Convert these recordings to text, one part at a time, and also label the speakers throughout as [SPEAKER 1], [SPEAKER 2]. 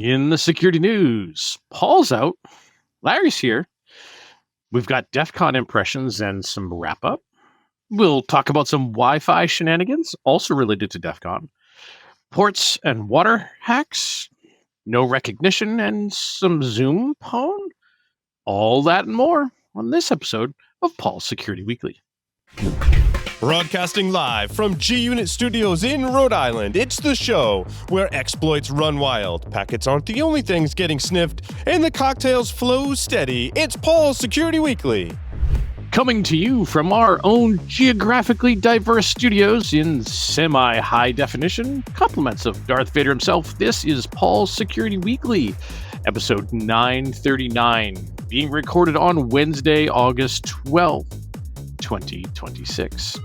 [SPEAKER 1] In the security news, Paul's out, Larry's here. We've got Defcon impressions and some wrap-up. We'll talk about some Wi-Fi shenanigans, also related to Defcon. Ports and water hacks, no recognition, and some Zoom pwn. All that and more on this episode of Paul's Security Weekly.
[SPEAKER 2] Broadcasting live from G-Unit Studios in Rhode Island, it's the show where exploits run wild, packets aren't the only things getting sniffed, and the cocktails flow steady. It's Paul's Security Weekly.
[SPEAKER 1] Coming to you from our own geographically diverse studios in semi-high definition, compliments of Darth Vader himself, this is Paul's Security Weekly, episode 939, being recorded on Wednesday, August 12th. 2026.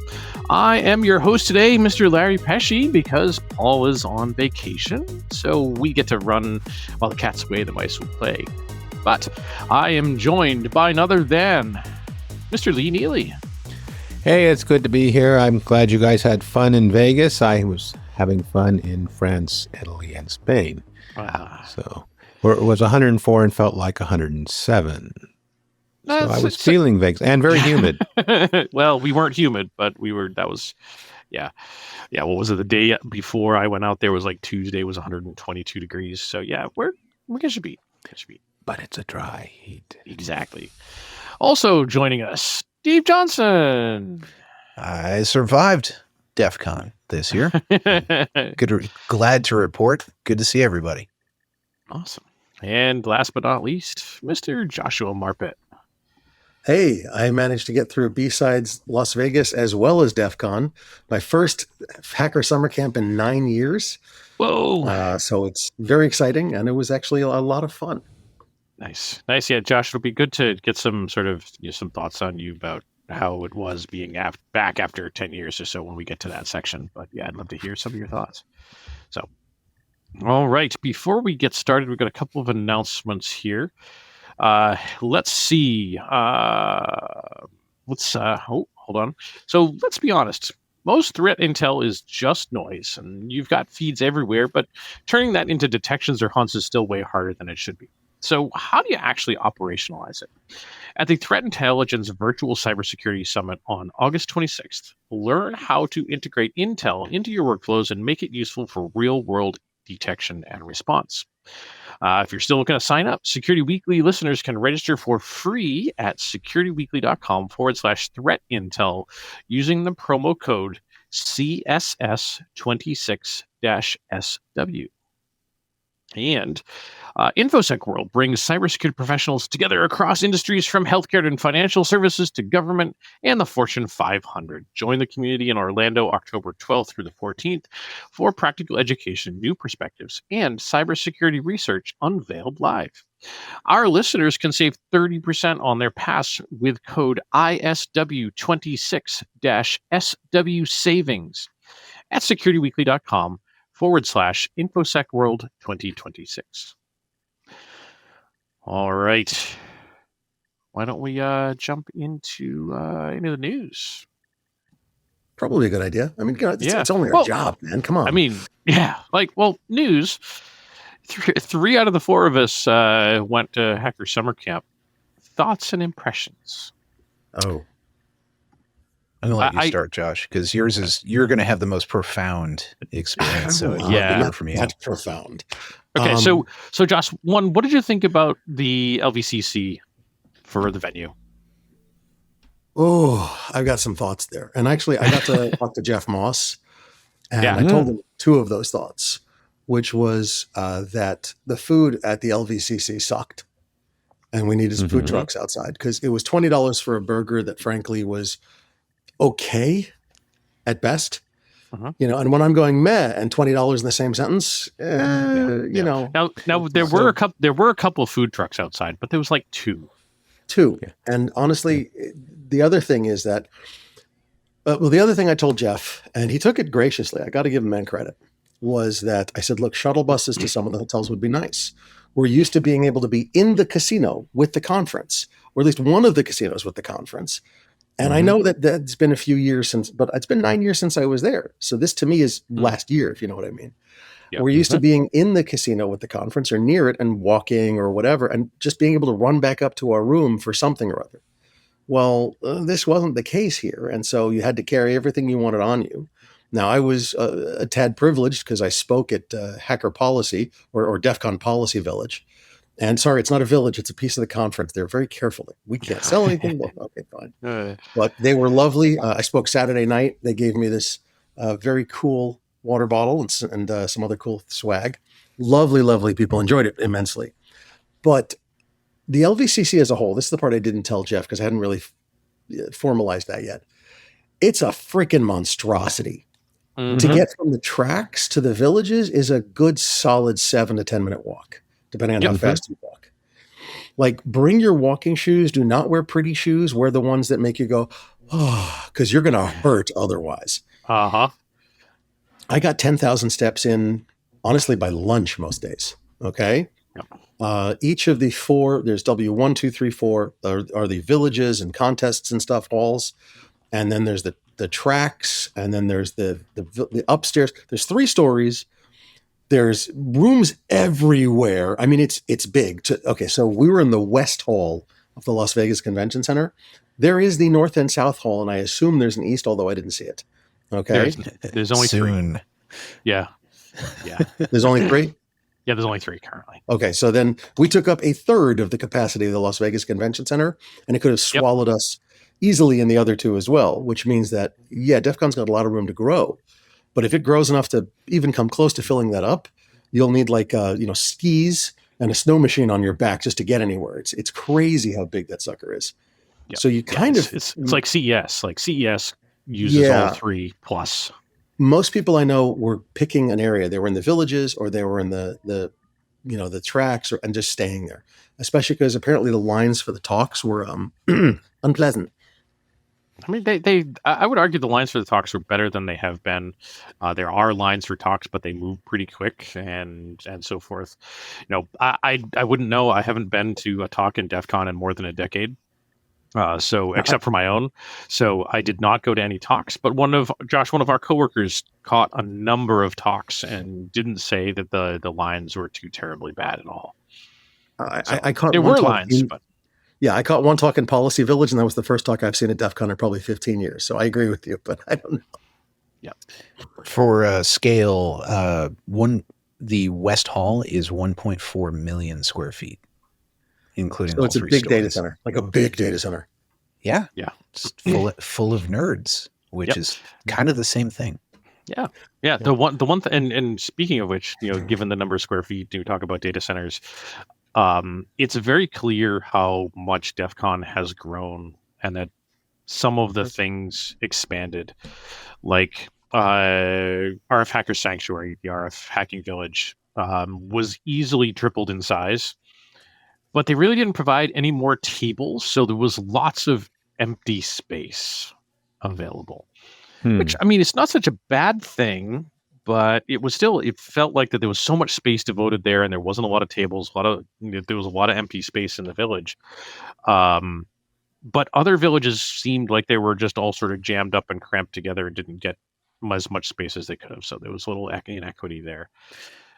[SPEAKER 1] I am your host today, Mr. Larry Pesci, because Paul is on vacation, so we get to run while the cat's away, the mice will play. But I am joined by none other than Mr. Lee Neely.
[SPEAKER 3] Hey, it's good to be here. I'm glad you guys had fun in Vegas. I was having fun in France, Italy, and Spain. So it was 104 and felt like 107. So I was feeling Vegas and very humid.
[SPEAKER 1] Well, we weren't humid, but we were. That was, yeah. What was it? The day before I went out there was like Tuesday was 122 degrees. So yeah, we're gonna beat.
[SPEAKER 3] But it's a dry heat.
[SPEAKER 1] Exactly. Also joining us, Steve Johnson.
[SPEAKER 4] I survived Defcon this year. Glad to report. Good to see everybody.
[SPEAKER 1] Awesome. And last but not least, Mr. Joshua Marpet.
[SPEAKER 5] Hey, I managed to get through B-Sides Las Vegas as well as Defcon. My first hacker summer camp in 9 years.
[SPEAKER 1] Whoa.
[SPEAKER 5] So it's very exciting, and it was actually a lot of fun.
[SPEAKER 1] Nice. Yeah, Josh, it'll be good to get some sort of some thoughts on you about how it was being back after 10 years or so when we get to that section. But yeah, I'd love to hear some of your thoughts. So, all right. Before we get started, we've got a couple of announcements here. Let's see. Hold on. So let's be honest. Most threat intel is just noise, and you've got feeds everywhere, but turning that into detections or hunts is still way harder than it should be. So how do you actually operationalize it? At the Threat Intelligence Virtual Cybersecurity Summit on August 26th, learn how to integrate intel into your workflows and make it useful for real-world detection and response. If you're still looking to sign up, Security Weekly listeners can register for free at securityweekly.com/threat intel using the promo code CSS26-SW. And InfoSec World brings cybersecurity professionals together across industries from healthcare and financial services to government and the Fortune 500. Join the community in Orlando, October 12th through the 14th for practical education, new perspectives, and cybersecurity research unveiled live. Our listeners can save 30% on their pass with code ISW26-SW savings at securityweekly.com/InfoSec World 2026. All right. Why don't we jump into the news?
[SPEAKER 5] Probably a good idea. I mean, it's only our job, man. Come on.
[SPEAKER 1] I mean, yeah. News. Three out of the four of us went to Hacker Summer Camp. Thoughts and impressions.
[SPEAKER 4] Oh. I'm going to let you start, Josh, because you're going to have the most profound experience. So
[SPEAKER 1] yeah,
[SPEAKER 5] for me, that's profound.
[SPEAKER 1] Okay, so Josh, what did you think about the LVCC for the venue?
[SPEAKER 5] Oh, I've got some thoughts there. And actually, I got to talk to Jeff Moss, and I told him two of those thoughts, which was that the food at the LVCC sucked, and we needed some food trucks outside because it was $20 for a burger that, frankly, was okay at best. And when I'm going meh and $20 in the same sentence, Now
[SPEAKER 1] there were a couple of food trucks outside, but there was like two.
[SPEAKER 5] Yeah. And honestly, the other thing is that, the other thing I told Jeff, and he took it graciously, I got to give him man credit, was that I said, look, shuttle buses to some of the hotels would be nice. We're used to being able to be in the casino with the conference, or at least one of the casinos with the conference. And I know that that's been a few years since, but it's been 9 years since I was there. So this to me is last year, if you know what I mean.
[SPEAKER 1] Yep.
[SPEAKER 5] We're used to being in the casino with the conference or near it and walking or whatever, and just being able to run back up to our room for something or other. Well, this wasn't the case here. And so you had to carry everything you wanted on you. Now, I was a tad privileged because I spoke at Hacker Policy or Defcon Policy Village. And sorry, it's not a village. It's a piece of the conference. They're very careful. We can't sell anything. Well, okay, fine. But they were lovely. I spoke Saturday night. They gave me this very cool water bottle and some other cool swag. Lovely, lovely people. Enjoyed it immensely. But the LVCC as a whole, this is the part I didn't tell Jeff because I hadn't really formalized that yet. It's a freaking monstrosity. Mm-hmm. To get from the tracks to the villages is a good solid 7 to 10 minute walk, depending on how fast you walk. Like, bring your walking shoes. Do not wear pretty shoes. Wear the ones that make you go, oh, because you're going to hurt otherwise.
[SPEAKER 1] Uh-huh.
[SPEAKER 5] I got 10,000 steps in, honestly, by lunch most days. Okay. Yep. Each of the 4, there's W1, 2, 3, 4 are the villages and contests and stuff, halls. And then there's the tracks. And then there's the upstairs. There's 3 stories. There's rooms everywhere. I mean, it's big. Okay. So we were in the West Hall of the Las Vegas Convention Center. There is the North and South Hall. And I assume there's an East, although I didn't see it. Okay.
[SPEAKER 1] There's only
[SPEAKER 4] soon.
[SPEAKER 1] 3. Yeah.
[SPEAKER 5] There's only 3?
[SPEAKER 1] Yeah, there's only 3 currently.
[SPEAKER 5] Okay, so then we took up a third of the capacity of the Las Vegas Convention Center, and it could have swallowed us easily in the other 2 as well, which means that, DEFCON's got a lot of room to grow. But if it grows enough to even come close to filling that up, you'll need skis and a snow machine on your back just to get anywhere. It's crazy how big that sucker is. Yep. So you
[SPEAKER 1] it's like CES. Like CES uses all 3 plus.
[SPEAKER 5] Most people I know were picking an area. They were in the villages or they were in the tracks and just staying there, especially because apparently the lines for the talks were unpleasant.
[SPEAKER 1] I mean, I would argue the lines for the talks were better than they have been. There are lines for talks, but they move pretty quick and so forth. I wouldn't know. I haven't been to a talk in DEF CON in more than a decade. Except for my own. So I did not go to any talks, but one of our coworkers caught a number of talks and didn't say that the lines were too terribly bad at all.
[SPEAKER 5] I caught
[SPEAKER 1] there were lines, but
[SPEAKER 5] I caught one talk in Policy Village, and that was the first talk I've seen at DEF CON in probably 15 years. So I agree with you, but I don't know.
[SPEAKER 1] Yeah.
[SPEAKER 4] For scale, the West Hall is 1.4 million square feet. Including
[SPEAKER 5] so it's a big
[SPEAKER 4] stories.
[SPEAKER 5] Data center, like a big data center.
[SPEAKER 4] Yeah. It's full of nerds, which is kind of the same thing.
[SPEAKER 1] Yeah. The one and speaking of which, given the number of square feet, you talk about data centers. It's very clear how much DEF CON has grown and that some of the things expanded, like RF Hacker Sanctuary, the RF Hacking Village, was easily tripled in size. But they really didn't provide any more tables, so there was lots of empty space available. Which, I mean, it's not such a bad thing, but it felt like that there was so much space devoted there, and there wasn't a lot of tables, there was a lot of empty space in the village. But other villages seemed like they were just all sort of jammed up and cramped together and didn't get as much space as they could have. So there was a little inequity there.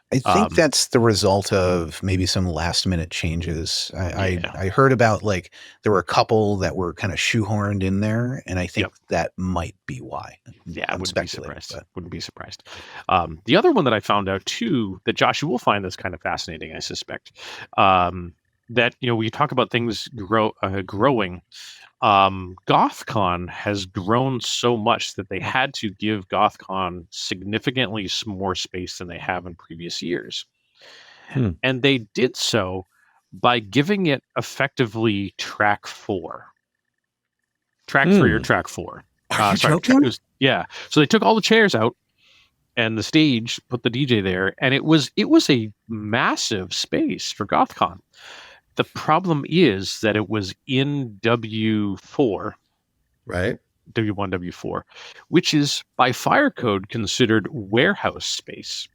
[SPEAKER 4] I think that's the result of maybe some last minute changes. I heard about there were a couple that were kind of shoehorned in there, and I think that might be why.
[SPEAKER 1] Yeah, I wouldn't be surprised. Wouldn't be surprised. The other one that I found out too, that Josh, you will find this kind of fascinating, I suspect, that we talk about things growing. GothCon has grown so much that they had to give GothCon significantly more space than they have in previous years. And they did so by giving it effectively track 4. Track 3 or track 4.
[SPEAKER 5] Are you joking?
[SPEAKER 1] So they took all the chairs out and the stage, put the DJ there, and it was a massive space for GothCon. The problem is that it was in W4,
[SPEAKER 5] right?
[SPEAKER 1] W1, W4, which is by fire code considered warehouse space.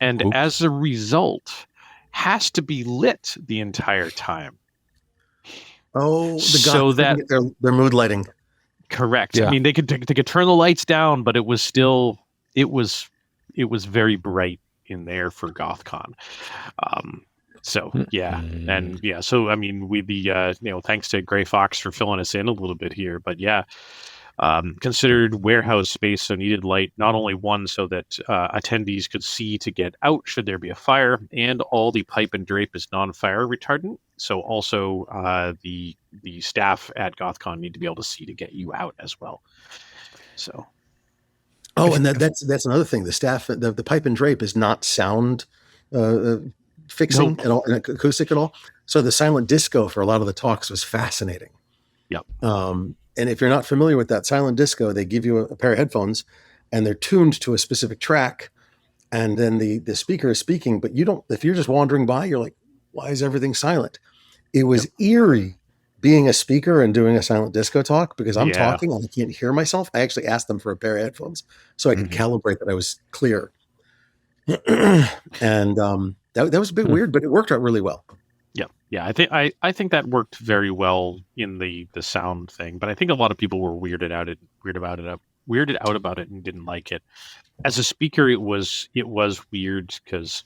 [SPEAKER 1] And as a result, has to be lit the entire time.
[SPEAKER 5] Oh,
[SPEAKER 1] so that
[SPEAKER 5] their mood lighting.
[SPEAKER 1] Correct. Yeah. I mean, they could turn the lights down, but it was it was very bright in there for GothCon. So yeah, and yeah, so I mean, we thanks to Gray Fox for filling us in a little bit here, but yeah, considered warehouse space, so needed light, not only one so that attendees could see to get out should there be a fire, and all the pipe and drape is non-fire retardant. So also the staff at GothCon need to be able to see to get you out as well. So.
[SPEAKER 5] Oh, and that's another thing. The staff, the pipe and drape is not sound fixing at all, and acoustic at all. So the silent disco for a lot of the talks was fascinating.
[SPEAKER 1] Yep.
[SPEAKER 5] And if you're not familiar with that silent disco, they give you a pair of headphones, and they're tuned to a specific track, and then the speaker is speaking, but you don't. If you're just wandering by, you're like, why is everything silent? It was eerie being a speaker and doing a silent disco talk because I'm talking and I can't hear myself. I actually asked them for a pair of headphones so I could calibrate that I was clear. And that was a bit weird, but it worked out really well.
[SPEAKER 1] Yeah. I think that worked very well in the sound thing, but I think a lot of people were weirded out about it and didn't like it. As a speaker, it was weird because,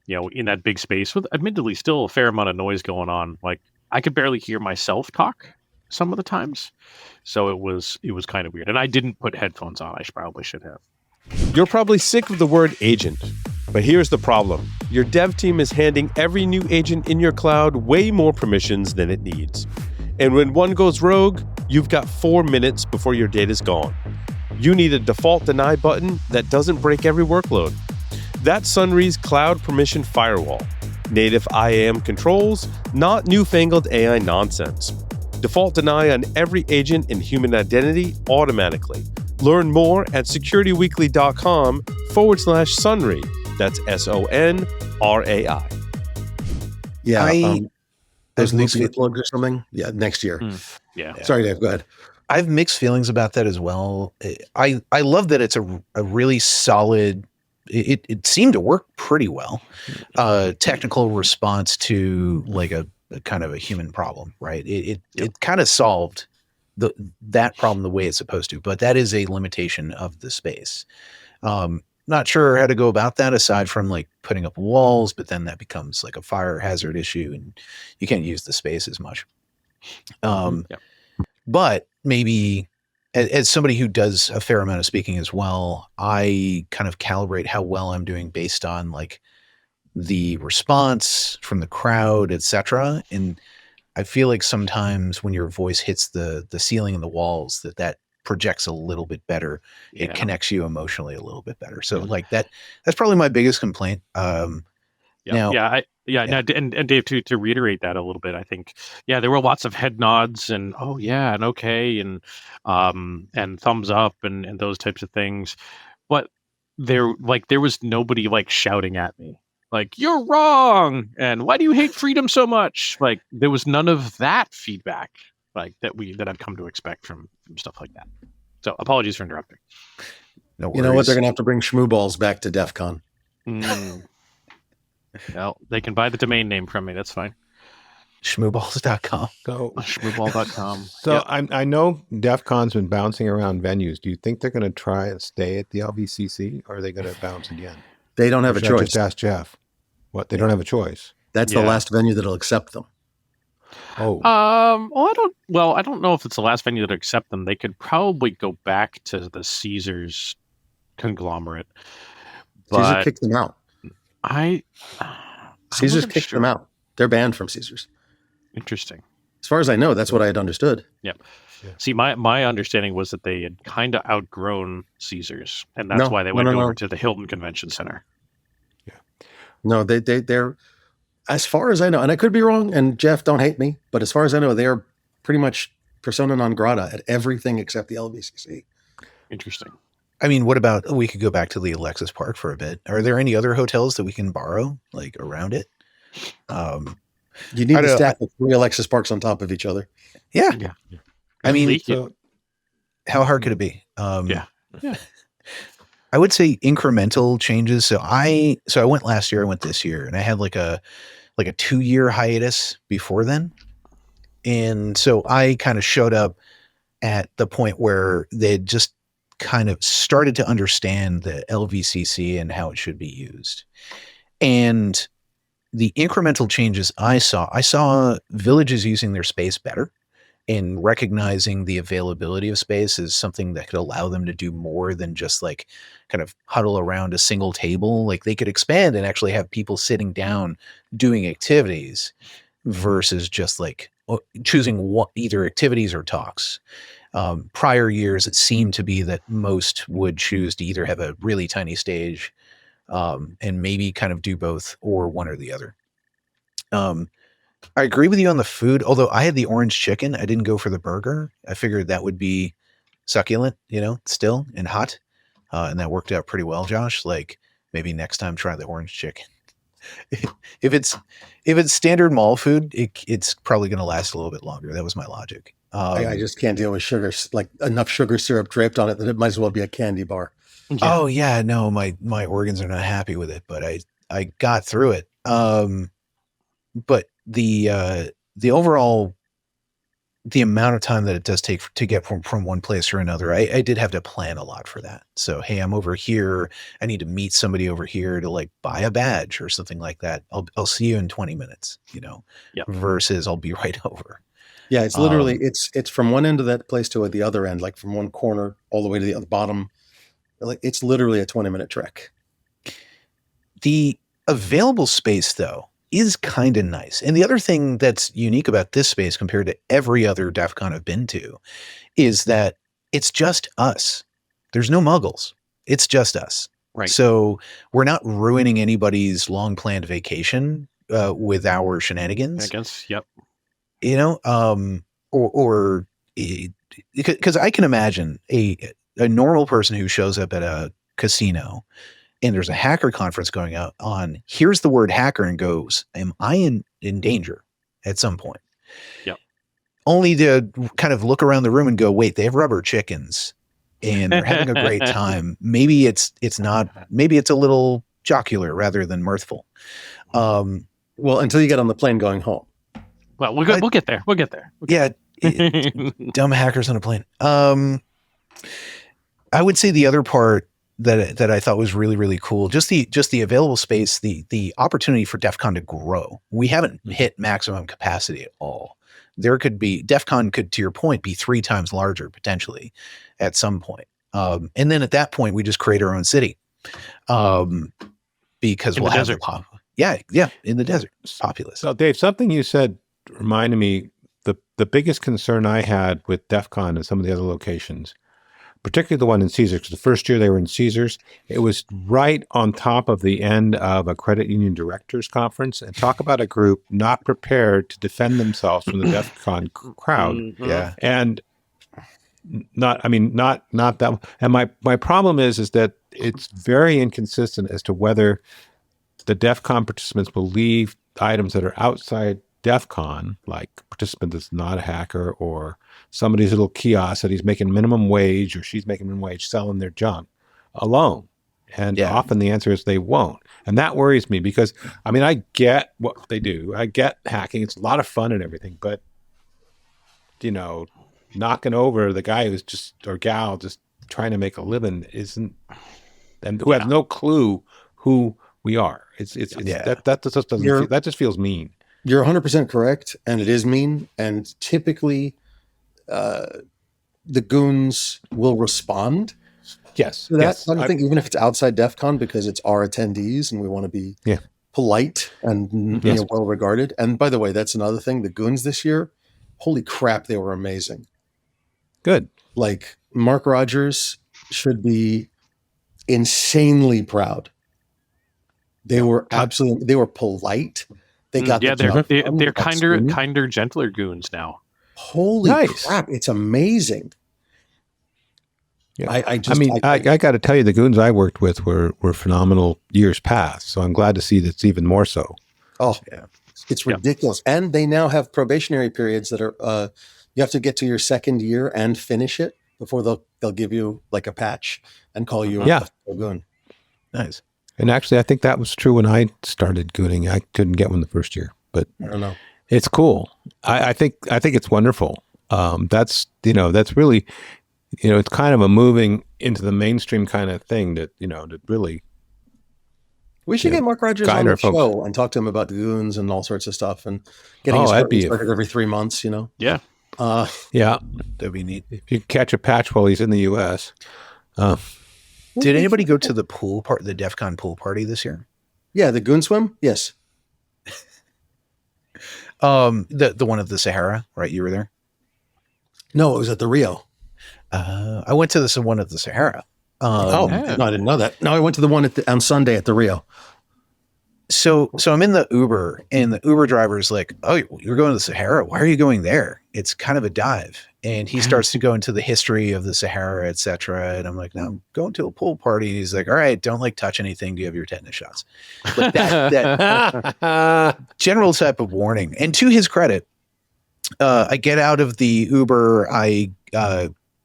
[SPEAKER 1] in that big space with admittedly still a fair amount of noise going on, like I could barely hear myself talk some of the times. So it was kind of weird. And I didn't put headphones on. I probably should have.
[SPEAKER 2] You're probably sick of the word agent, but here's the problem. Your dev team is handing every new agent in your cloud way more permissions than it needs. And when one goes rogue, you've got 4 minutes before your data's gone. You need a default deny button that doesn't break every workload. That's Sunry's Cloud Permission Firewall. Native IAM controls, not newfangled AI nonsense. Default deny on every agent and human identity automatically. Learn more at securityweekly.com/Sunry. That's SONRAI.
[SPEAKER 5] Yeah. There's mixed plug or something. Yeah. Next year.
[SPEAKER 1] Yeah.
[SPEAKER 5] Sorry, Dave. Go ahead.
[SPEAKER 4] I have mixed feelings about that as well. I love that it's a really solid. It seemed to work pretty well. Technical response to like a kind of a human problem, right? It kind of solved that problem the way it's supposed to, but that is a limitation of the space. Not sure how to go about that aside from like putting up walls, but then that becomes like a fire hazard issue and you can't use the space as much. But maybe as somebody who does a fair amount of speaking as well, I kind of calibrate how well I'm doing based on like the response from the crowd, etc. And I feel like sometimes when your voice hits the ceiling and the walls, that projects a little bit better. It connects you emotionally a little bit better. So like that's probably my biggest complaint. And Dave,
[SPEAKER 1] to reiterate that a little bit, I think, there were lots of head nods and and okay and thumbs up and those types of things, but there was nobody like shouting at me like you're wrong and why do you hate freedom so much? Like there was none of that feedback like that I've come to expect from stuff like that. So apologies for interrupting.
[SPEAKER 4] No worries.
[SPEAKER 5] You know what? They're gonna have to bring Schmooballs back to Defcon.
[SPEAKER 1] Well, they can buy the domain name from me. That's fine.
[SPEAKER 4] Schmooballs.com.
[SPEAKER 3] So
[SPEAKER 1] schmooball.com.
[SPEAKER 3] So I know DEFCON's been bouncing around venues. Do you think they're going to try and stay at the LVCC, or are they going to bounce again?
[SPEAKER 5] They don't have a choice.
[SPEAKER 3] Just ask Jeff. What? They don't have a choice.
[SPEAKER 5] That's the last venue that'll accept them.
[SPEAKER 3] Oh.
[SPEAKER 1] I don't know if it's the last venue that'll accept them. They could probably go back to the Caesars conglomerate.
[SPEAKER 5] Caesar kicked them out. Caesars kicked them out. They're banned from Caesars.
[SPEAKER 1] Interesting.
[SPEAKER 5] As far as I know, that's what I had understood.
[SPEAKER 1] Yep. Yeah. See, my understanding was that they had kind of outgrown Caesars, and that's why they went over to the Hilton Convention Center.
[SPEAKER 3] Yeah.
[SPEAKER 5] No, they're, as far as I know, and I could be wrong, and Jeff, don't hate me, but as far as I know, they are pretty much persona non grata at everything except the LVCC.
[SPEAKER 1] Interesting.
[SPEAKER 4] I mean, what about, we could go back to the Alexis Park for a bit. Are there any other hotels that we can borrow, like, around it?
[SPEAKER 5] You need to stack the 3 Alexis Parks on top of each other.
[SPEAKER 4] Yeah. I mean, how hard could it be?
[SPEAKER 1] Yeah.
[SPEAKER 4] I would say incremental changes. So I went last year, I went this year, and I had like a 2-year hiatus before then. And so I kind of showed up at the point where they had just kind of started to understand the LVCC and how it should be used. And the incremental changes I saw villages using their space better and recognizing the availability of space as something that could allow them to do more than just like kind of huddle around a single table. Like they could expand and actually have people sitting down doing activities versus just like choosing either activities or talks. Prior years, it seemed to be that most would choose to either have a really tiny stage and maybe kind of do both or one or the other. I agree with you on the food, although I had the orange chicken. I didn't go for the burger. I figured that would be succulent, still and hot. And that worked out pretty well, Josh. Like maybe next time try the orange chicken. If it's standard mall food, it's probably going to last a little bit longer. That was my logic.
[SPEAKER 5] I just can't deal with sugar, like enough sugar syrup draped on it that it might as well be a candy bar.
[SPEAKER 4] Yeah. Oh yeah, no, my organs are not happy with it, but I got through it. But the overall, the amount of time that it does take to get from one place or another, I did have to plan a lot for that. So, hey, I'm over here. I need to meet somebody over here to like buy a badge or something like that. I'll see you in 20 minutes, versus I'll be right over.
[SPEAKER 5] Yeah. It's literally, it's from one end of that place to the other end, like from one corner all the way to the other bottom. Like it's literally a 20-minute trek.
[SPEAKER 4] The available space though is kind of nice. And the other thing that's unique about this space compared to every other DEF CON I've been to is that it's just us. There's no muggles. It's just us.
[SPEAKER 1] Right.
[SPEAKER 4] So we're not ruining anybody's long planned vacation with our shenanigans.
[SPEAKER 1] I guess. Yep.
[SPEAKER 4] Because I can imagine a normal person who shows up at a casino and there's a hacker conference going on, hears the word hacker and goes, am I in danger at some point?
[SPEAKER 1] Yep.
[SPEAKER 4] Only to kind of look around the room and go, wait, they have rubber chickens and they're having a great time. Maybe it's not, maybe it's a little jocular rather than mirthful.
[SPEAKER 5] Well, until you get on the plane going home.
[SPEAKER 1] Well, we'll get there. We'll get there.
[SPEAKER 4] Dumb hackers on a plane. I would say the other part that I thought was really, really cool, just the available space, the opportunity for DEF CON to grow. We haven't hit maximum capacity at all. There could be, DEF CON could, to your point, be 3 times larger potentially at some point. And then at that point, we just create our own city. Because we'll have the pop. Yeah, in the desert. It's populous.
[SPEAKER 3] So Dave, something you said reminded me, the biggest concern I had with DEF CON and some of the other locations, particularly the one in Caesars, because the first year they were in Caesars, it was right on top of the end of a credit union directors conference, and talk about a group not prepared to defend themselves from the DEF CON crowd.
[SPEAKER 1] Mm-hmm.
[SPEAKER 4] Yeah.
[SPEAKER 3] And not that. And my problem is that it's very inconsistent as to whether the DEF CON participants will leave items that are outside DEF CON, like participant that's not a hacker, or somebody's little kiosk that he's making minimum wage or she's making minimum wage selling their junk alone. And often the answer is they won't. And that worries me because, I get what they do. I get hacking. It's a lot of fun and everything. But, knocking over the guy who's or gal just trying to make a living and who has no clue who we are. That just doesn't that just feels mean.
[SPEAKER 5] You're 100% correct, and it is mean. And typically, the goons will respond.
[SPEAKER 3] Yes,
[SPEAKER 5] to that kind of thing, even if it's outside DEF CON, because it's our attendees, and we want to be polite and well regarded. And by the way, that's another thing. The goons this year, holy crap, they were amazing.
[SPEAKER 3] Good.
[SPEAKER 5] Like Mark Rogers should be insanely proud. They were they were polite. They got
[SPEAKER 1] they're kinder, gentler goons now.
[SPEAKER 5] Holy crap! It's amazing.
[SPEAKER 3] Yeah. I got to tell you, the goons I worked with were phenomenal years past. So I'm glad to see that's even more so.
[SPEAKER 5] Oh yeah, it's ridiculous. And they now have probationary periods that are you have to get to your second year and finish it before they'll give you like a patch and call you a goon.
[SPEAKER 4] Nice.
[SPEAKER 3] And actually, I think that was true when I started gooning. I couldn't get one the first year, but
[SPEAKER 5] I don't know.
[SPEAKER 3] It's cool. I think it's wonderful. That's really, it's kind of a moving into the mainstream kind of thing that, that really.
[SPEAKER 5] We should get Mark Rogers on
[SPEAKER 3] our
[SPEAKER 5] the show and talk to him about the Goons and all sorts of stuff and getting his heart started every 3 months,
[SPEAKER 1] Yeah.
[SPEAKER 3] Yeah.
[SPEAKER 4] That'd be neat.
[SPEAKER 3] If you catch a patch while he's in the U.S.
[SPEAKER 4] Did anybody go to the Defcon pool party this year?
[SPEAKER 5] Yeah, the Goon swim? Yes.
[SPEAKER 4] The one at the Sahara, right? You were there?
[SPEAKER 5] No, it was at the Rio.
[SPEAKER 4] I went to the one at the Sahara.
[SPEAKER 5] No, I didn't know that. No, I went to the one on Sunday at the Rio.
[SPEAKER 4] So I'm in the Uber, and the Uber driver's like, "Oh, you're going to the Sahara? Why are you going there? It's kind of a dive." And he starts to go into the history of the Sahara, etc. And I'm like, "No, I'm going to a pool party." He's like, "All right, don't touch anything. Do you have your tetanus shots?" But that general type of warning. And to his credit, I get out of the Uber. I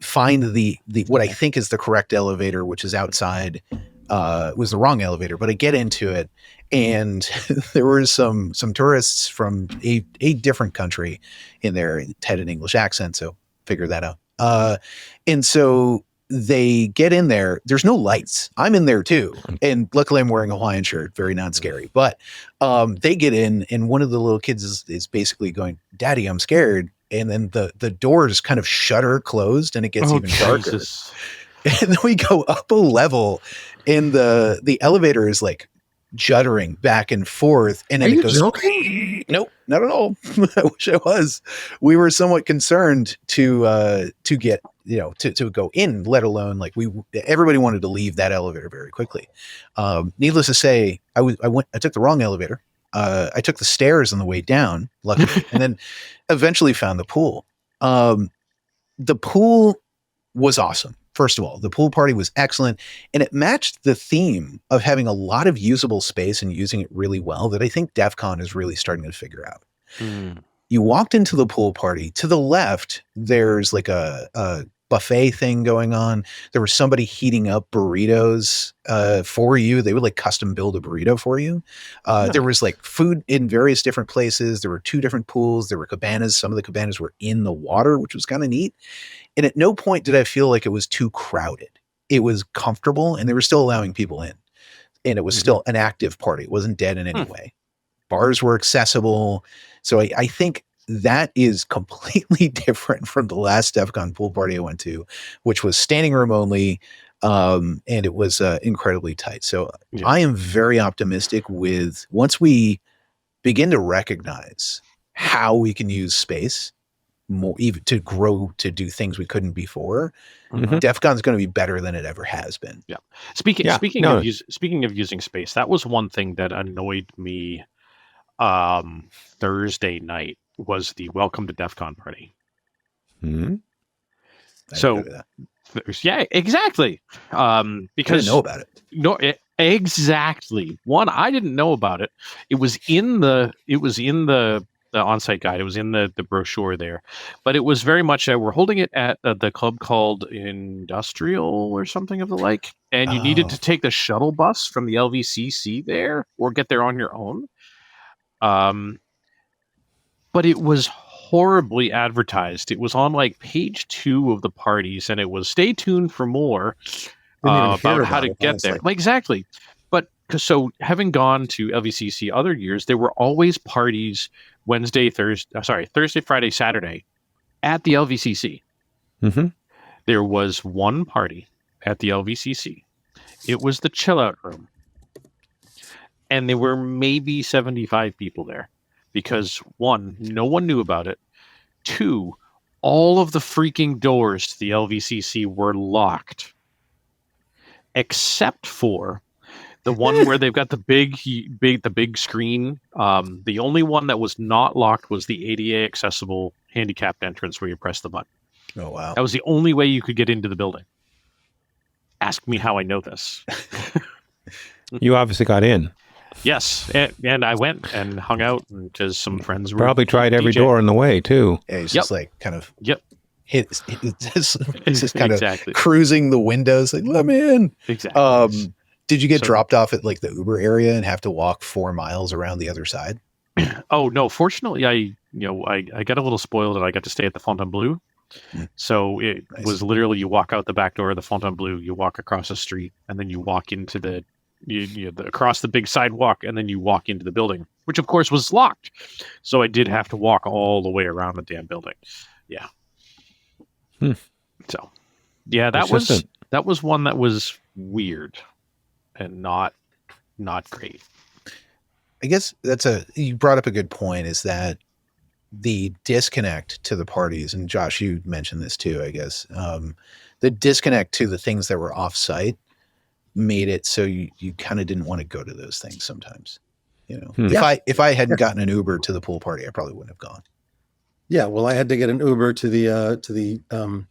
[SPEAKER 4] find the what I think is the correct elevator, which is outside. It was the wrong elevator, but I get into it, and there were some tourists from a different country in there. It had an English accent, so figure that out. And so they get in there. There's no lights. I'm in there too, and luckily I'm wearing a Hawaiian shirt, very non-scary. But they get in, and one of the little kids is basically going, "Daddy, I'm scared." And then the doors kind of shutter closed, and it gets even darker. And then we go up a level, and the elevator is like juddering back and forth, and then it goes. Nope, not at all. I wish I was. We were somewhat concerned to get to go in, let alone everybody wanted to leave that elevator very quickly. Needless to say, I took the wrong elevator. I took the stairs on the way down, luckily, and then eventually found the pool. The pool was awesome. First of all, the pool party was excellent, and it matched the theme of having a lot of usable space and using it really well that I think Defcon is really starting to figure out. You walked into the pool party. To the left, there's like a buffet thing going on. There was somebody heating up burritos for you. They would custom build a burrito for you. There was food in various different places. There were 2 different pools. There were cabanas. Some of the cabanas were in the water, which was kind of neat. And at no point did I feel like it was too crowded. It was comfortable, and they were still allowing people in. And it was still an active party. It wasn't dead in any way. Bars were accessible. So I think that is completely different from the last Defcon pool party I went to, which was standing room only, and it was incredibly tight. So I am very optimistic with once we begin to recognize how we can use space more, even to grow, to do things we couldn't before. Defcon's going to be better than it ever has been.
[SPEAKER 1] Yeah. Speaking of using space, that was one thing that annoyed me Thursday night was the welcome to Defcon party. So yeah, exactly. Because
[SPEAKER 4] I didn't know about it.
[SPEAKER 1] No, exactly. One, I didn't know about it. It was in the on-site guide. It was in the brochure there, but it was very much we're holding it at the club called Industrial or something of the like, and you needed to take the shuttle bus from the LVCC there or get there on your own. But it was horribly advertised. It was on page 2 of the parties, and it was stay tuned for more about how to get there. Exactly. But so having gone to LVCC other years, there were always parties Thursday, Friday, Saturday at the LVCC. There was one party at the LVCC. It was the chill out room. And there were maybe 75 people there because 1, no one knew about it. 2, all of the freaking doors to the LVCC were locked, except for the one where they've got the big screen. The only one that was not locked was the ADA accessible handicapped entrance where you press the button.
[SPEAKER 4] Oh, wow.
[SPEAKER 1] That was the only way you could get into the building. Ask me how I know this.
[SPEAKER 3] You obviously got in.
[SPEAKER 1] Yes, and I went and hung out because some friends were
[SPEAKER 3] probably tried every door on the way too.
[SPEAKER 4] Yeah, he's just kind of
[SPEAKER 1] just
[SPEAKER 4] kind of cruising the windows, let me in.
[SPEAKER 1] Exactly.
[SPEAKER 4] Did you get dropped off at the Uber area and have to walk 4 miles around the other side?
[SPEAKER 1] Oh no! Fortunately, I got a little spoiled and I got to stay at the Fontainebleau. So it was literally, you walk out the back door of the Fontainebleau, you walk across the street, and then you walk into across the big sidewalk, and then you walk into the building, which of course was locked. So I did have to walk all the way around the damn building. Yeah. So, yeah, that was one that was weird and not great.
[SPEAKER 4] I guess you brought up a good point, is that the disconnect to the parties, and Josh, you mentioned this too, I guess, the disconnect to the things that were off-site made it so you kind of didn't want to go to those things sometimes. If I hadn't gotten an Uber to the pool party, I probably wouldn't have gone.
[SPEAKER 5] Yeah, well, I had to get an Uber to the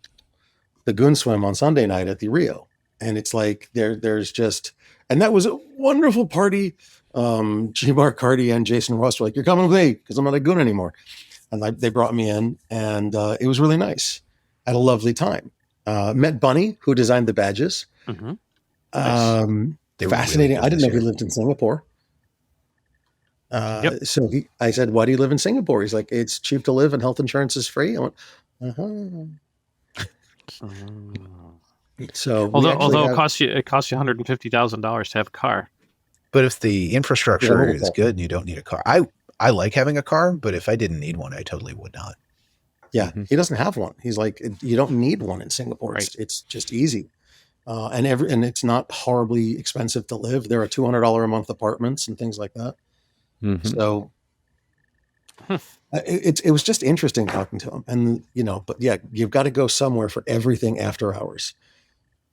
[SPEAKER 5] Goon swim on Sunday night at the Rio, and it's like there's just, and that was a wonderful party. G-Bar Cardi and Jason Ross were like, "You're coming with me because I'm not a Goon anymore," and they brought me in, and it was really nice. I had a lovely time. Met Bunny, who designed the badges.
[SPEAKER 1] Mm-hmm.
[SPEAKER 5] Fascinating. Really, I didn't know he lived in Singapore. So I said, "Why do you live in Singapore?" He's like, "It's cheap to live and health insurance is free." I went, So,
[SPEAKER 1] although it costs you $150,000 to have a car.
[SPEAKER 4] But if the infrastructure is good and you don't need a car, I like having a car, but if I didn't need one, I totally would not.
[SPEAKER 5] Yeah, he doesn't have one. He's like, you don't need one in Singapore.
[SPEAKER 1] Right.
[SPEAKER 5] It's just easy, and it's not horribly expensive to live. There are $200 a month apartments and things like that. So it was just interesting talking to him, and but yeah, you've got to go somewhere for everything after hours.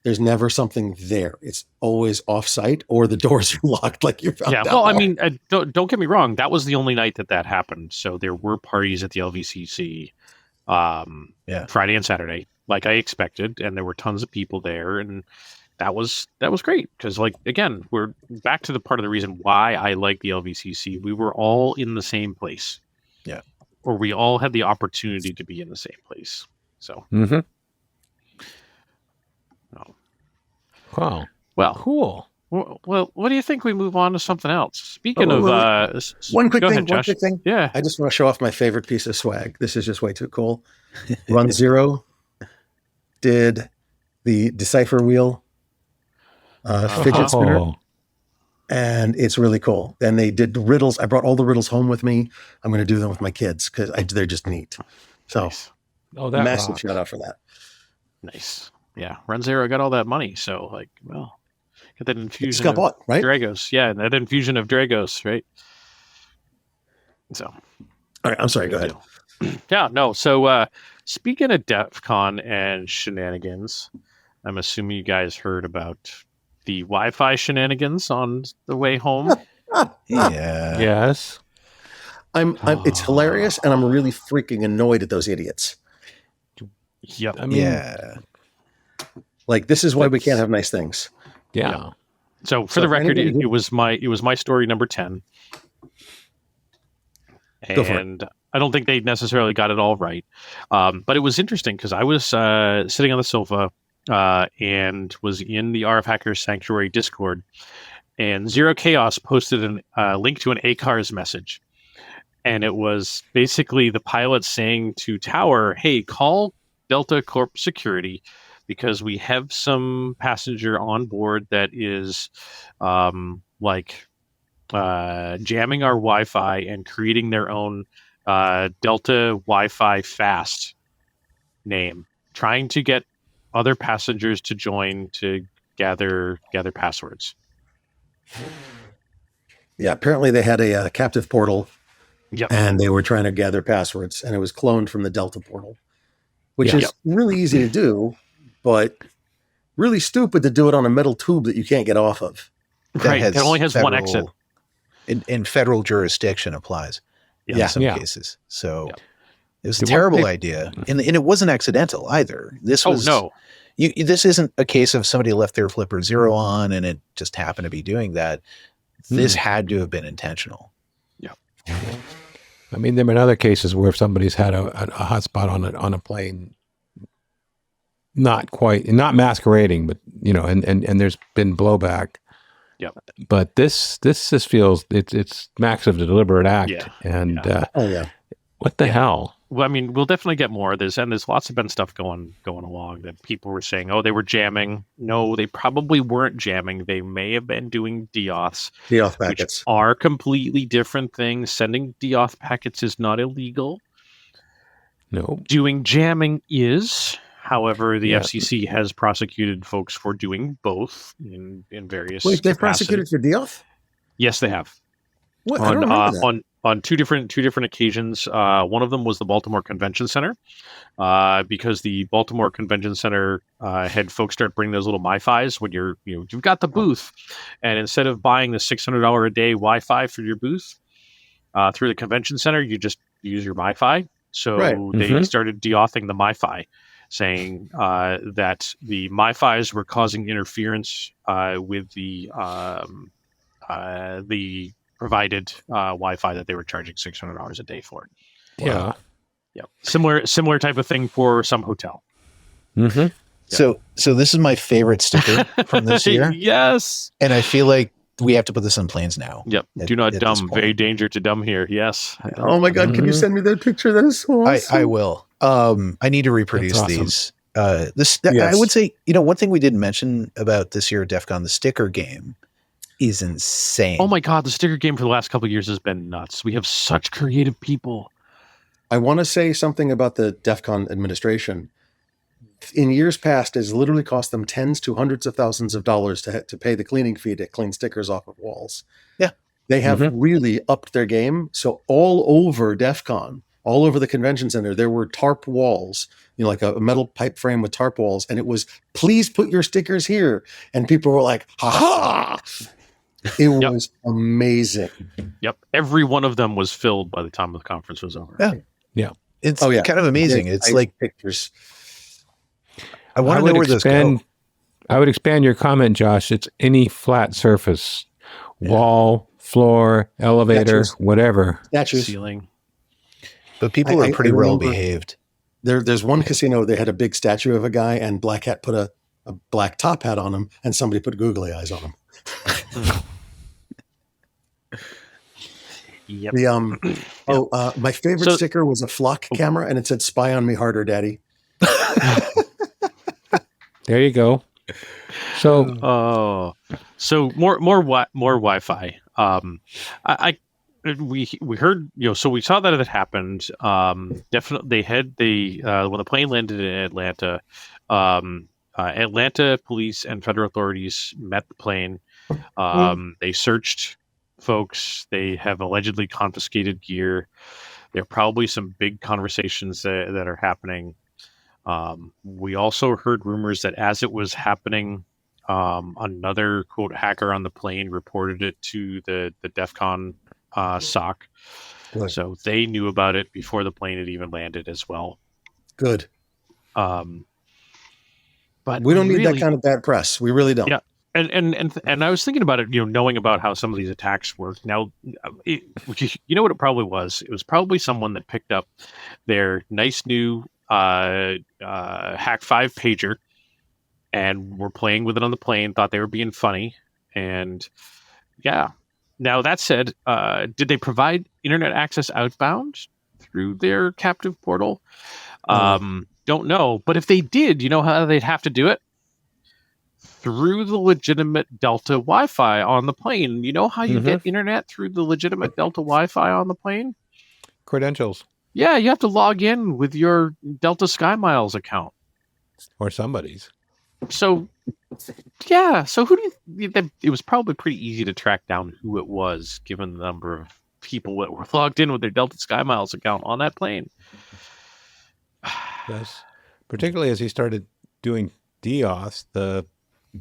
[SPEAKER 5] There's never something there. It's always off-site, or the doors are locked, like you found out.
[SPEAKER 1] Yeah, well, I mean, don't get me wrong. That was the only night that happened. So there were parties at the LVCC Friday and Saturday, like I expected, and there were tons of people there, and that was great because, like, again, we're back to the part of the reason why I like the LVCC. We were all in the same place.
[SPEAKER 4] Yeah,
[SPEAKER 1] or we all had the opportunity to be in the same place. So. Oh.
[SPEAKER 3] Wow.
[SPEAKER 1] Well,
[SPEAKER 3] cool.
[SPEAKER 1] Well, what do you think we move on to something else? Speaking of
[SPEAKER 5] one quick thing.
[SPEAKER 1] Yeah,
[SPEAKER 5] I just want to show off my favorite piece of swag. This is just way too cool. Run Zero did the Decipher wheel fidget spinner, and it's really cool. And they did riddles. I brought all the riddles home with me. I'm going to do them with my kids because they're just neat. So,
[SPEAKER 1] nice.
[SPEAKER 5] Massive shout out for that.
[SPEAKER 1] Nice. Yeah, Run Zero got all that money, so like, well, get that infusion
[SPEAKER 5] got bought, right?
[SPEAKER 1] Dragos, yeah, that infusion of Dragos, right? So,
[SPEAKER 5] all right, I'm sorry. Go ahead.
[SPEAKER 1] Yeah, no. So, speaking of Defcon and shenanigans, I'm assuming you guys heard about the Wi-Fi shenanigans on the way home.
[SPEAKER 4] Yeah.
[SPEAKER 3] Yes.
[SPEAKER 5] It's hilarious, and I'm really freaking annoyed at those idiots.
[SPEAKER 1] Yep.
[SPEAKER 3] I mean,
[SPEAKER 4] yeah.
[SPEAKER 5] Like, this is why we can't have nice things.
[SPEAKER 3] Yeah.
[SPEAKER 1] So for the record, it was my story number 10. And I don't think they necessarily got it all right. But it was interesting because I was sitting on the sofa and was in the RF Hackers Sanctuary Discord, and Zero Chaos posted a link to an ACARS message. And it was basically the pilot saying to Tower, "Hey, call Delta Corp Security, because we have some passenger on board that is jamming our Wi-Fi and creating their own Delta Wi-Fi Fast name, trying to get other passengers to join to gather passwords."
[SPEAKER 5] Yeah, apparently they had a captive portal,
[SPEAKER 1] yep,
[SPEAKER 5] and they were trying to gather passwords, and it was cloned from the Delta portal, which is really easy to do, but really stupid to do it on a metal tube that you can't get off of.
[SPEAKER 1] Right, it only has one exit.
[SPEAKER 4] In federal jurisdiction applies in some cases. So it was a terrible idea. And it wasn't accidental either. This isn't a case of somebody left their flipper 0 on and it just happened to be doing that. This had to have been intentional.
[SPEAKER 1] Yeah.
[SPEAKER 3] I mean, there have been other cases where if somebody's had a hotspot on a plane, not masquerading, but and there's been blowback.
[SPEAKER 1] Yep.
[SPEAKER 3] But this just feels it's max of the deliberate act. Yeah. And what the hell?
[SPEAKER 1] Well, I mean, we'll definitely get more. There's lots of been stuff going along that people were saying, oh, they were jamming. No, they probably weren't jamming. They may have been doing DAuths.
[SPEAKER 5] DAuth packets.
[SPEAKER 1] Which are completely different things. Sending DAuth packets is not illegal.
[SPEAKER 3] No.
[SPEAKER 1] Doing jamming is. However, the FCC has prosecuted folks for doing both in various
[SPEAKER 5] Wait, they've prosecuted for DAuth?
[SPEAKER 1] Yes, they have.
[SPEAKER 5] What? I don't remember that.
[SPEAKER 1] On two different occasions. One of them was the Baltimore Convention Center, because the Baltimore Convention Center had folks start bringing those little MiFis when you've got the booth, and instead of buying the $600 a day Wi-Fi for your booth through the convention center, you just use your MiFi. So they started deauthing the MiFi, saying that the MiFis were causing interference with the provided Wi-Fi that they were charging $600 a day for.
[SPEAKER 3] Yeah.
[SPEAKER 1] Yeah. Similar type of thing for some hotel.
[SPEAKER 4] Mm-hmm. Yep. So this is my favorite sticker from this year.
[SPEAKER 1] Yes.
[SPEAKER 4] And I feel like we have to put this on planes now.
[SPEAKER 1] Yep. Do not dumb. Very danger to dumb here. Yes.
[SPEAKER 5] Oh my God. Can you send me that picture? That is so awesome.
[SPEAKER 4] I will. I need to reproduce these. I would say, one thing we didn't mention about this year at Defcon, the sticker game is insane.
[SPEAKER 1] Oh my God, the sticker game for the last couple of years has been nuts. We have such creative people.
[SPEAKER 5] I want to say something about the Defcon administration. In years past, it's literally cost them tens to hundreds of thousands of dollars to pay the cleaning fee to clean stickers off of walls.
[SPEAKER 4] Yeah.
[SPEAKER 5] They have really upped their game. So all over Defcon, all over the convention center, there were tarp walls, like a metal pipe frame with tarp walls. And it was, please put your stickers here. And people were like, ha ha. It was amazing.
[SPEAKER 1] Yep. Every one of them was filled by the time the conference was over.
[SPEAKER 4] Yeah.
[SPEAKER 3] Yeah.
[SPEAKER 4] It's kind of amazing. It's like
[SPEAKER 5] pictures.
[SPEAKER 4] I want to know where those go.
[SPEAKER 3] I would expand your comment, Josh. It's any flat surface, wall, floor, elevator, whatever.
[SPEAKER 5] Statues.
[SPEAKER 1] Ceiling.
[SPEAKER 4] But people are pretty well behaved.
[SPEAKER 5] There's one casino, they had a big statue of a guy and Black Hat put a black top hat on him and somebody put googly eyes on him.
[SPEAKER 1] Yep.
[SPEAKER 5] My favorite sticker was a flock camera and it said "Spy on me harder, Daddy."
[SPEAKER 3] There you go. So,
[SPEAKER 1] more Wi-Fi. We heard, so we saw that it happened. Definitely, when the plane landed in Atlanta, Atlanta police and federal authorities met the plane. They searched folks. They have allegedly confiscated gear. There are probably some big conversations that are happening. We also heard rumors that as it was happening, another quote hacker on the plane reported it to the Defcon SOC.
[SPEAKER 5] Good.
[SPEAKER 1] So they knew about it before the plane had even landed as well.
[SPEAKER 5] Good.
[SPEAKER 1] But
[SPEAKER 5] we don't need that kind of bad press. We really don't.
[SPEAKER 1] Yeah. And I was thinking about it, knowing about how some of these attacks work. Now, you know what it probably was? It was probably someone that picked up their nice new Hack 5 pager and were playing with it on the plane, thought they were being funny. And yeah. Now, that said, did they provide internet access outbound through their captive portal? Don't know. But if they did, you know how they'd have to do it? Through the legitimate Delta Wi-Fi on the plane. You know how you get internet through the legitimate Delta Wi-Fi on the plane?
[SPEAKER 3] Credentials.
[SPEAKER 1] Yeah, you have to log in with your Delta SkyMiles account.
[SPEAKER 3] Or somebody's.
[SPEAKER 1] So, yeah. So who do you... It was probably pretty easy to track down who it was, given the number of people that were logged in with their Delta SkyMiles account on that plane.
[SPEAKER 3] Yes. Particularly as he started doing DAuth, the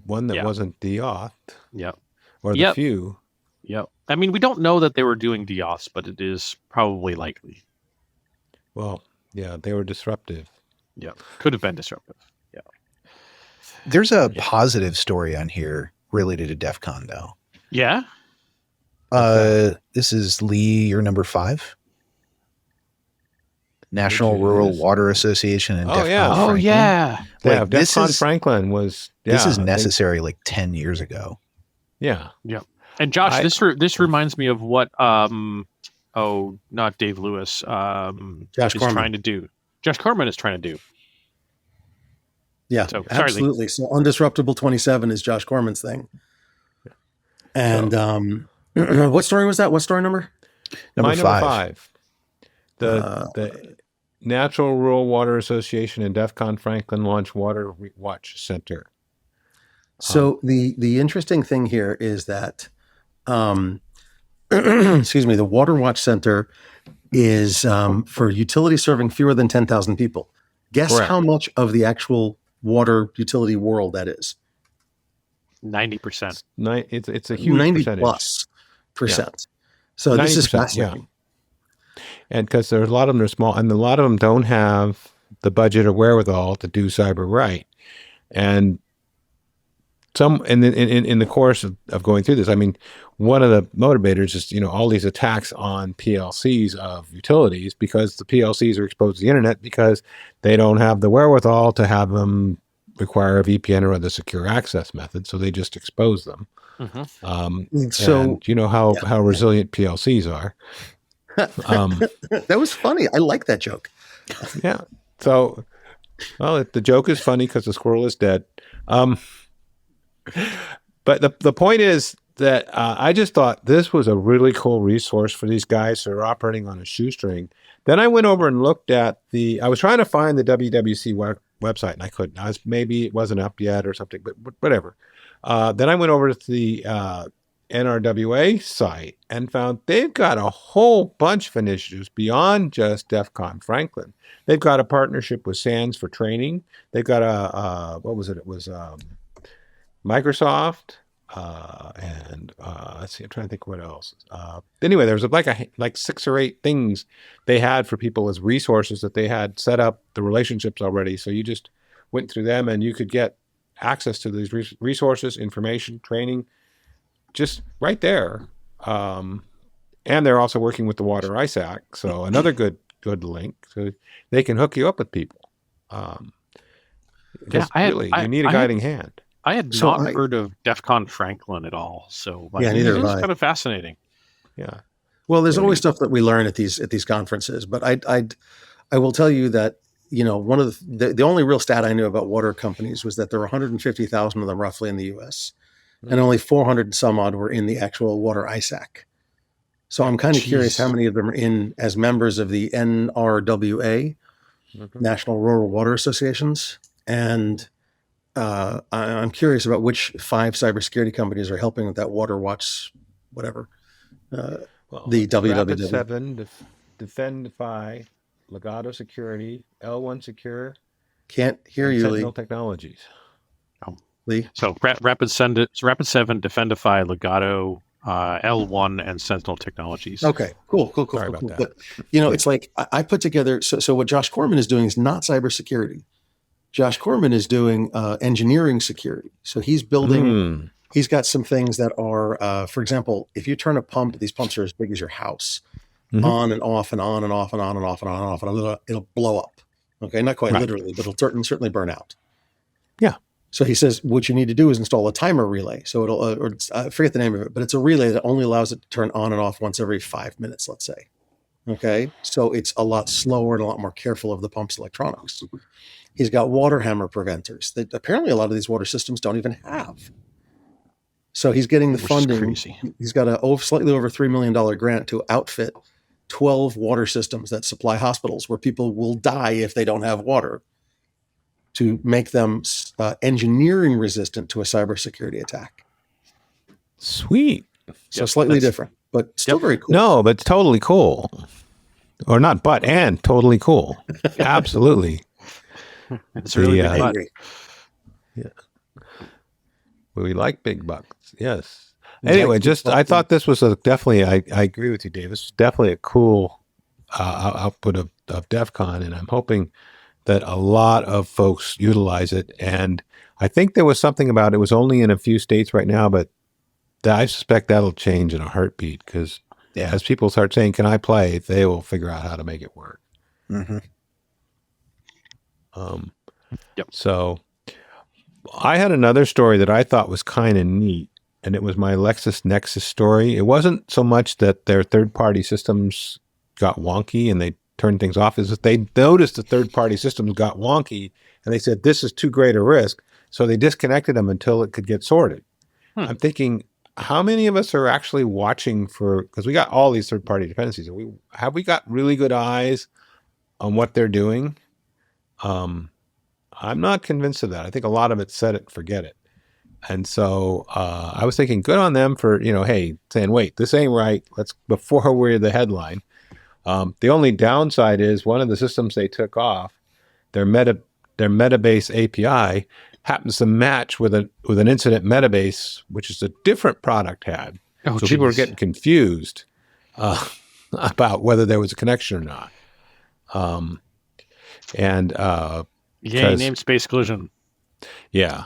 [SPEAKER 3] one that wasn't DAuth.
[SPEAKER 1] Yep.
[SPEAKER 3] Or the few.
[SPEAKER 1] Yep. I mean, we don't know that they were doing DAuths, but it is probably likely.
[SPEAKER 3] Well, yeah, they were disruptive.
[SPEAKER 1] Yeah. Could have been disruptive. Yeah.
[SPEAKER 4] There's a positive story on here related to DEFCON, though.
[SPEAKER 1] Yeah.
[SPEAKER 4] This is Lee, your number 5. National Rural Water Association and DEFCON Franklin.
[SPEAKER 1] Oh, yeah.
[SPEAKER 3] Yeah, DEFCON Franklin was...
[SPEAKER 4] this is necessary like 10 years ago.
[SPEAKER 3] Yeah.
[SPEAKER 1] Yeah. And Josh, this reminds me of what not Dave Lewis.
[SPEAKER 5] Josh
[SPEAKER 1] is
[SPEAKER 5] Corman.
[SPEAKER 1] trying to do. Josh Corman is trying to do.
[SPEAKER 5] Yeah,
[SPEAKER 1] So, sorry,
[SPEAKER 5] absolutely. So Undisruptible 27 is Josh Corman's thing. And what story was that? What story number?
[SPEAKER 4] Number
[SPEAKER 3] Number five. The Natural Rural Water Association and Defcon Franklin launch Water Watch Center.
[SPEAKER 5] So the interesting thing here is that, excuse me, the Water Watch Center is for utilities serving fewer than 10,000 people. Guess
[SPEAKER 3] Correct.
[SPEAKER 5] how much of the actual water utility world that is?
[SPEAKER 1] 90%.
[SPEAKER 3] It's a huge
[SPEAKER 5] 90
[SPEAKER 3] percentage.
[SPEAKER 5] plus percent. So this is
[SPEAKER 3] 90%,
[SPEAKER 5] fascinating.
[SPEAKER 3] And because there's a lot of them are small, and a lot of them don't have the budget or wherewithal to do cyber right. And some in the course of going through this, I mean, one of the motivators is all these attacks on PLCs of utilities, because the PLCs are exposed to the internet because they don't have the wherewithal to have them require a VPN or other secure access method, so they just expose them.
[SPEAKER 1] Mm-hmm.
[SPEAKER 5] So
[SPEAKER 3] and you know how resilient PLCs are.
[SPEAKER 5] That was funny. I like that joke.
[SPEAKER 3] Yeah. So, well, the joke is funny because the squirrel is dead. But the point is that I just thought this was a really cool resource for these guys who are operating on a shoestring. Then I went over and looked at I was trying to find the WWC website, and I couldn't. Maybe it wasn't up yet or something, but whatever. Then I went over to the NRWA site and found they've got a whole bunch of initiatives beyond just Defcon Franklin. They've got a partnership with SANS for training. They've got what was it? It was Microsoft, and let's see, I'm trying to think what else. Anyway, there was like 6 or 8 things they had for people as resources that they had set up the relationships already. So you just went through them and you could get access to these resources, information, training, just right there. And they're also working with the Water ISAC, so another good link. So they can hook you up with people. You need a guiding hand.
[SPEAKER 1] I had not heard of Defcon Franklin at all. So
[SPEAKER 5] neither have
[SPEAKER 1] it's
[SPEAKER 5] I.
[SPEAKER 1] kind of fascinating.
[SPEAKER 3] Yeah.
[SPEAKER 5] Well, there's always stuff that we learn at these conferences, but I will tell you that one of the only real stat I knew about water companies was that there were 150,000 of them roughly in the U.S. and only 400 and some odd were in the actual Water ISAC. So I'm kind of curious how many of them are in as members of the NRWA, National Rural Water Associations, and I'm curious about which 5 cybersecurity companies are helping with that Water Watch, whatever. The WWW.
[SPEAKER 3] Rapid7, Defendify, Legato Security, L1 Secure.
[SPEAKER 5] Can't hear you,
[SPEAKER 3] Sentinel
[SPEAKER 5] Lee.
[SPEAKER 3] Technologies.
[SPEAKER 5] Lee.
[SPEAKER 1] So Rapid7, Defendify, Legato, L1, and Sentinel Technologies.
[SPEAKER 5] Okay, cool.
[SPEAKER 3] Sorry about that.
[SPEAKER 5] But it's like I put together. So what Josh Corman is doing is not cybersecurity. Josh Corman is doing engineering security. So he's building. He's got some things that are, for example, if you turn a pump, these pumps are as big as your house, on and off and on and off and on and off and on and off, and it'll blow up. Okay, not quite literally, but it'll certainly burn out.
[SPEAKER 3] Yeah.
[SPEAKER 5] So he says what you need to do is install a timer relay. So it'll, I forget the name of it, but it's a relay that only allows it to turn on and off once every 5 minutes, let's say. Okay, so it's a lot slower and a lot more careful of the pump's electronics. He's got water hammer preventers that apparently a lot of these water systems don't even have. So he's getting the funding. He's got a slightly over $3 million grant to outfit 12 water systems that supply hospitals where people will die if they don't have water, to make them engineering resistant to a cybersecurity attack.
[SPEAKER 3] Sweet.
[SPEAKER 5] So slightly different, but still very cool.
[SPEAKER 3] No, but totally cool. Or not, but and totally cool. Absolutely.
[SPEAKER 1] It's really big butt.
[SPEAKER 3] Yeah. We like big bucks. Yes. Anyway, I thought this was definitely, I agree with you, Dave. This is definitely a cool output of DEFCON, and I'm hoping that a lot of folks utilize it. And I think there was something about it was only in a few states right now, but I suspect that'll change in a heartbeat, because as people start saying, "Can I play?" they will figure out how to make it work.
[SPEAKER 4] Mm-hmm.
[SPEAKER 3] So I had another story that I thought was kind of neat. and it was my LexisNexis story. It wasn't so much that their third-party systems got wonky and they turned things off. Is that they noticed the third-party systems got wonky, and they said, this is too great a risk. So they disconnected them until it could get sorted. I'm thinking, how many of us are actually watching for, because we got all these third-party dependencies. Have we got really good eyes on what they're doing? I'm not convinced of that. I think a lot of it set it, forget it. And so I was thinking, good on them for, hey, saying, wait, this ain't right. Before we're the headline. The only downside is one of the systems they took off, their Metabase API happens to match with an incident Metabase, which is a different product had. So people were getting confused about whether there was a connection or not.
[SPEAKER 1] Namespace collision.
[SPEAKER 3] Yeah.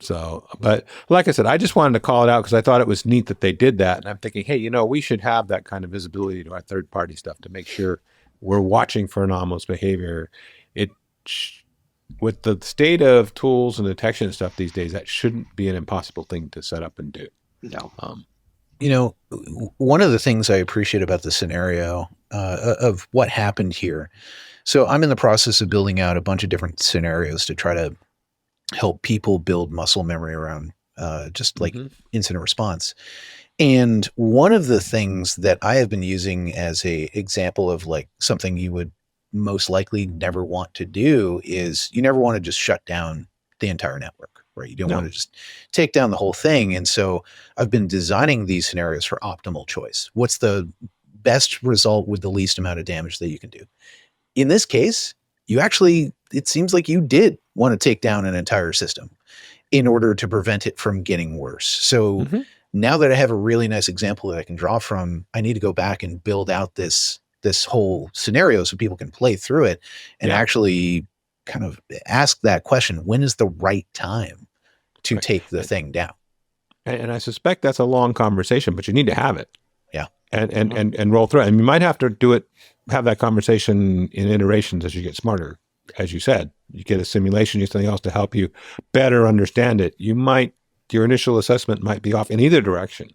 [SPEAKER 3] So, but like I said, I just wanted to call it out because I thought it was neat that they did that. And I'm thinking, hey, we should have that kind of visibility to our third-party stuff to make sure we're watching for anomalous behavior. With the state of tools and detection and stuff these days, that shouldn't be an impossible thing to set up and do.
[SPEAKER 1] No.
[SPEAKER 4] One of the things I appreciate about the scenario of what happened here. So I'm in the process of building out a bunch of different scenarios to try to help people build muscle memory around just like incident response. And one of the things that I have been using as a example of like something you would most likely never want to do is you never want to just shut down the entire network, right? You don't want to just take down the whole thing. And so I've been designing these scenarios for optimal choice. What's the best result with the least amount of damage that you can do? In this case, it seems like you did want to take down an entire system in order to prevent it from getting worse. So now that I have a really nice example that I can draw from, I need to go back and build out this whole scenario so people can play through it and actually kind of ask that question, when is the right time to take the thing down?
[SPEAKER 3] And I suspect that's a long conversation, but you need to have it.
[SPEAKER 4] Yeah.
[SPEAKER 3] And roll through it. And you might have to have that conversation in iterations as you get smarter. As you said, you get a simulation, you get something else to help you better understand it. Your initial assessment might be off in either direction.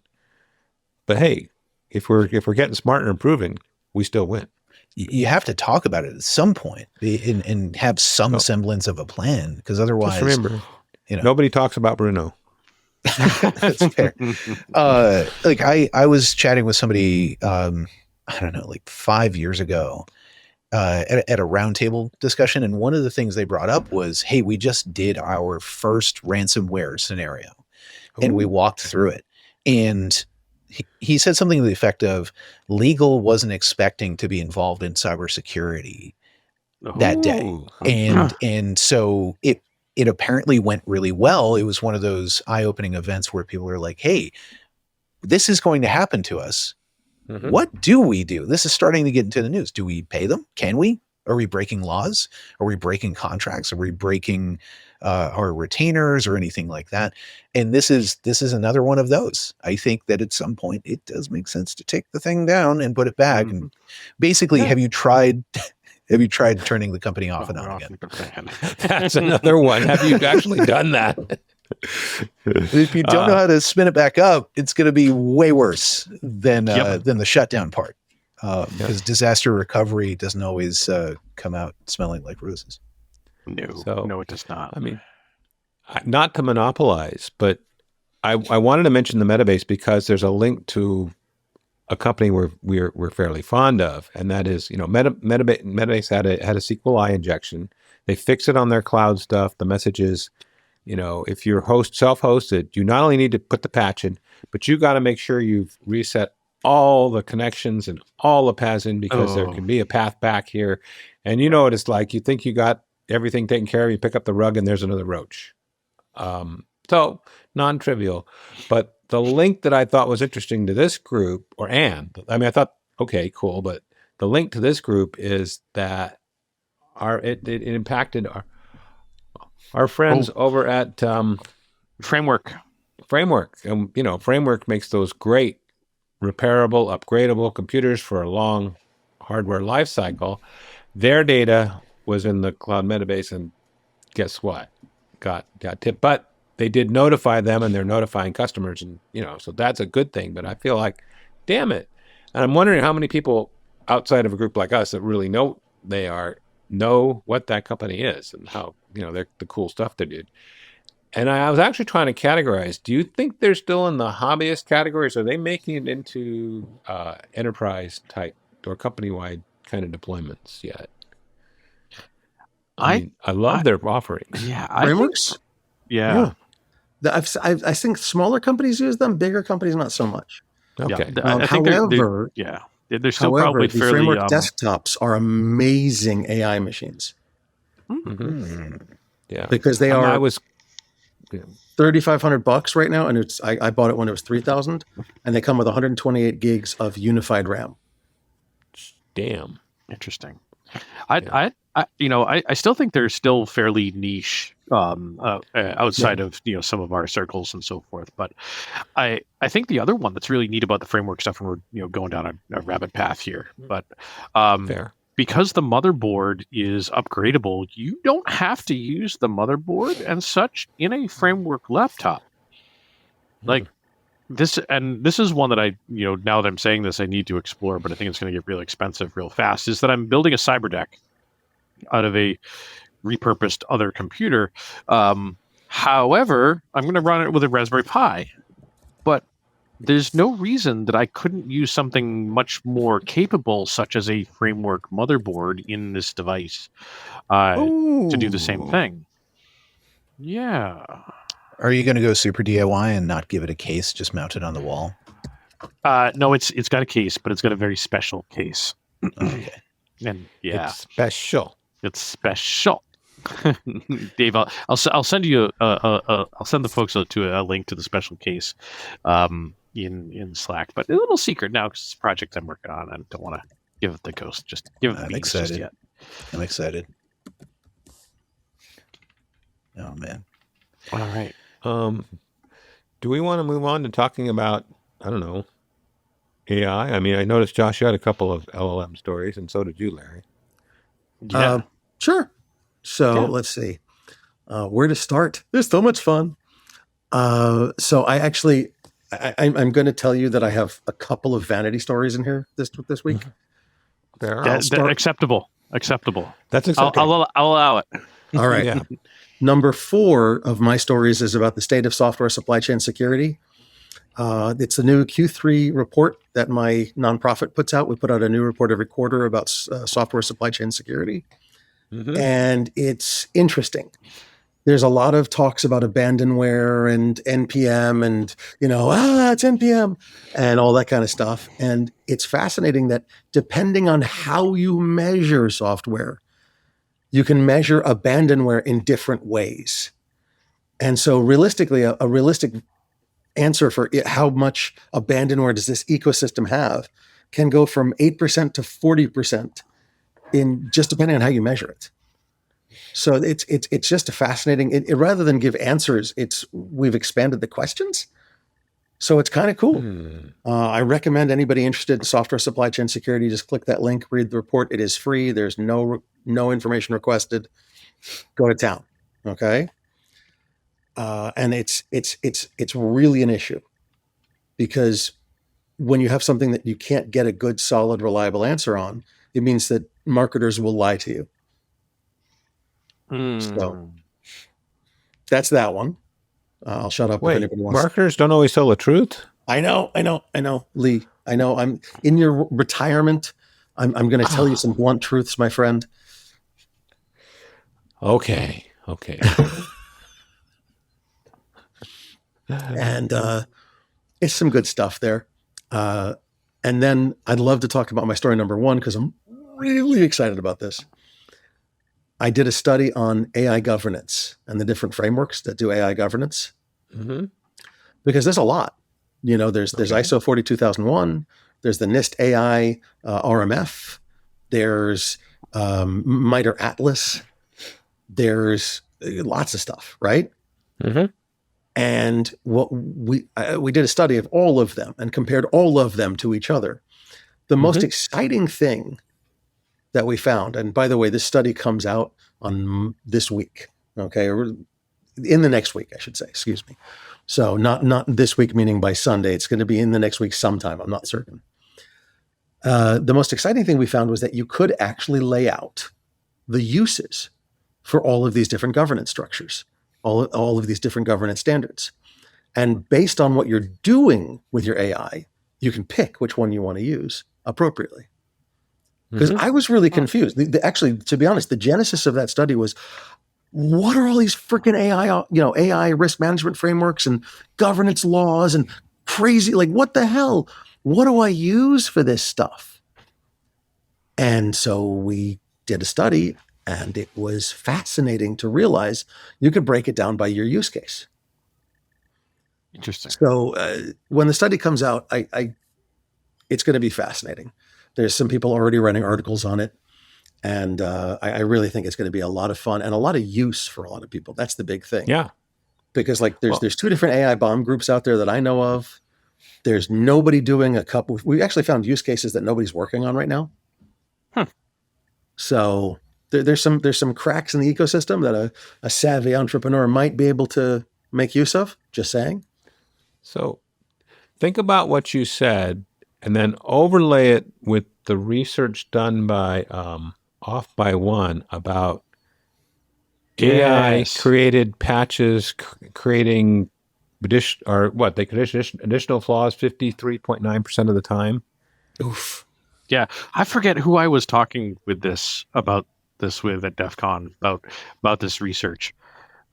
[SPEAKER 3] But hey, if we're getting smarter and improving, we still win.
[SPEAKER 4] You have to talk about it at some point and have some semblance of a plan, because otherwise,
[SPEAKER 3] just remember, nobody talks about Bruno.
[SPEAKER 4] That's fair. I was chatting with somebody, I don't know, like 5 years ago, at a roundtable discussion, and one of the things they brought up was, "Hey, we just did our first ransomware scenario, and we walked through it." And he said something to the effect of, legal wasn't expecting to be involved in cybersecurity that day. And so it apparently went really well. It was one of those eye-opening events where people are like, hey, this is going to happen to us. What do we do? This is starting to get into the news. Do we pay them? Can we? Are we breaking laws? Are we breaking contracts? Are we breaking our retainers or anything like that? And this is another one of those. I think that at some point it does make sense to take the thing down and put it back. And basically, have you tried turning the company off and on again?
[SPEAKER 3] That's another one. Have you actually done that?
[SPEAKER 4] If you don't know how to spin it back up, it's going to be way worse than the shutdown part. Because disaster recovery doesn't always come out smelling like roses.
[SPEAKER 1] No, it does not.
[SPEAKER 3] I mean, not to monopolize, but I wanted to mention the Metabase because there's a link to a company we're fairly fond of, and that is, Metabase had a SQLi injection. They fix it on their cloud stuff. The message is, if you're self-hosted, you not only need to put the patch in, but you got to make sure you've reset all the connections and all the paths in, because there can be a path back here. And you know what it's like. You think you got everything taken care of, you pick up the rug and there's another roach. So non-trivial. But the link that I thought was interesting to this group, I thought, okay, cool. But the link to this group is that it impacted our friends over at
[SPEAKER 1] Framework.
[SPEAKER 3] And, Framework makes those great repairable, upgradable computers for a long hardware life cycle. Their data was in the cloud Metabase, and guess what? Got tipped. But they did notify them, and they're notifying customers, and so that's a good thing. But I feel like, damn it, and I'm wondering how many people outside of a group like us that really know what that company is and how they're the cool stuff they did. And I was actually trying to categorize. Do you think they're still in the hobbyist categories? Are they making it into enterprise type or company-wide kind of deployments yet? I love their offerings.
[SPEAKER 1] Yeah,
[SPEAKER 5] frameworks.
[SPEAKER 1] Yeah.
[SPEAKER 5] I think smaller companies use them. Bigger companies, not so much.
[SPEAKER 3] Okay.
[SPEAKER 1] Yeah, I think they're still probably
[SPEAKER 5] the
[SPEAKER 1] fairly.
[SPEAKER 5] Framework desktops are amazing AI machines.
[SPEAKER 3] Mm-hmm. Yeah,
[SPEAKER 5] because they are. $3,500 right now, and I bought it when it was $3,000, and they come with 128 gigs of unified RAM.
[SPEAKER 3] Damn,
[SPEAKER 1] interesting. I still think they're still fairly niche outside of some of our circles and so forth. But I think the other one that's really neat about the framework stuff, and we're going down a rabbit path here, but
[SPEAKER 3] fair.
[SPEAKER 1] Because the motherboard is upgradable, you don't have to use the motherboard and such in a framework laptop. Like this, and this is one that I, now that I'm saying this, I need to explore, but I think it's going to get really expensive real fast, is that I'm building a cyberdeck out of a repurposed other computer. However, I'm going to run it with a Raspberry Pi, but there's no reason that I couldn't use something much more capable, such as a framework motherboard in this device to do the same thing. Yeah.
[SPEAKER 4] Are you going to go super DIY and not give it a case, just mount it on the wall?
[SPEAKER 1] No, it's got a case, but it's got a very special case.
[SPEAKER 4] Okay.
[SPEAKER 1] And yeah,
[SPEAKER 3] it's special.
[SPEAKER 1] Dave, I'll send you I'll send the folks to a link to the special case in Slack, but a little secret now because it's a project I'm working on. I don't want to give it the ghost. Just give it the beans just yet.
[SPEAKER 4] I'm excited. Oh man!
[SPEAKER 1] All right.
[SPEAKER 3] Do we want to move on to talking about AI? I mean, I noticed Josh, you had a couple of LLM stories, and so did you, Larry.
[SPEAKER 5] Yeah. Sure. So let's see where to start. There's so much fun. So I'm going to tell you that I have a couple of vanity stories in here this week.
[SPEAKER 1] Acceptable.
[SPEAKER 3] That's acceptable.
[SPEAKER 1] I'll allow it.
[SPEAKER 5] All right.
[SPEAKER 3] Yeah.
[SPEAKER 5] Number 4 of my stories is about the state of software supply chain security. It's the new Q3 report that my nonprofit puts out. We put out a new report every quarter about software supply chain security. Mm-hmm. And it's interesting. There's a lot of talks about abandonware and NPM and, it's NPM and all that kind of stuff. And it's fascinating that depending on how you measure software, you can measure abandonware in different ways. And so realistically, a realistic answer for how much abandonware does this ecosystem have can go from 8% to 40% in just depending on how you measure it. So it's just a fascinating. Rather than give answers, we've expanded the questions. So it's kind of cool. I recommend anybody interested in software supply chain security just click that link, read the report. It is free. There's no information requested. Go to town. Okay. And it's really an issue because when you have something that you can't get a good, solid, reliable answer on, it means that marketers will lie to you. So that's that one. I'll shut up.
[SPEAKER 3] Wait,
[SPEAKER 5] if anybody wants.
[SPEAKER 3] Marketers don't always tell the truth.
[SPEAKER 5] I know, Lee. I know. I'm in your retirement. I'm going to tell you some blunt truths, my friend.
[SPEAKER 3] Okay.
[SPEAKER 5] And it's some good stuff there. And then I'd love to talk about my story number 1 because I'm really excited about this. I did a study on AI governance and the different frameworks that do AI governance. Mm-hmm. Because there's a lot. There's ISO 42001. There's the NIST AI RMF. There's MITRE Atlas. There's lots of stuff, right? Mm-hmm. And what we did a study of all of them and compared all of them to each other. The most exciting thing that we found, and by the way, this study comes out on this week. Okay, in the next week, I should say, excuse me. So not this week, meaning by Sunday. It's going to be in the next week sometime. I'm not certain. The most exciting thing we found was that you could actually lay out the uses for all of these different governance structures, all of these different governance standards. And based on what you're doing with your AI, you can pick which one you want to use appropriately. Because I was really confused. Actually, to be honest, the genesis of that study was, what are all these freaking AI risk management frameworks and governance laws and crazy, like, what the hell? What do I use for this stuff? And so we did a study, and it was fascinating to realize you could break it down by your use case.
[SPEAKER 1] Interesting.
[SPEAKER 5] So when the study comes out, it's going to be fascinating. There's some people already writing articles on it. And I really think it's going to be a lot of fun and a lot of use for a lot of people. That's the big thing.
[SPEAKER 3] Yeah.
[SPEAKER 5] Because there's two different AI bomb groups out there that I know of. There's nobody doing a couple. We actually found use cases that nobody's working on right now. So there's some cracks in the ecosystem that a savvy entrepreneur might be able to make use of. Just saying.
[SPEAKER 3] So think about what you said and then overlay it with the research done by Off by One about AI created patches creating additional flaws 53.9% of the time.
[SPEAKER 1] Oof. Yeah, I forget who I was talking with about this with at Defcon about this research.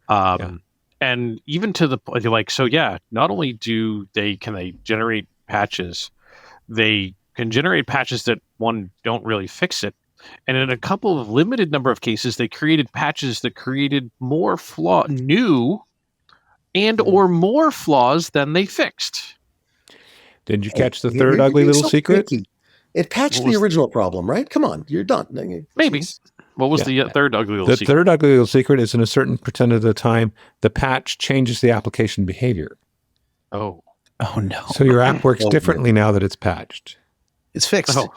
[SPEAKER 1] And even to the point, like, so yeah, not only can they generate patches, they can generate patches that don't really fix it. And in a couple of limited number of cases, they created patches that created more new and or more flaws than they fixed.
[SPEAKER 3] Did you catch the third ugly little secret?
[SPEAKER 5] Picky. It patched the original problem, right? Come on, you're done.
[SPEAKER 1] Maybe. What was the third ugly little secret?
[SPEAKER 3] The third ugly little secret is in a certain percent of the time, the patch changes the application behavior.
[SPEAKER 1] Oh no.
[SPEAKER 3] So your app works differently now that it's patched.
[SPEAKER 4] It's fixed.
[SPEAKER 1] Oh.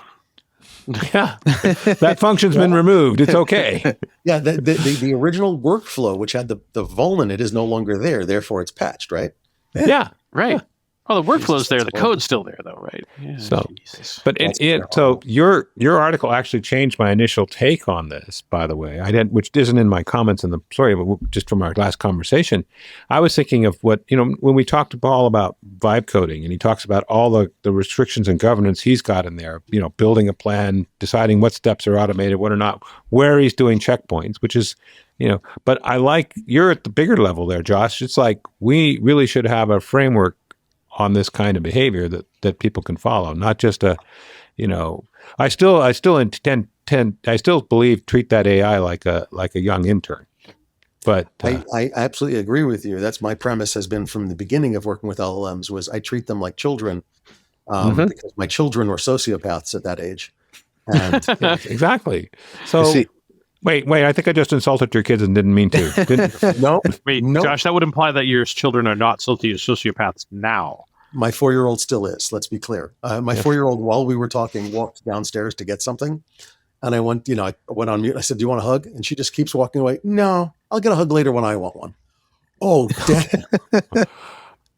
[SPEAKER 3] Yeah. That function's been removed. It's okay.
[SPEAKER 5] Yeah, the original workflow, which had the vuln in it, is no longer there. Therefore, it's patched, right?
[SPEAKER 3] Yeah.
[SPEAKER 1] Right.
[SPEAKER 3] Yeah.
[SPEAKER 1] Well, the workflow's there. The code's still there, though, right? Yeah,
[SPEAKER 3] so your article actually changed my initial take on this, by the way. Which isn't in my comments in the story, but just from our last conversation. I was thinking of what, when we talked to Paul about vibe coding, and he talks about all the restrictions and governance he's got in there, building a plan, deciding what steps are automated, what are not, where he's doing checkpoints, which is, but you're at the bigger level there, Josh. It's like, we really should have a framework on this kind of behavior that people can follow, not just I still believe treat that AI like a young intern. But
[SPEAKER 5] I absolutely agree with you. That's my premise has been from the beginning of working with LLMs was I treat them like children because my children were sociopaths at that age. And
[SPEAKER 3] exactly. So wait, I think I just insulted your kids and didn't mean to.
[SPEAKER 5] No.
[SPEAKER 1] Josh, that would imply that your children are not sociopaths now.
[SPEAKER 5] My 4-year-old still is, let's be clear. My 4-year-old, while we were talking, walked downstairs to get something. And I went on mute. I said, do you want a hug? And she just keeps walking away. No, I'll get a hug later when I want one. Oh, Dad.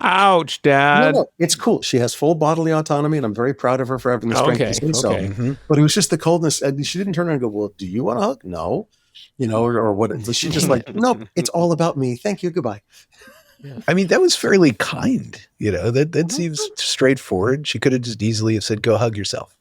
[SPEAKER 3] Ouch, Dad.
[SPEAKER 5] No, it's cool. She has full bodily autonomy, and I'm very proud of her for having the strength to say so. Mm-hmm. But it was just the coldness. And she didn't turn around and go, well, do you want a hug? No. Or what? She's just like, nope, it's all about me. Thank you. Goodbye.
[SPEAKER 4] Yeah. I mean, that was fairly kind. That seems straightforward. She could have just easily have said, go hug yourself,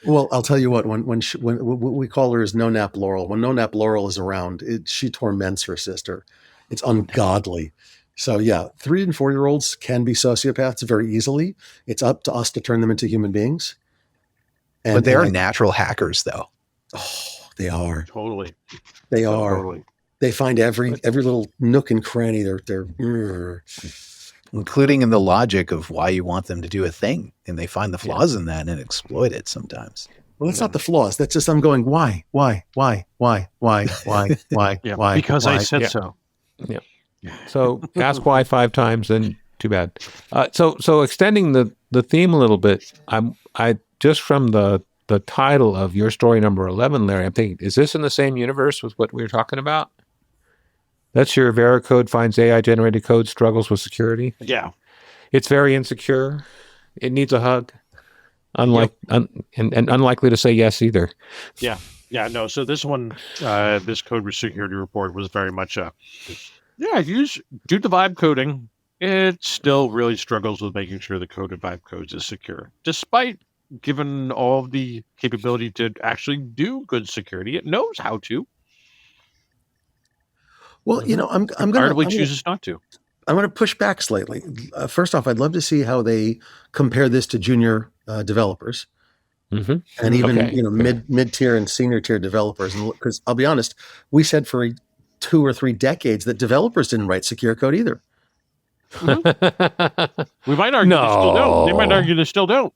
[SPEAKER 5] Well, I'll tell you what, when we call her as No Nap Laurel, when No Nap Laurel is around, she torments her sister. It's ungodly. So yeah, 3 and 4-year-olds can be sociopaths very easily. It's up to us to turn them into human beings.
[SPEAKER 4] But they are natural hackers, though.
[SPEAKER 5] Oh, they are.
[SPEAKER 1] Totally.
[SPEAKER 5] They are. Totally. They find every little nook and cranny. They're
[SPEAKER 4] including in the logic of why you want them to do a thing, and they find the flaws in that and exploit it sometimes.
[SPEAKER 5] Well, that's not the flaws. That's just I'm going, why?
[SPEAKER 1] Yeah,
[SPEAKER 5] why?
[SPEAKER 1] Because I said so.
[SPEAKER 3] Yeah. So ask why 5 times, then too bad. So extending the theme a little bit, I just from the title of your story number 11, Larry, I'm thinking, is this in the same universe with what we were talking about? That's your Veracode finds AI-generated code struggles with security?
[SPEAKER 1] Yeah.
[SPEAKER 3] It's very insecure. It needs a hug. And unlikely to say yes either.
[SPEAKER 1] Yeah. Yeah, no. So this one, this code security report was very much do the vibe coding. It still really struggles with making sure the code of vibe codes is secure, despite given all of the capability to actually do good security. It knows how to.
[SPEAKER 5] Well, I'm
[SPEAKER 1] chooses not to.
[SPEAKER 5] I'm going to push back slightly. First off, I'd love to see how they compare this to junior developers, and even mid-tier and senior tier developers. And because I'll be honest, we said for 2 or 3 decades that developers didn't write secure code either.
[SPEAKER 1] We might argue they still don't. They might argue they still don't.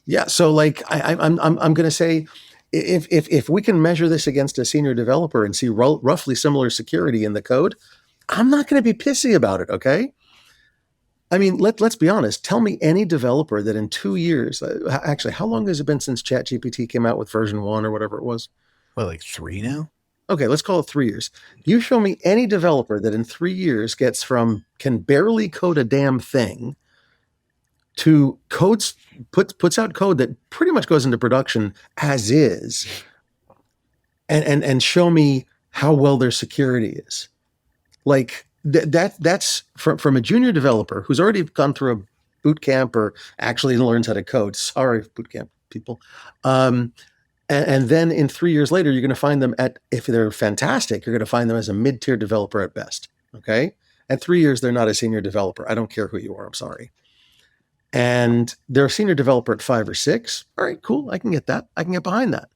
[SPEAKER 5] Yeah. So like I'm going to say, if we can measure this against a senior developer and see roughly similar security in the code, I'm not going to be pissy about it. Okay. I mean, let's be honest. Tell me any developer that in 2 years, actually, how long has it been since ChatGPT came out with version 1 or whatever it was?
[SPEAKER 4] Well, like 3 now.
[SPEAKER 5] Okay, let's call it 3 years. You show me any developer that in 3 years gets from can barely code a damn thing to puts out code that pretty much goes into production as is, and show me how well their security is. Like that's from a junior developer who's already gone through a boot camp or actually learns how to code. Sorry, boot camp people. And then in 3 years later, you're going to find them if they're fantastic, you're going to find them as a mid-tier developer at best. Okay. At 3 years, they're not a senior developer. I don't care who you are. I'm sorry. And they're a senior developer at 5 or 6. All right, cool. I can get that. I can get behind that.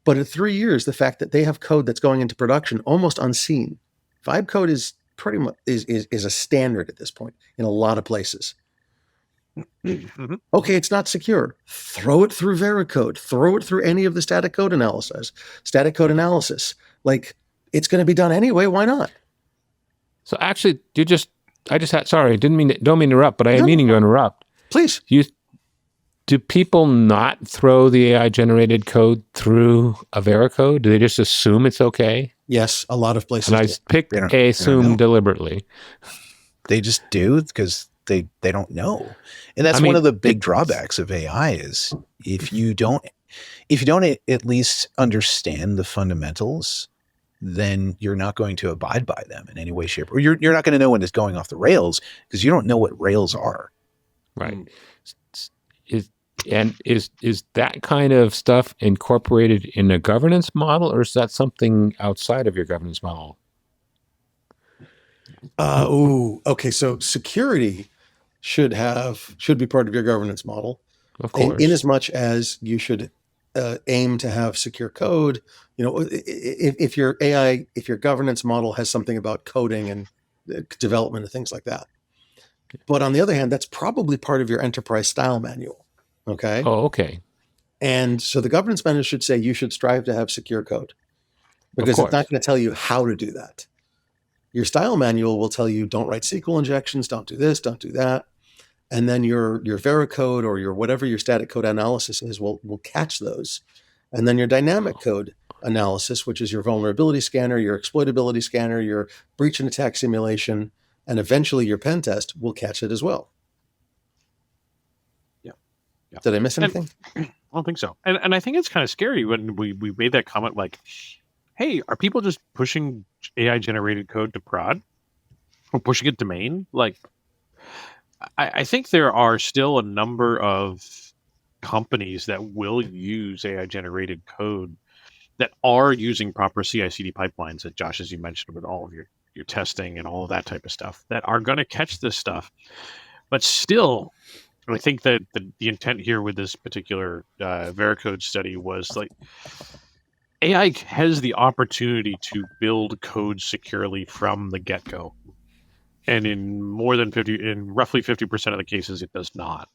[SPEAKER 5] But at 3 years, the fact that they have code that's going into production almost unseen. Vibe code is pretty much is a standard at this point in a lot of places. Okay, it's not secure. Throw it through Veracode. Throw it through any of the static code analysis. Like, it's going to be done anyway. Why not?
[SPEAKER 3] So actually, don't mean to interrupt, but I am meaning to interrupt.
[SPEAKER 5] Please.
[SPEAKER 3] Do people not throw the AI-generated code through a Veracode? Do they just assume it's okay?
[SPEAKER 5] Yes, a lot of places.
[SPEAKER 3] And I picked assume deliberately.
[SPEAKER 4] They just do because they don't know. And that's one of the big drawbacks of AI is if you don't at least understand the fundamentals, then you're not going to abide by them in any way, shape, or you're not going to know when it's going off the rails because you don't know what rails are.
[SPEAKER 3] Right. Is that kind of stuff incorporated in a governance model, or is that something outside of your governance model?
[SPEAKER 5] Okay. So security should be part of your governance model,
[SPEAKER 3] of course.
[SPEAKER 5] In as much as you should aim to have secure code. If your governance model has something about coding and development and things like that. But on the other hand, that's probably part of your enterprise style manual. Okay.
[SPEAKER 3] Oh, okay.
[SPEAKER 5] And so the governance manual should say you should strive to have secure code because it's not going to tell you how to do that. Your style manual will tell you don't write SQL injections, don't do this, don't do that. And then your Veracode or your whatever your static code analysis is will catch those. And then your dynamic code analysis, which is your vulnerability scanner, your exploitability scanner, your breach and attack simulation, and eventually your pen test will catch it as well. Yeah. Did I miss anything?
[SPEAKER 1] I don't think so. And I think it's kind of scary when we made that comment like, hey, are people just pushing AI-generated code to prod? Or pushing it to main? Like, I think there are still a number of companies that will use AI-generated code that are using proper CI/CD pipelines that, Josh, as you mentioned, with all of your testing and all of that type of stuff, that are going to catch this stuff. But still, I think that the intent here with this particular Veracode study was like, AI has the opportunity to build code securely from the get-go. And in roughly 50% of the cases, it does not.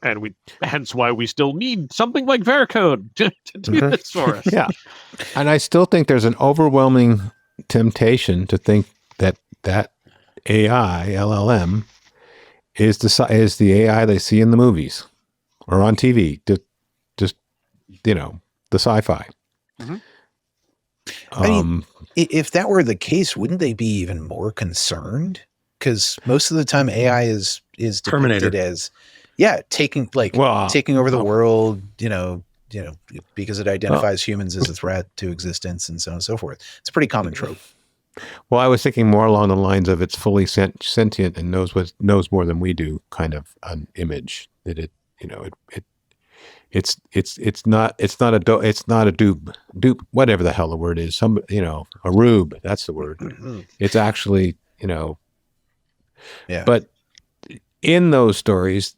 [SPEAKER 1] And hence why we still need something like Veracode to do this for us.
[SPEAKER 3] Yeah. And I still think there's an overwhelming temptation to think that AI, LLM, is the AI they see in the movies or on TV, just the sci-fi.
[SPEAKER 1] Mm-hmm.
[SPEAKER 4] I mean, if that were the case, wouldn't they be even more concerned? Because most of the time AI is depicted as, taking over the world, because it identifies humans as a threat to existence and so on and so forth. It's a pretty common trope.
[SPEAKER 3] Well, I was thinking more along the lines of it's fully sentient and knows more than we do, kind of an image that it's not a dupe, whatever the hell the word is. A rube, that's the word. It's actually, But in those stories,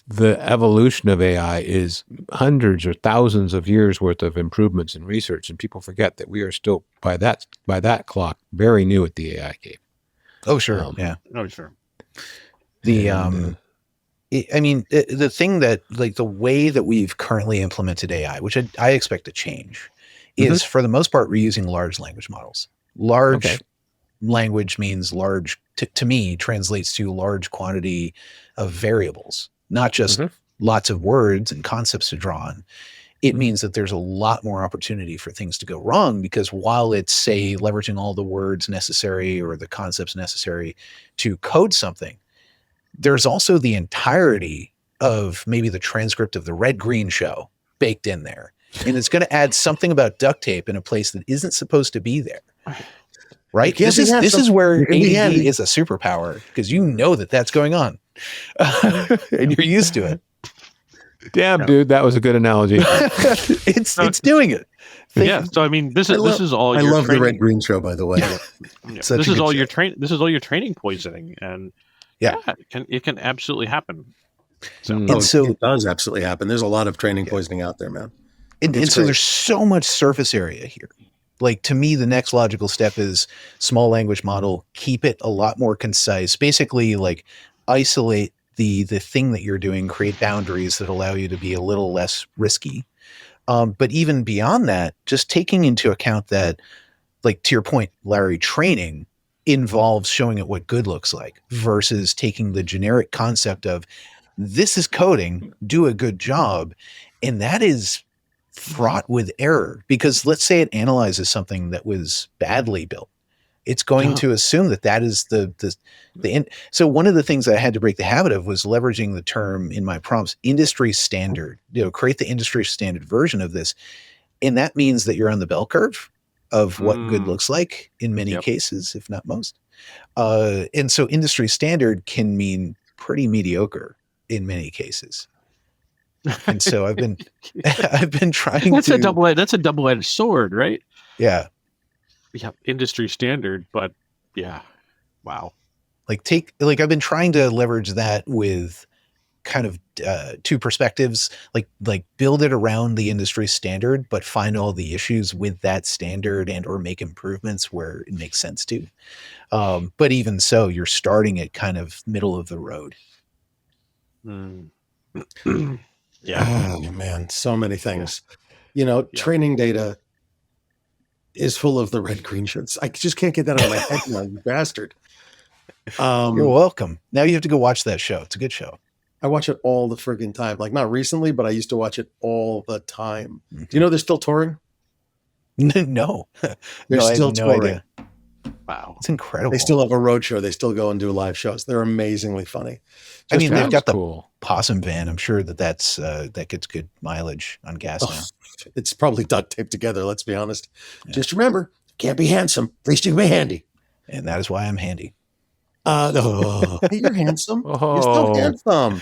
[SPEAKER 3] the evolution of AI is hundreds or thousands of years worth of improvements in research, and people forget that we are still by that clock very new at the AI game.
[SPEAKER 4] Oh sure,
[SPEAKER 1] Sure.
[SPEAKER 4] The the thing that the way that we've currently implemented AI, which I expect to change, is for the most part we're using large language models. Large language means large. To me, translates to large quantity of variables, not just lots of words and concepts to draw on. It means that there's a lot more opportunity for things to go wrong, because while it's, say, leveraging all the words necessary or the concepts necessary to code something, there's also the entirety of maybe the transcript of the Red Green show baked in there. And it's going to add something about duct tape in a place that isn't supposed to be there. Right? This is where ADD is a superpower, because you know that's going on. And you're used to it.
[SPEAKER 3] Damn, dude, that was a good analogy.
[SPEAKER 4] It's doing it.
[SPEAKER 1] So I mean, this is all.
[SPEAKER 5] I love the Red Green show, by the way.
[SPEAKER 1] This is all your training poisoning, and it can absolutely happen.
[SPEAKER 5] So it does absolutely happen. There's a lot of training poisoning out there, man.
[SPEAKER 4] And so there's so much surface area here. To me, the next logical step is small language model, keep it a lot more concise, basically isolate the thing that you're doing, create boundaries that allow you to be a little less risky. But even beyond that, just taking into account that, to your point, Larry, training involves showing it what good looks like versus taking the generic concept of this is coding, do a good job. And that is fraught with error, because let's say it analyzes something that was badly built. It's going to assume that is the end. So one of the things I had to break the habit of was leveraging the term in my prompts, industry standard, create the industry standard version of this. And that means that you're on the bell curve of what good looks like in many cases, if not most. And so industry standard can mean pretty mediocre in many cases. And so I've been trying
[SPEAKER 1] that's a double-edged sword, right?
[SPEAKER 4] Yeah.
[SPEAKER 1] Industry standard, but wow.
[SPEAKER 4] I've been trying to leverage that with kind of two perspectives, like build it around the industry standard, but find all the issues with that standard and or make improvements where it makes sense to. But even so, you're starting at kind of middle of the road.
[SPEAKER 5] Yeah. Oh man, so many things. Training data is full of the red green shirts. I just can't get that out of my head now, you bastard.
[SPEAKER 4] You're welcome. Now you have to go watch that show. It's a good show.
[SPEAKER 5] I watch it all the friggin' time. Not recently, but I used to watch it all the time. Do you know they're still touring?
[SPEAKER 4] No.
[SPEAKER 5] They're still touring.
[SPEAKER 4] Idea.
[SPEAKER 1] Wow.
[SPEAKER 4] It's incredible.
[SPEAKER 5] They still have a road show. They still go and do live shows. They're amazingly funny.
[SPEAKER 4] They've got the possum van. I'm sure that gets good mileage on gas now.
[SPEAKER 5] It's probably duct taped together. Let's be honest. Yeah. Just remember, can't be handsome. At least you can be handy.
[SPEAKER 4] And that is why I'm handy.
[SPEAKER 5] You're handsome. You're still handsome.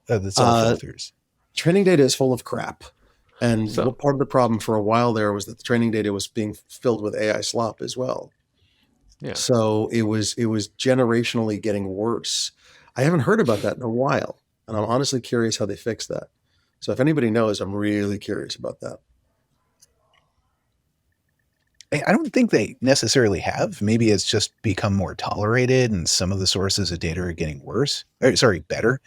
[SPEAKER 4] That's all filters.
[SPEAKER 5] Training data is full of crap. And part of the problem for a while there was that the training data was being filled with AI slop as well. Yeah. So it was generationally getting worse. I haven't heard about that in a while, and I'm honestly curious how they fix that. So if anybody knows, I'm really curious about that.
[SPEAKER 4] I don't think they necessarily have. Maybe it's just become more tolerated, and some of the sources of data are getting better.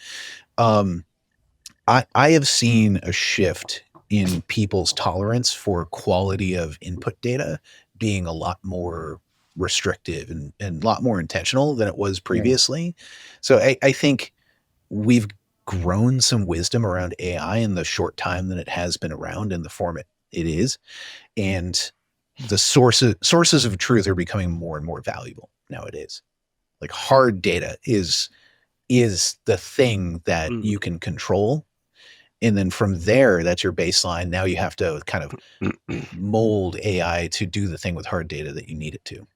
[SPEAKER 4] I have seen a shift in people's tolerance for quality of input data being a lot more restrictive and a lot more intentional than it was previously. Yeah. So I think we've grown some wisdom around AI in the short time that it has been around in the form it is. And the sources of truth are becoming more and more valuable nowadays. Like hard data is the thing that you can control. And then from there, that's your baseline. Now you have to kind of mold AI to do the thing with hard data that you need it to.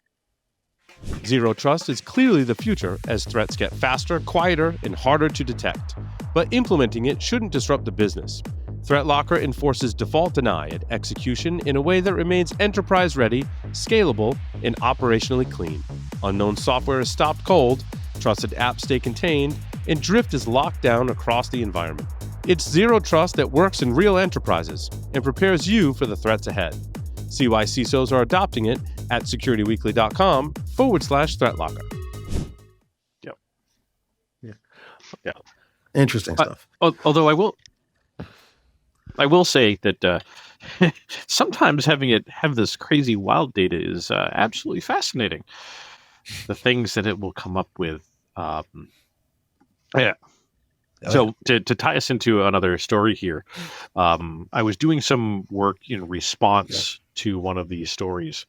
[SPEAKER 2] Zero trust is clearly the future as threats get faster, quieter, and harder to detect. But implementing it shouldn't disrupt the business. ThreatLocker enforces default deny at execution in a way that remains enterprise-ready, scalable, and operationally clean. Unknown software is stopped cold, trusted apps stay contained, and drift is locked down across the environment. It's zero trust that works in real enterprises and prepares you for the threats ahead. See why CISOs are adopting it at securityweekly.com/ThreatLocker.
[SPEAKER 1] Yep.
[SPEAKER 5] Yeah. Interesting stuff.
[SPEAKER 1] Although I will say that sometimes having it have this crazy wild data is absolutely fascinating. The things that it will come up with. So to tie us into another story here, I was doing some work in response to one of these stories.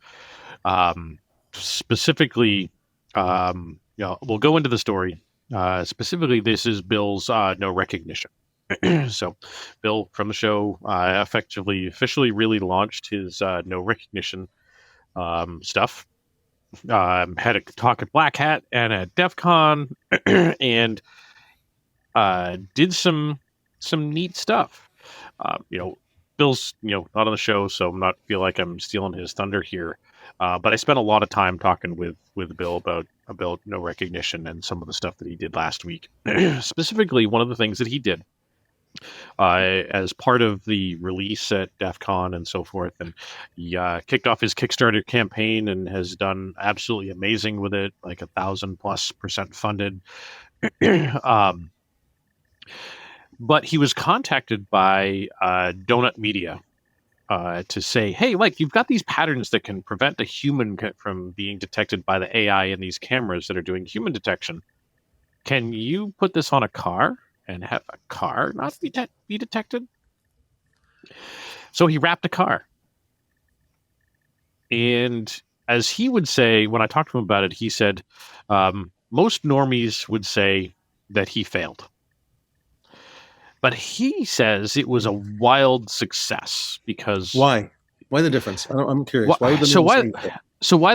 [SPEAKER 1] Specifically, we'll go into the story. Specifically, this is Bill's no recognition. So Bill from the show officially really launched his no recognition stuff. Had a talk at Black Hat and at Defcon and did some neat stuff. Bill's not on the show, so I'm not feel like I'm stealing his thunder here. But I spent a lot of time talking with Bill about no recognition and some of the stuff that he did last week. Specifically, one of the things that he did as part of the release at DEF CON and so forth, and he kicked off his Kickstarter campaign and has done absolutely amazing with it, like 1,000+% funded. But he was contacted by Donut Media to say, hey, like, you've got these patterns that can prevent a human from being detected by the AI in these cameras that are doing human detection. Can you put this on a car and have a car not be detected? So he wrapped a car. And as he would say, when I talked to him about it, he said, most normies would say that he failed. But he says it was a wild success because...
[SPEAKER 5] Why? Why the difference? I'm curious. Why
[SPEAKER 1] the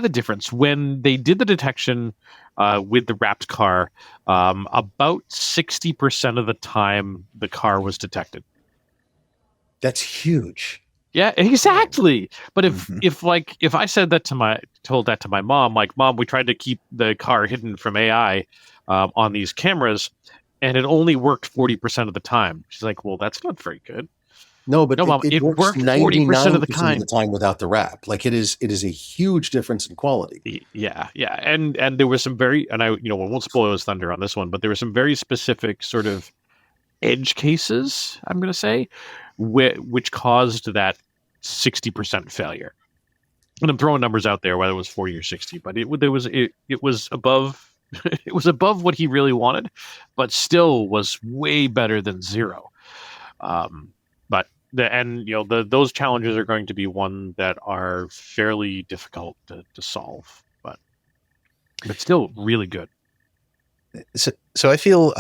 [SPEAKER 1] difference? When they did the detection with the wrapped car, about 60% of the time the car was detected.
[SPEAKER 5] That's huge.
[SPEAKER 1] Yeah, exactly. But if I said that told that to my mom, like, Mom, we tried to keep the car hidden from AI on these cameras, and it only worked 40% of the time. She's like, well, that's not very good.
[SPEAKER 5] No, but
[SPEAKER 1] Mom, it worked 40% of the time
[SPEAKER 5] without the wrap. Like it is a huge difference in quality.
[SPEAKER 1] Yeah. And there was some we won't spoil his thunder on this one, but there were some very specific sort of edge cases, I'm going to say, which caused that 60% failure. And I'm throwing numbers out there, whether it was 40 or 60, but it was above. It was above what he really wanted, but still was way better than zero. But those challenges are going to be one that are fairly difficult to solve, but still really good.
[SPEAKER 4] So I feel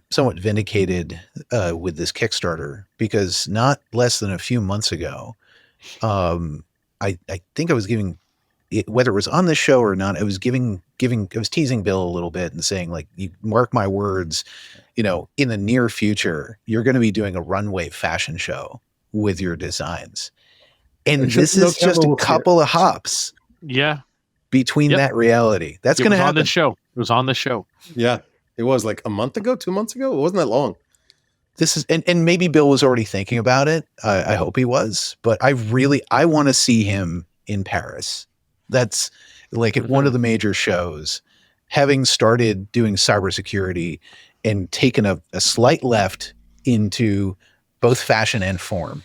[SPEAKER 4] somewhat vindicated with this Kickstarter because not less than a few months ago, I think I was giving, whether it was on this show or not, I was teasing Bill a little bit and saying, like, you mark my words, in the near future, you're going to be doing a runway fashion show with your designs. And this is just a couple of hops.
[SPEAKER 1] Yeah.
[SPEAKER 4] Between that reality. That's going to happen.
[SPEAKER 1] It was on the show.
[SPEAKER 5] Yeah. It was like a month ago, 2 months ago. It wasn't that long.
[SPEAKER 4] This is, and maybe Bill was already thinking about it. I hope he was, but I want to see him in Paris. That's like at one of the major shows, having started doing cybersecurity and taken a slight left into both fashion and form.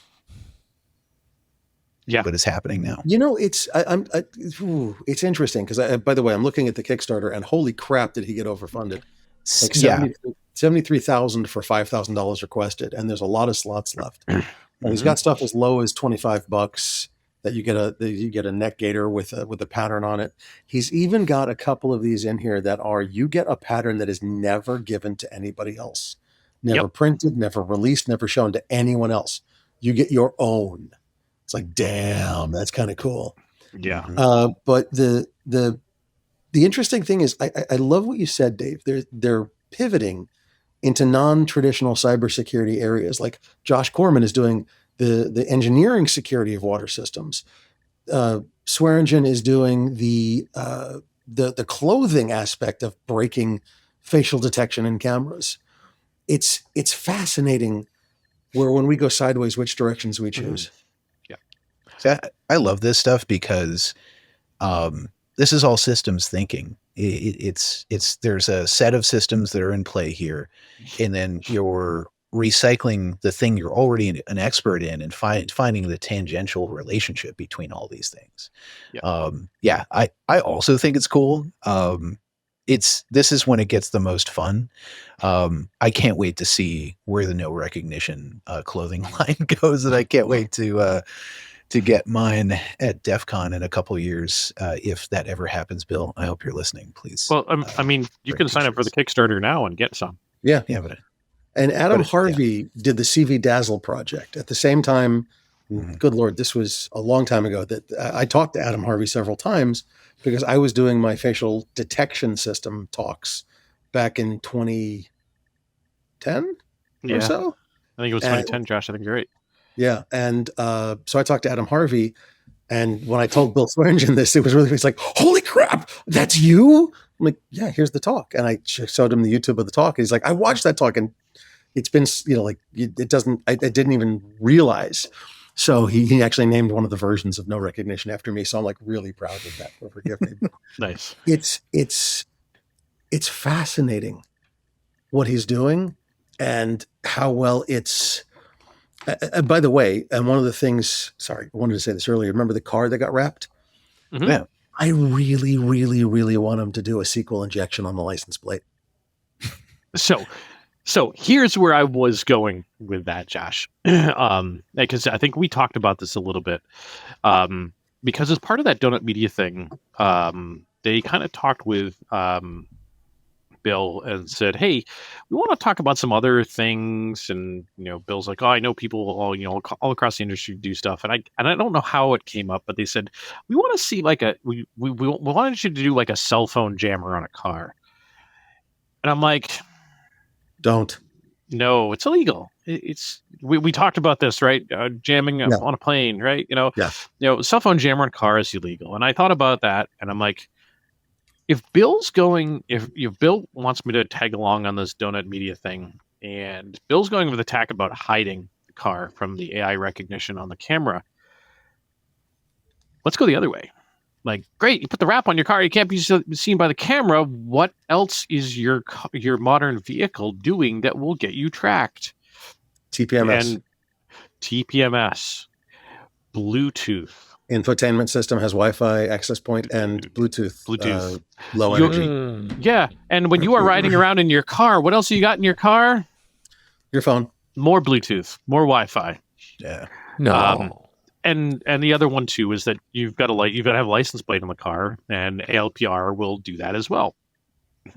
[SPEAKER 1] Yeah,
[SPEAKER 4] but it's happening now.
[SPEAKER 5] It's it's interesting because by the way, I'm looking at the Kickstarter and holy crap, did he get overfunded? Like 73,000 for $5,000 requested, and there's a lot of slots left. And he's got stuff as low as $25. that you get a neck gaiter with a pattern on it. He's even got a couple of these in here that are, you get a pattern that is never given to anybody else, never printed, never released, never shown to anyone else. You get your own. It's like, damn, that's kind of cool.
[SPEAKER 1] Yeah.
[SPEAKER 5] But the interesting thing is, I love what you said, Dave. They're pivoting into non-traditional cybersecurity areas. Like Josh Corman is doing the engineering security of water systems. Swearingen is doing the clothing aspect of breaking facial detection in cameras. It's fascinating where, when we go sideways, which directions we choose.
[SPEAKER 4] Yeah. So I love this stuff because this is all systems thinking. It's there's a set of systems that are in play here, and then you're recycling the thing you're already an expert in and finding the tangential relationship between all these things. I also think it's cool. This is when it gets the most fun. I can't wait to see where the no recognition clothing line goes, and I can't wait to get mine at Defcon in a couple of years, if that ever happens. Bill, I hope you're listening, please.
[SPEAKER 1] Well, I mean, you can sign up for the Kickstarter now and get some.
[SPEAKER 5] Yeah.
[SPEAKER 4] And
[SPEAKER 5] Adam Harvey did the CV Dazzle project at the same time. Good Lord, this was a long time ago that I talked to Adam Harvey several times, because I was doing my facial detection system talks back in 2010 or so.
[SPEAKER 1] I think it was 2010, Josh. I think you're right.
[SPEAKER 5] Yeah. And so I talked to Adam Harvey, and when I told Bill Swearingen this, it was really, he's like, holy crap, that's you? I'm like, yeah, here's the talk. And I showed him the YouTube of the talk. And he's like, I watched that talk, and it's been, I didn't even realize. So he actually named one of the versions of no recognition after me. So I'm like really proud of that. Forgive me.
[SPEAKER 1] Nice.
[SPEAKER 5] It's fascinating what he's doing and how well it's, by the way, and one of the things, sorry, I wanted to say this earlier. Remember the car that got wrapped?
[SPEAKER 1] Mm-hmm.
[SPEAKER 5] Yeah. I really, really, really want him to do a SQL injection on the license plate.
[SPEAKER 1] So here's where I was going with that, Josh, because I think we talked about this a little bit, because as part of that Donut Media thing, they kind of talked with Bill and said, hey, we want to talk about some other things. And, Bill's like, oh, I know people all across the industry do stuff. And I don't know how it came up, but they said, we want to see we wanted you to do like a cell phone jammer on a car. And I'm like,
[SPEAKER 5] don't.
[SPEAKER 1] No, it's illegal. We talked about this, right? Jamming on a plane, right? Cell phone jammer in a car is illegal. And I thought about that, and I'm like, if Bill wants me to tag along on this Donut Media thing, and Bill's going with the tack about hiding the car from the AI recognition on the camera, let's go the other way. Like, great, you put the wrap on your car, you can't be seen by the camera. What else is your modern vehicle doing that will get you tracked?
[SPEAKER 5] TPMS.
[SPEAKER 1] And TPMS, Bluetooth.
[SPEAKER 5] Infotainment system has Wi-Fi access point and Bluetooth. Low energy.
[SPEAKER 1] Yeah, and when you are riding around in your car, what else you got in your car?
[SPEAKER 5] Your phone.
[SPEAKER 1] More Bluetooth, more Wi-Fi.
[SPEAKER 4] Yeah.
[SPEAKER 1] No. And the other one too is that you've got to have a license plate on the car, and ALPR will do that as well.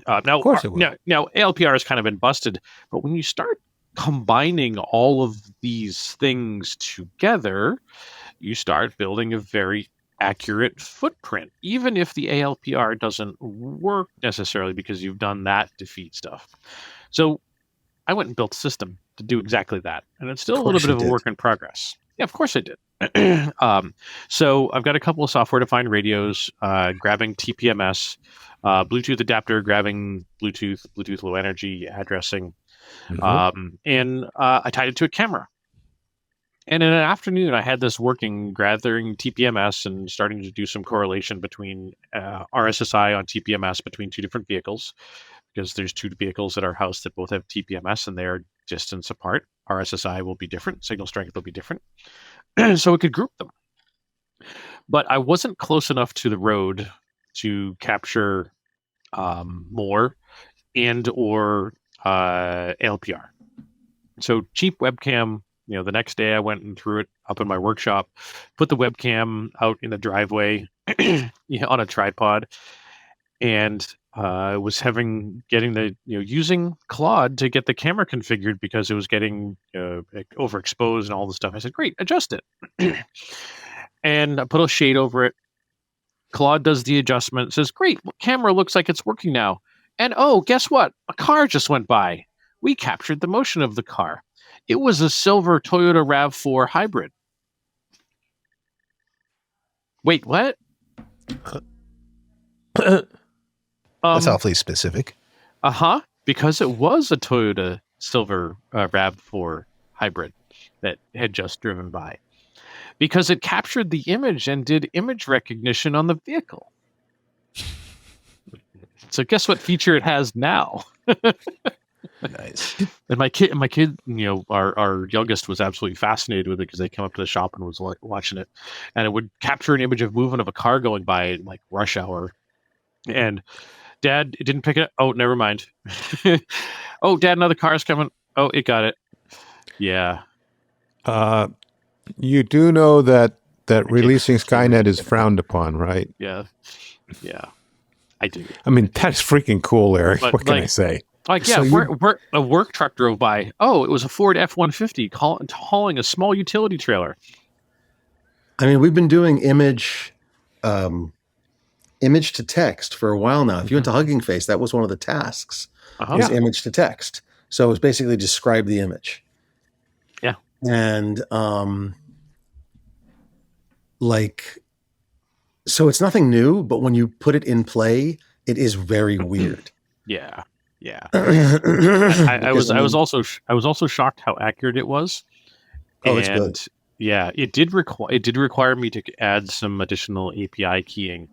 [SPEAKER 1] Now, of course it will. Now ALPR has kind of been busted, but when you start combining all of these things together, you start building a very accurate footprint, even if the ALPR doesn't work necessarily, because you've done that defeat stuff. So I went and built a system to do exactly that, and it's still a little bit of a work in progress. Yeah, of course I did. So I've got a couple of software-defined radios, grabbing TPMS, Bluetooth adapter, grabbing Bluetooth low energy addressing, and I tied it to a camera. And in an afternoon, I had this working, gathering TPMS and starting to do some correlation between RSSI on TPMS between two different vehicles, because there's two vehicles at our house that both have TPMS and they're distance apart. RSSI will be different, signal strength will be different. So we could group them. But I wasn't close enough to the road to capture more and or ALPR. So cheap webcam the next day I went and threw it up in my workshop, put the webcam out in the driveway on a tripod, and I was using Claude to get the camera configured because it was getting overexposed and all this stuff. I said, great, adjust it. And I put a shade over it. Claude does the adjustment, says, great, camera looks like it's working now. And oh, guess what? A car just went by. We captured the motion of the car. It was a silver Toyota RAV4 hybrid. Wait, what?
[SPEAKER 4] That's awfully specific.
[SPEAKER 1] Because it was a Toyota silver RAV4 hybrid that had just driven by. Because it captured the image and did image recognition on the vehicle. So guess what feature it has now?
[SPEAKER 4] Nice.
[SPEAKER 1] And my kid, our youngest was absolutely fascinated with it because they came up to the shop and was watching it, and it would capture an image of movement of a car going by at like rush hour. And Dad, it didn't pick it up. Oh, never mind. Oh, Dad, another car is coming. Oh, it got it. Yeah.
[SPEAKER 3] You do know that releasing Skynet is frowned upon, right?
[SPEAKER 1] Yeah. I do.
[SPEAKER 3] I mean, that's freaking cool, Larry. What can I say?
[SPEAKER 1] Like, yeah, a work truck drove by. Oh, it was a Ford F-150 hauling a small utility trailer.
[SPEAKER 5] I mean, we've been doing image to text for a while now. If you went to Hugging Face, that was one of the tasks. Was image to text. So it was basically describe the image.
[SPEAKER 1] Yeah.
[SPEAKER 5] And so it's nothing new, but when you put it in play, it is very weird.
[SPEAKER 1] Yeah. I was also shocked how accurate it was.
[SPEAKER 5] Oh, it's good.
[SPEAKER 1] Yeah, it did require me to add some additional API keying,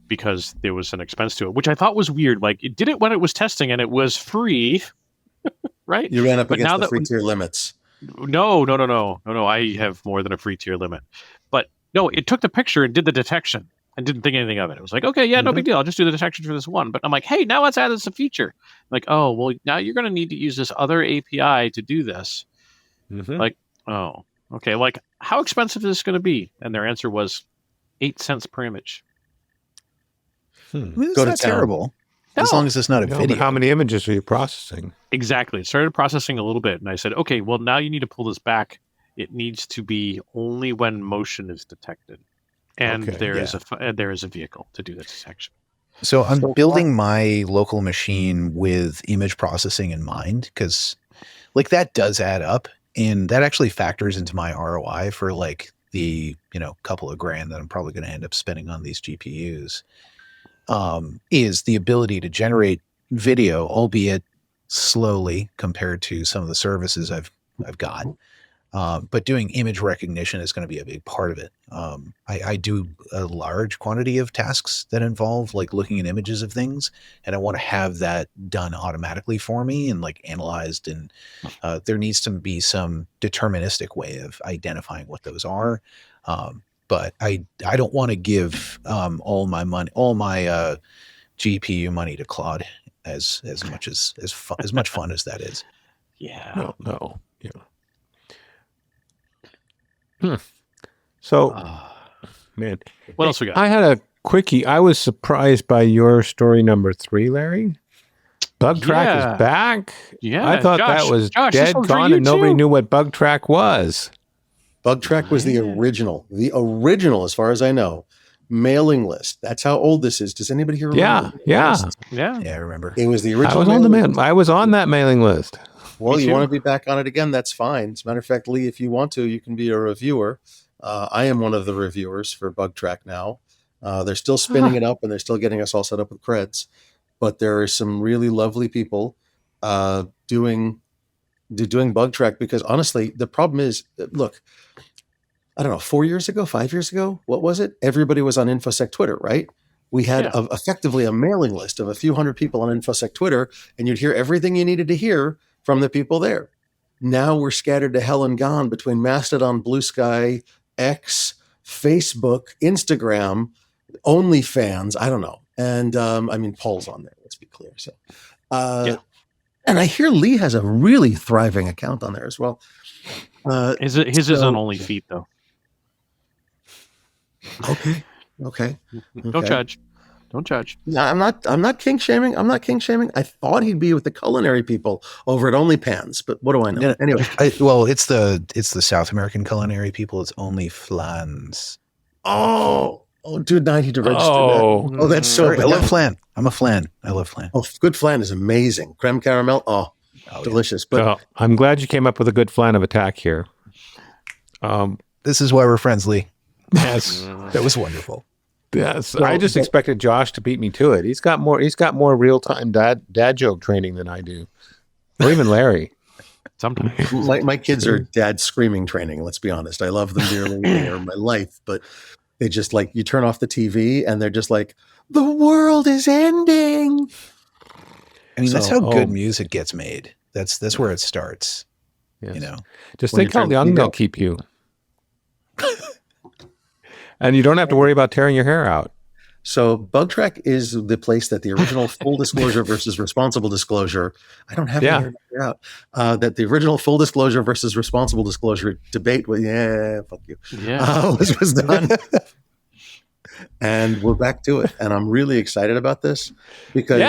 [SPEAKER 1] because there was an expense to it, which I thought was weird. Like, it did it when it was testing and it was free, right?
[SPEAKER 5] You ran up against the free tier limits.
[SPEAKER 1] No. I have more than a free tier limit, but no, it took the picture and did the detection and didn't think anything of it. It was like, okay, yeah, no big deal. I'll just do the detection for this one. But I'm like, hey, now let's add this a feature. I'm like, oh, well, now you're going to need to use this other API to do this. Like, oh, okay. Like, how expensive is this going to be? And their answer was 8 cents per image.
[SPEAKER 4] I mean, it's not terrible. No. As long as it's not a video.
[SPEAKER 3] How many images are you processing?
[SPEAKER 1] Exactly. It started processing a little bit. And I said, okay, well, now you need to pull this back. It needs to be only when motion is detected. And there is a vehicle to do the detection.
[SPEAKER 4] So I'm building my local machine with image processing in mind, because like that does add up, and that actually factors into my ROI for like the couple of grand that I'm probably going to end up spending on these GPUs. Is the ability to generate video, albeit slowly compared to some of the services I've got. But doing image recognition is going to be a big part of it. I do a large quantity of tasks that involve like looking at images of things, and I want to have that done automatically for me and like analyzed. And there needs to be some deterministic way of identifying what those are. But I don't want to give all my GPU money to Claude as much fun as that is.
[SPEAKER 1] Yeah.
[SPEAKER 3] No. Yeah. So, man,
[SPEAKER 1] what else we got?
[SPEAKER 3] I had a quickie. I was surprised by your story number 3, Larry. Bugtrack is back.
[SPEAKER 1] Yeah,
[SPEAKER 3] I thought that was dead, gone, and nobody knew what Bugtrack was.
[SPEAKER 5] Bugtrack was the original, as far as I know, mailing list. That's how old this is. Does anybody here remember?
[SPEAKER 3] Yeah,
[SPEAKER 4] I remember.
[SPEAKER 5] It was the original.
[SPEAKER 3] I was on that mailing list.
[SPEAKER 5] Well, you want to be back on it again, that's fine. As a matter of fact, Lee, if you want to, you can be a reviewer. I am one of the reviewers for Bugtrack now. They're still spinning it up, and they're still getting us all set up with creds. But there are some really lovely people doing Bugtrack, because honestly, the problem is, look, I don't know, 5 years ago, what was it? Everybody was on InfoSec Twitter, right? We had effectively a mailing list of a few hundred people on InfoSec Twitter, and you'd hear everything you needed to hear from the people there. Now we're scattered to hell and gone between Mastodon, Blue Sky, X, Facebook, Instagram, OnlyFans. I don't know. And I mean, Paul's on there. Let's be clear. So, And I hear Lee has a really thriving account on there as well.
[SPEAKER 1] His is on only feet though.
[SPEAKER 5] Okay.
[SPEAKER 1] Don't judge. Don't judge.
[SPEAKER 5] No, I'm not king shaming. I thought he'd be with the culinary people over at OnlyPans, but what do I know? Anyway,
[SPEAKER 4] it's the South American culinary people. It's only flans.
[SPEAKER 5] Oh, dude, now I need to register that. Oh, that's so bad.
[SPEAKER 4] I love flan. I'm a flan. I love flan.
[SPEAKER 5] Oh, good flan is amazing. Creme caramel. Oh, delicious. But
[SPEAKER 3] I'm glad you came up with a good plan of attack here.
[SPEAKER 4] This is why we're friends, Lee.
[SPEAKER 3] Yes,
[SPEAKER 4] that was wonderful.
[SPEAKER 3] Yes, I just expected Josh to beat me to it. He's got more real time dad joke training than I do, or even Larry.
[SPEAKER 1] Sometimes
[SPEAKER 5] my kids are dad screaming training. Let's be honest. I love them dearly. They are my life, but they just like, you turn off the TV and they're just like, the world is ending.
[SPEAKER 4] I mean, that's how good music gets made. That's where it starts.
[SPEAKER 3] Yes.
[SPEAKER 4] You know,
[SPEAKER 3] just think how young they'll keep you. And you don't have to worry about tearing your hair out.
[SPEAKER 5] So BugTrack is the place that the original full disclosure versus responsible disclosure, I don't have it out, that the original full disclosure versus responsible disclosure debate fuck you, was done. And we're back to it. And I'm really excited about this because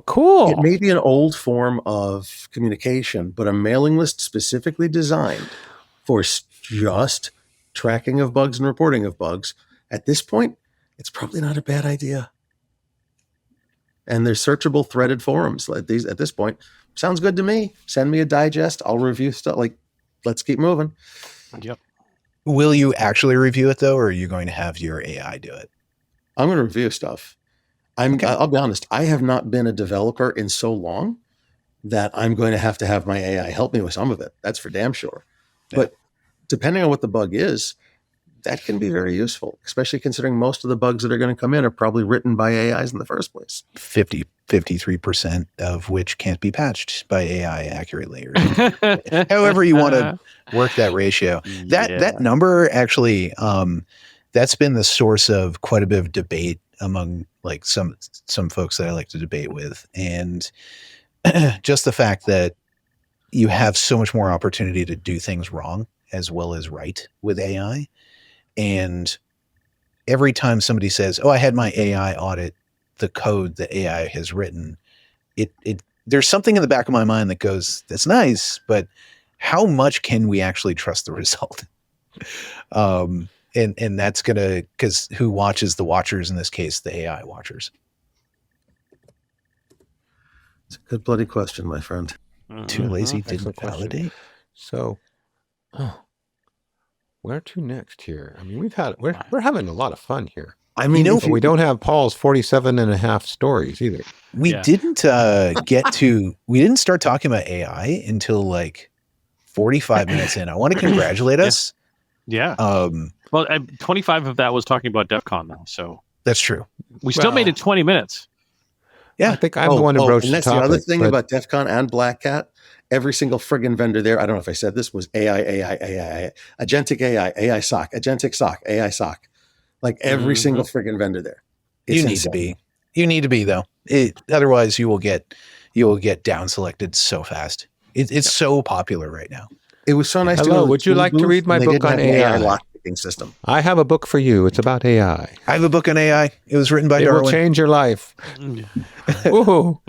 [SPEAKER 3] cool.
[SPEAKER 5] It may be an old form of communication, but a mailing list specifically designed for just tracking of bugs and reporting of bugs. At this point, it's probably not a bad idea. And there's searchable threaded forums like these at this point. Sounds good to me. Send me a digest. I'll review stuff. Like, let's keep moving.
[SPEAKER 1] Yep.
[SPEAKER 4] Will you actually review it though, or are you going to have your AI do it?
[SPEAKER 5] I'm going to review stuff. I'll be honest. I have not been a developer in so long that I'm going to have my AI help me with some of it. That's for damn sure. Yeah. But depending on what the bug is, that can be very useful, especially considering most of the bugs that are going to come in are probably written by AIs in the first place.
[SPEAKER 4] 53% of which can't be patched by AI accurately. Or however you want to work that ratio. That number actually, that's been the source of quite a bit of debate among like some folks that I like to debate with. And just the fact that you have so much more opportunity to do things wrong as well as right with AI. And every time somebody says, "Oh, I had my AI audit the code that AI has written," there's something in the back of my mind that goes, "That's nice, but how much can we actually trust the result?" And that's gonna, because who watches the watchers in this case? The AI watchers.
[SPEAKER 5] It's a good bloody question, my friend.
[SPEAKER 4] Too lazy didn't validate.
[SPEAKER 3] So, where to next here? I mean, we're having a lot of fun here.
[SPEAKER 5] I mean,
[SPEAKER 3] we don't have Paul's 47.5 stories either.
[SPEAKER 4] We didn't we didn't start talking about AI until like 45 minutes in. I want to congratulate us.
[SPEAKER 1] Yeah. Well, 25 of that was talking about Defcon though. So
[SPEAKER 4] that's true.
[SPEAKER 1] We still made it 20 minutes.
[SPEAKER 3] Yeah. I think I'm the one who broached
[SPEAKER 5] and that's
[SPEAKER 3] the topic.
[SPEAKER 5] The other thing about Defcon and Black Cat. Every single friggin' vendor there, I don't know if I said this, was AI, Agentic AI SOC, Agentic SOC, AI SOC. Like every single friggin' vendor there.
[SPEAKER 4] You need to be. You need to be though. Otherwise you will get down selected so fast. It's so popular right now.
[SPEAKER 5] It was so nice to
[SPEAKER 3] Hello,
[SPEAKER 5] go.
[SPEAKER 3] Would you like to read my book on AI?
[SPEAKER 5] Lock-picking system.
[SPEAKER 3] I have a book for you. It's about AI.
[SPEAKER 4] I have a book on AI. It was written by Darwin.
[SPEAKER 3] It will change your life. Ooh.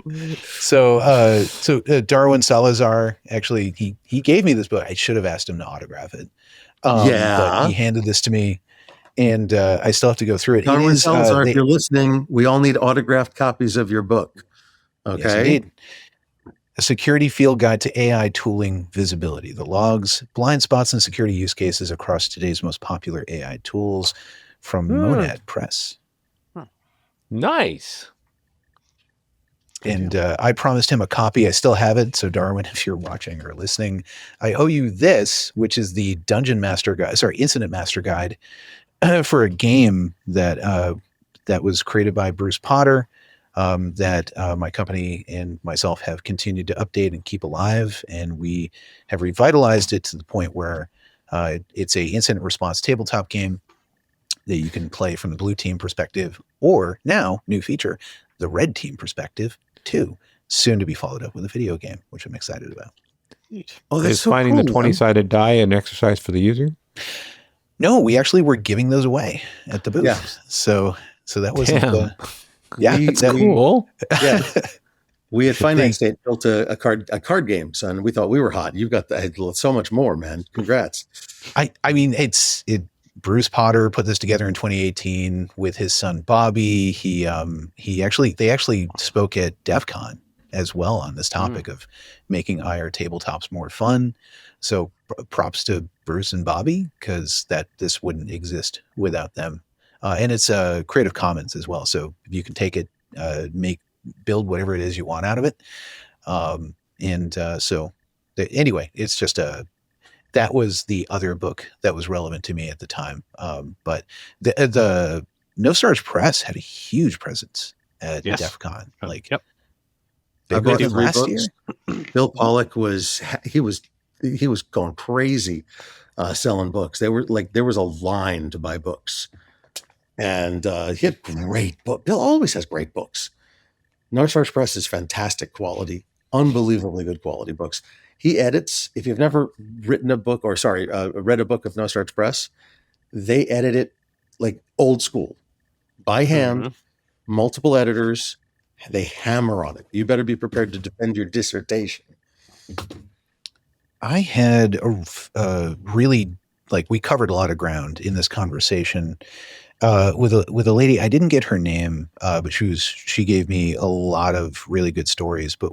[SPEAKER 4] So Darwin Salazar, actually, he gave me this book. I should have asked him to autograph it. But he handed this to me, and I still have to go through it.
[SPEAKER 5] Darwin Salazar, if you're listening, we all need autographed copies of your book. Okay.
[SPEAKER 4] Yes, indeed. A security field guide to AI tooling visibility, the logs, blind spots, and security use cases across today's most popular AI tools, from Monad Press.
[SPEAKER 3] Nice.
[SPEAKER 4] And I promised him a copy. I still have it. So Darwin, if you're watching or listening, I owe you this, which is the Incident Master Guide for a game that was created by Bruce Potter. That my company and myself have continued to update and keep alive, and we have revitalized it to the point where it's a incident response tabletop game that you can play from the blue team perspective, or now new feature, the red team perspective too. soon to be followed up with a video game, which I'm excited about.
[SPEAKER 5] Oh, that's
[SPEAKER 3] Is
[SPEAKER 5] so
[SPEAKER 3] finding
[SPEAKER 5] cool,
[SPEAKER 3] the 20-sided die an exercise for the user?
[SPEAKER 4] No, we actually were giving those away at the booth.
[SPEAKER 5] Yeah.
[SPEAKER 4] So that wasn't
[SPEAKER 3] Damn.
[SPEAKER 4] yeah,
[SPEAKER 3] That's cool.
[SPEAKER 5] Yeah. We at Finance State built a card game, son. We thought we were hot. You've got so much more, man. Congrats.
[SPEAKER 4] I mean, Bruce Potter put this together in 2018 with his son Bobby. They actually spoke at Defcon as well on this topic of making IR tabletops more fun. So props to Bruce and Bobby, because this wouldn't exist without them. And it's Creative Commons as well, so you can take it, build whatever it is you want out of it. Anyway, it's just that was the other book that was relevant to me at the time. But the No Stars Press had a huge presence at Defcon.
[SPEAKER 5] I bought 3
[SPEAKER 4] last
[SPEAKER 5] books.
[SPEAKER 4] year.
[SPEAKER 5] Bill Pollock was going crazy selling books. There was a line to buy books, and he had great book. Bill always has great books. North Stars Press is fantastic quality, unbelievably good quality books. He edits. If you've never read a book of No Stars Press, they edit it like old school, by hand, multiple editors. They hammer on it. You better be prepared to defend your dissertation.
[SPEAKER 4] I had a really, we covered a lot of ground in this conversation with a lady. I didn't get her name, but she gave me a lot of really good stories. But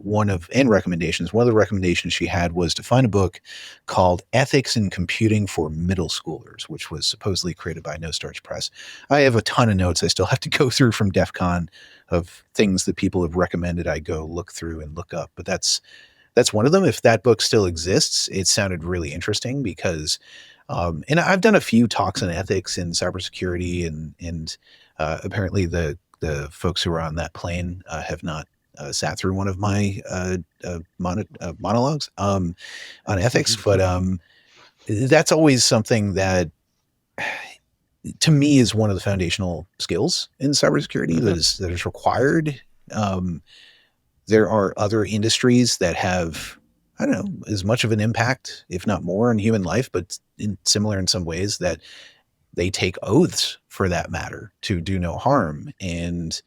[SPEAKER 4] and recommendations. One of the recommendations she had was to find a book called Ethics in Computing for Middle Schoolers, which was supposedly created by No Stars Press. I have a ton of notes I still have to go through from DEF CON of things that people have recommended I go look through and look up. But that's one of them. If that book still exists, it sounded really interesting because, and I've done a few talks on ethics in cybersecurity, and apparently the folks who are on that plane have not sat through one of my monologues on ethics. But that's always something that, to me, is one of the foundational skills in cybersecurity that is required. There are other industries that have, I don't know, as much of an impact, if not more, on human life, but similar in some ways, that they take oaths, for that matter, to do no harm. And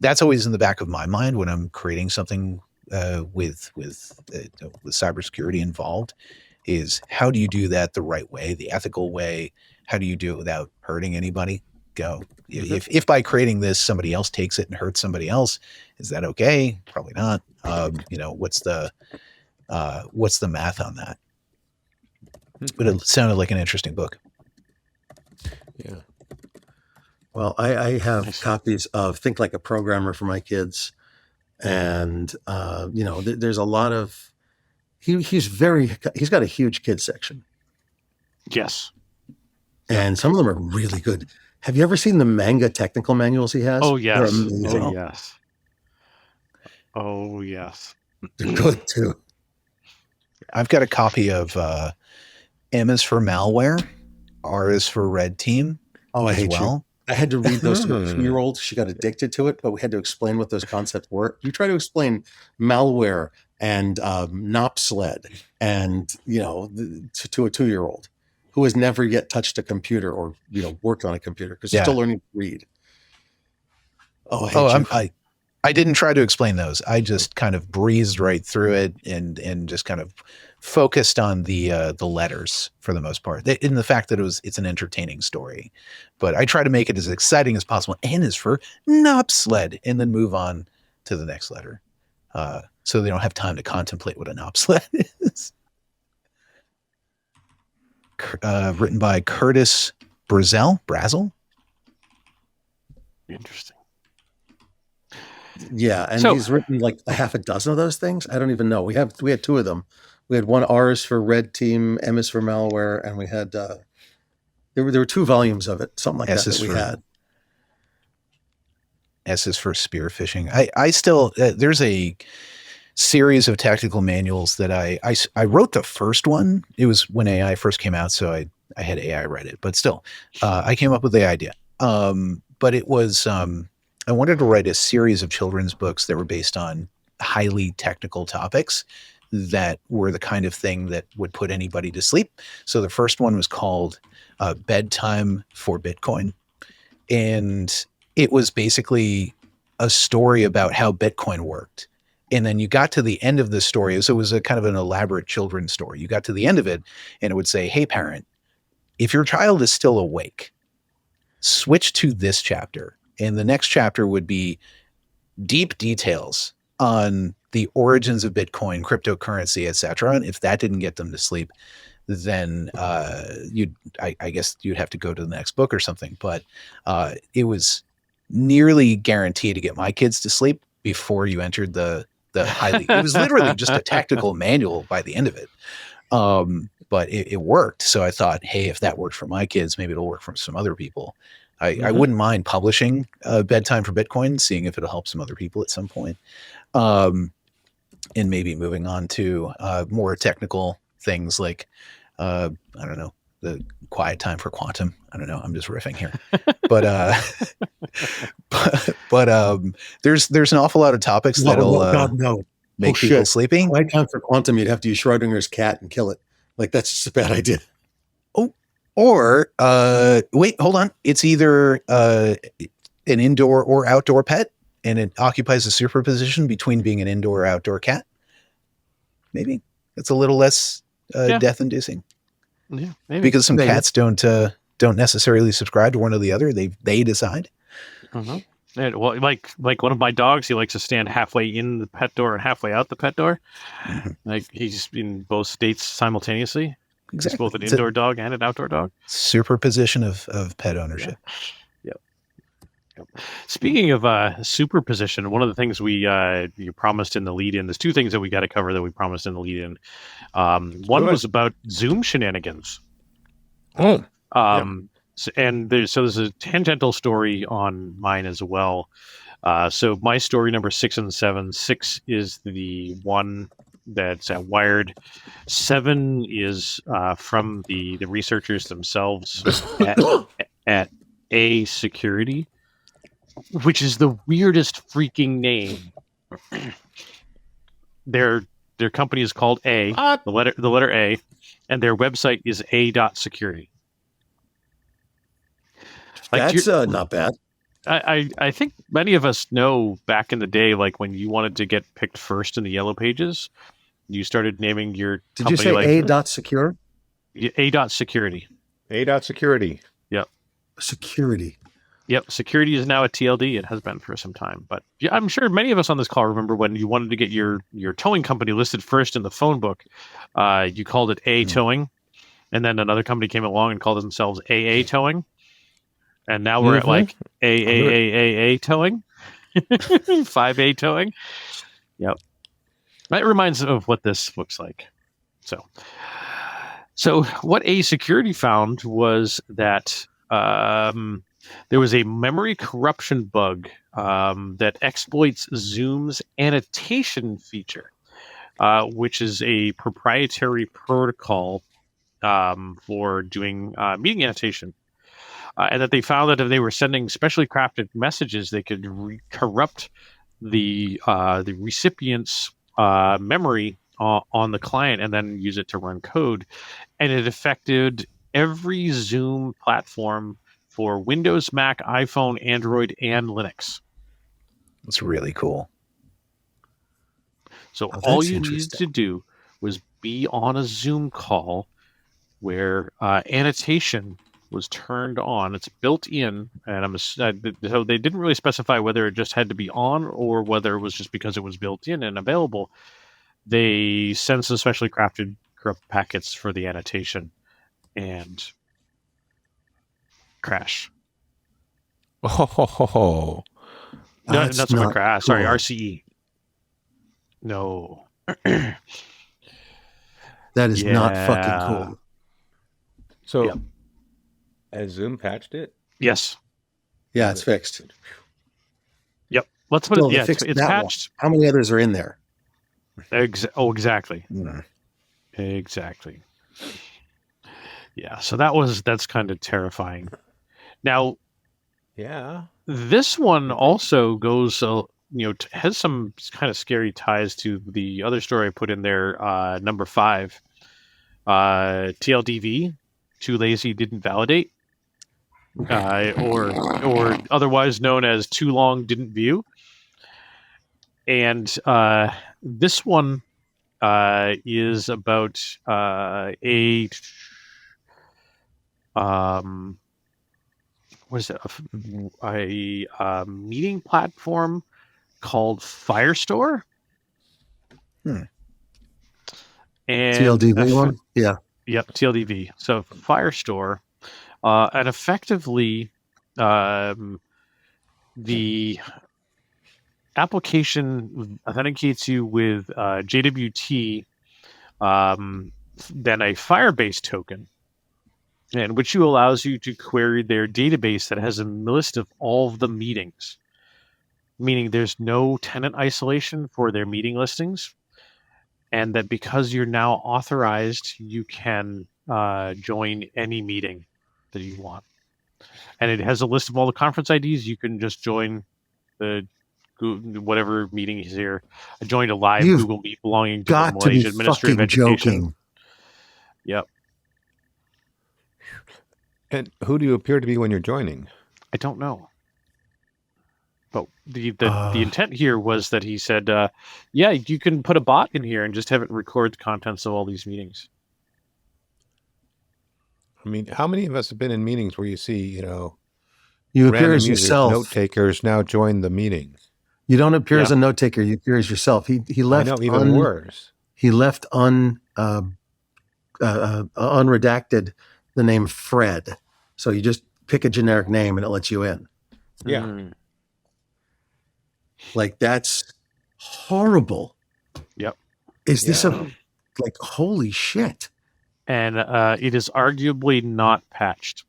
[SPEAKER 4] that's always in the back of my mind when I'm creating something with cybersecurity involved, is how do you do that the right way, the ethical way? How do you do it without hurting anybody? If by creating this, somebody else takes it and hurts somebody else, is that okay? Probably not. What's the math on that? But it sounded like an interesting book.
[SPEAKER 5] Yeah. Well, I have copies of Think Like a Programmer for my kids, and there's a lot of he's got a huge kids section.
[SPEAKER 1] Yes.
[SPEAKER 5] And some of them are really good. Have you ever seen the manga technical manuals he has?
[SPEAKER 1] Oh, yes.
[SPEAKER 5] They're amazing.
[SPEAKER 1] Oh, yes. Oh, yes.
[SPEAKER 5] They're good, too.
[SPEAKER 4] I've got a copy of M is for malware, R is for red team.
[SPEAKER 5] Oh, I hate you. I had to read those to a 2-year-old. She got addicted to it, but we had to explain what those concepts were. You try to explain malware and NOP-SLED and, to a 2-year-old who has never yet touched a computer or, worked on a computer because they're still learning to read.
[SPEAKER 4] I didn't try to explain those. I just kind of breezed right through it and just kind of focused on the letters for the most part, in the fact that it's an entertaining story. But I try to make it as exciting as possible. N is for NOP-SLED, and then move on to the next letter, so they don't have time to contemplate what a NOP-SLED is. Written by Curtis Brazel.
[SPEAKER 1] Interesting.
[SPEAKER 5] Yeah, and he's written like a half a dozen of those things. I don't even know. We had 2 of them. We had one, R is for red team, M is for malware, and we had there were 2 volumes of it, something like that we had.
[SPEAKER 4] S is for spear phishing. I still there's a series of tactical manuals that I wrote the first one. It was when AI first came out, so I had AI write it, but still, I came up with the idea. But it was I wanted to write a series of children's books that were based on highly technical topics that were the kind of thing that would put anybody to sleep. So the first one was called Bedtime for Bitcoin. And it was basically a story about how Bitcoin worked. And then you got to the end of the story. So it was a kind of an elaborate children's story. You got to the end of it and it would say, hey, parent, if your child is still awake, switch to this chapter. And the next chapter would be deep details on the origins of Bitcoin, cryptocurrency, etc. And if that didn't get them to sleep, then I guess you'd have to go to the next book or something. But it was nearly guaranteed to get my kids to sleep before you entered the highly. It was literally just a tactical manual by the end of it. But it worked. So I thought, hey, if that worked for my kids, maybe it'll work for some other people. I wouldn't mind publishing Bedtime for Bitcoin, seeing if it'll help some other people at some point. And maybe moving on to more technical things like, I don't know, the Quiet Time for Quantum. I don't know. I'm just riffing here. But there's an awful lot of topics that'll make people sleepy.
[SPEAKER 5] Quiet Time for Quantum, you'd have to use Schrodinger's cat and kill it. Like, that's just a bad idea.
[SPEAKER 4] Oh, or wait, hold on. It's either an indoor or outdoor pet, and it occupies a superposition between being an indoor or outdoor cat. Maybe it's a little less death-inducing.
[SPEAKER 1] Yeah, maybe.
[SPEAKER 4] Because some cats don't necessarily subscribe to one or the other. They decide.
[SPEAKER 1] Uh-huh. And, well, like one of my dogs, he likes to stand halfway in the pet door and halfway out the pet door. Mm-hmm. Like he's in both states simultaneously. Exactly. He's both an indoor dog and an outdoor dog.
[SPEAKER 4] Superposition of pet ownership.
[SPEAKER 1] Yeah. Yep. Speaking of superposition, one of the things you promised in the lead-in, there's two things that we got to cover that we promised in the lead-in. One was about Zoom shenanigans.
[SPEAKER 3] Oh.
[SPEAKER 1] And there's a tangential story on mine as well. So my story number 6 and 7. 6 is the one that's at Wired. 7 is from the researchers themselves at A Security, which is the weirdest freaking name. Their company is called A, the letter A, and their website is a.security. Like,
[SPEAKER 5] that's not bad.
[SPEAKER 1] I think many of us know back in the day, like when you wanted to get picked first in the yellow pages, you started naming your
[SPEAKER 5] company. Did you say A.secure?
[SPEAKER 1] A.security.
[SPEAKER 3] A.security.
[SPEAKER 1] Yep.
[SPEAKER 5] Security.
[SPEAKER 1] Yep. Security is now a TLD. It has been for some time. But yeah, I'm sure many of us on this call remember when you wanted to get your towing company listed first in the phone book, you called it A Towing. And then another company came along and called themselves AA Towing. And now we're at like A towing, 5A towing. Yep. That reminds of what this looks like. So what A Security found was that there was a memory corruption bug that exploits Zoom's annotation feature, which is a proprietary protocol for doing meeting annotation. And that they found that if they were sending specially crafted messages, they could corrupt the recipient's memory on the client and then use it to run code. And it affected every Zoom platform for Windows, Mac, iPhone, Android, and Linux.
[SPEAKER 4] That's really cool.
[SPEAKER 1] So all you needed to do was be on a Zoom call where annotation was turned on. It's built in, and so they didn't really specify whether it just had to be on or whether it was just because it was built in and available. They sent some specially crafted corrupt packets for the annotation and crash.
[SPEAKER 3] Oh,
[SPEAKER 1] no, not so much crash. Sorry, RCE. No,
[SPEAKER 5] that is not fucking cool.
[SPEAKER 3] So.
[SPEAKER 1] Yep.
[SPEAKER 3] Has Zoom patched it?
[SPEAKER 1] Yes.
[SPEAKER 5] Yeah, it's fixed.
[SPEAKER 1] Yep. Let's put it. Yeah, it's patched.
[SPEAKER 5] How many others are in there?
[SPEAKER 1] Exactly.
[SPEAKER 5] Mm.
[SPEAKER 1] Exactly. Yeah. So that's kind of terrifying. Now,
[SPEAKER 3] yeah,
[SPEAKER 1] this one also goes has some kind of scary ties to the other story I put in there, number 5, TLDV, too lazy, didn't validate, or otherwise known as too long, didn't view. And this one is about what is it? A meeting platform called Firestore.
[SPEAKER 5] And
[SPEAKER 1] TLDV
[SPEAKER 5] one? Yeah.
[SPEAKER 1] Yep, TLDV. So Firestore, and effectively, the application authenticates you with JWT, then a Firebase token, and which allows you to query their database that has a list of all of the meetings, meaning there's no tenant isolation for their meeting listings, and that because you're now authorized, you can join any meeting that you want. And it has a list of all the conference IDs. You can just join the whatever meeting is here. I joined a live Google Meet belonging to the Malaysia Administrative Education. Joking. Yep.
[SPEAKER 3] And who do you appear to be when you're joining?
[SPEAKER 1] I don't know. But the intent here was that he said, yeah, you can put a bot in here and just have it record the contents of all these meetings.
[SPEAKER 3] I mean, how many of us have been in meetings where you see,
[SPEAKER 5] you appear as yourself.
[SPEAKER 3] Note takers now join the meeting.
[SPEAKER 5] You don't appear as a note taker. You appear as yourself. He left.
[SPEAKER 3] I know, even worse.
[SPEAKER 5] He left unredacted the name Fred. So you just pick a generic name and it lets you in.
[SPEAKER 3] Yeah.
[SPEAKER 5] Like, that's horrible.
[SPEAKER 1] Yep.
[SPEAKER 5] Is this holy shit?
[SPEAKER 1] And it is arguably not patched.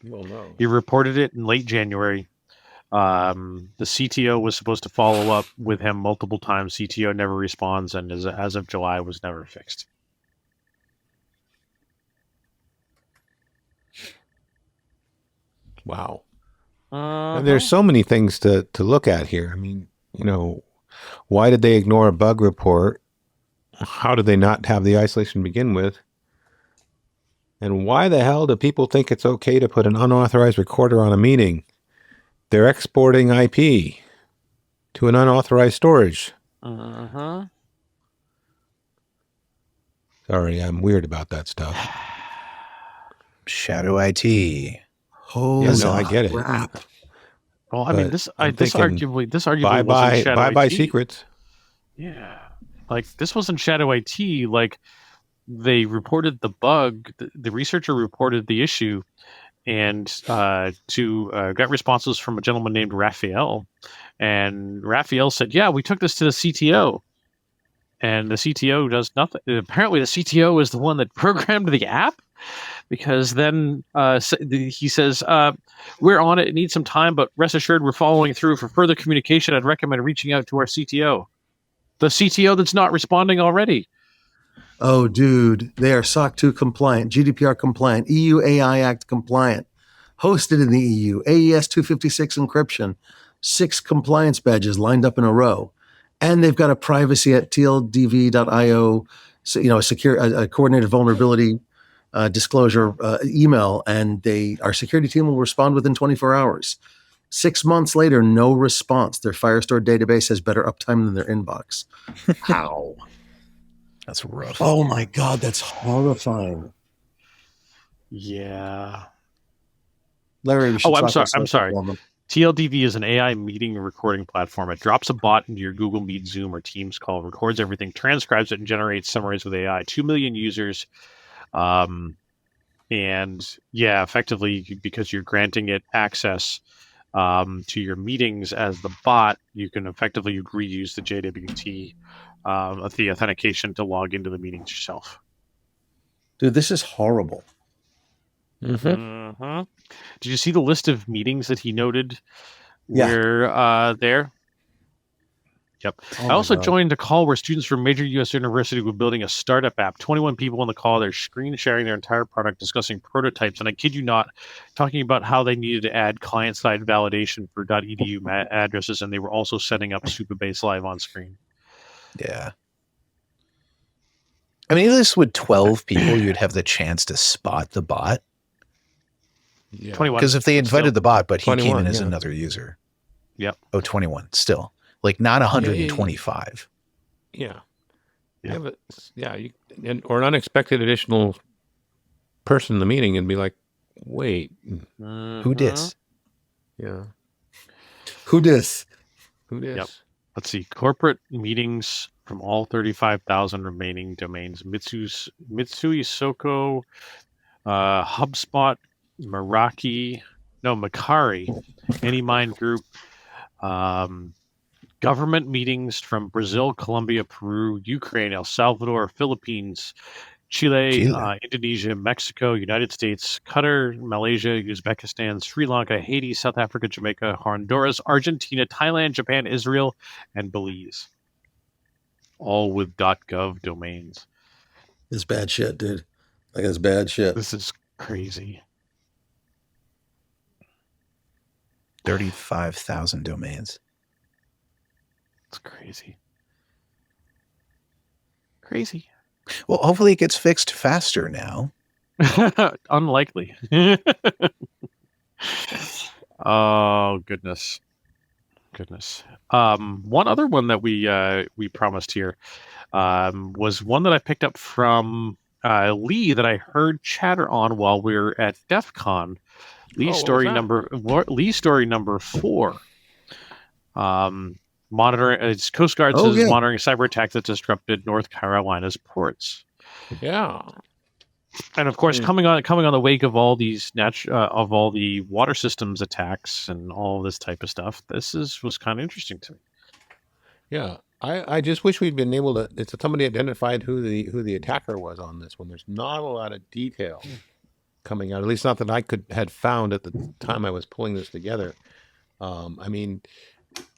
[SPEAKER 3] Well, no.
[SPEAKER 1] He reported it in late January. The CTO was supposed to follow up with him multiple times. CTO never responds, and as of July, was never fixed.
[SPEAKER 3] Wow. And there's so many things to look at here. I mean, why did they ignore a bug report? How did they not have the isolation to begin with? And why the hell do people think it's okay to put an unauthorized recorder on a meeting? They're exporting IP to an unauthorized storage.
[SPEAKER 1] Uh-huh.
[SPEAKER 3] Sorry, I'm weird about that stuff.
[SPEAKER 4] Shadow IT.
[SPEAKER 5] Oh,
[SPEAKER 3] yeah, no, I get it.
[SPEAKER 5] Crap.
[SPEAKER 1] Well, I mean, this arguably
[SPEAKER 3] bye secrets.
[SPEAKER 1] Yeah, like this wasn't Shadow IT. Like, they reported the bug. The researcher reported the issue, and got responses from a gentleman named Raphael, and Raphael said, "Yeah, we took this to the CTO." And the CTO does nothing. Apparently, the CTO is the one that programmed the app, because then he says, we're on it. It needs some time, but rest assured we're following through. For further communication, I'd recommend reaching out to our CTO. The CTO that's not responding already.
[SPEAKER 5] Oh, dude, they are SOC 2 compliant, GDPR compliant, EU AI Act compliant, hosted in the EU, AES 256 encryption, 6 compliance badges lined up in a row. And they've got a privacy at TLDV.io, a coordinated vulnerability disclosure email, and our security team will respond within 24 hours. 6 months later, no response. Their Firestore database has better uptime than their inbox. How?
[SPEAKER 4] That's rough.
[SPEAKER 5] Oh my God, that's horrifying.
[SPEAKER 1] Yeah.
[SPEAKER 5] Larry, we should
[SPEAKER 1] I'm sorry. TLDV is an AI meeting recording platform. It drops a bot into your Google Meet, Zoom, or Teams call, records everything, transcribes it, and generates summaries with AI. 2 million users. And yeah, effectively, because you're granting it access to your meetings as the bot, you can effectively reuse the JWT, the authentication to log into the meetings yourself.
[SPEAKER 5] Dude, this is horrible.
[SPEAKER 1] Mm-hmm. Mm-hmm. Did you see the list of meetings that he noted were there? Yep.
[SPEAKER 5] Oh
[SPEAKER 1] I
[SPEAKER 5] my
[SPEAKER 1] also
[SPEAKER 5] God.
[SPEAKER 1] joined a call where students from major U.S. universities were building a startup app. 21 people on the call. They're screen sharing their entire product, discussing prototypes. And I kid you not, talking about how they needed to add client-side validation for .edu addresses, and they were also setting up Supabase live on screen.
[SPEAKER 4] Yeah. I mean, at least with 12 people, you'd have the chance to spot the bot.
[SPEAKER 3] Yeah.
[SPEAKER 1] 21.
[SPEAKER 4] Because if they invited the bot, but he came in as
[SPEAKER 3] yeah.
[SPEAKER 4] another user.
[SPEAKER 1] Yep.
[SPEAKER 4] Oh, 21. Still. Like, not 125.
[SPEAKER 3] Yeah.
[SPEAKER 1] Yeah.
[SPEAKER 3] But, or an unexpected additional person in the meeting and be like, wait.
[SPEAKER 4] Who dis?
[SPEAKER 3] Yeah.
[SPEAKER 5] Who dis?
[SPEAKER 3] Who dis?
[SPEAKER 1] Yep. Let's see. Corporate meetings from all 35,000 remaining domains. Mitsui Soko, HubSpot, Meraki, Macari, AnyMind Group, government meetings from Brazil, Colombia, Peru, Ukraine, El Salvador, Philippines, Chile. Indonesia, Mexico, United States, Qatar, Malaysia, Uzbekistan, Sri Lanka, Haiti, South Africa, Jamaica, Honduras, Argentina, Thailand, Japan, Israel, and Belize. All with .gov domains.
[SPEAKER 5] It's bad shit, dude. Like, it's bad shit.
[SPEAKER 1] This is crazy.
[SPEAKER 4] 35,000 domains.
[SPEAKER 1] It's crazy. Crazy.
[SPEAKER 4] Well, hopefully it gets fixed faster now.
[SPEAKER 1] Unlikely. Oh, goodness. One other one that we promised here was one that I picked up from Lee that I heard chatter on while we were at Defcon. Lee story number 4. Monitoring Coast Guard says monitoring cyber attack that disrupted North Carolina's ports.
[SPEAKER 3] Yeah.
[SPEAKER 1] And of course, coming on the wake of all these of all the water systems attacks and all this type of stuff, was kind of interesting to me.
[SPEAKER 3] Yeah, I just wish we'd been able to. It's somebody identified who the attacker was on this one. There's not a lot of detail coming out, at least not that I had found at the time I was pulling this together. I mean,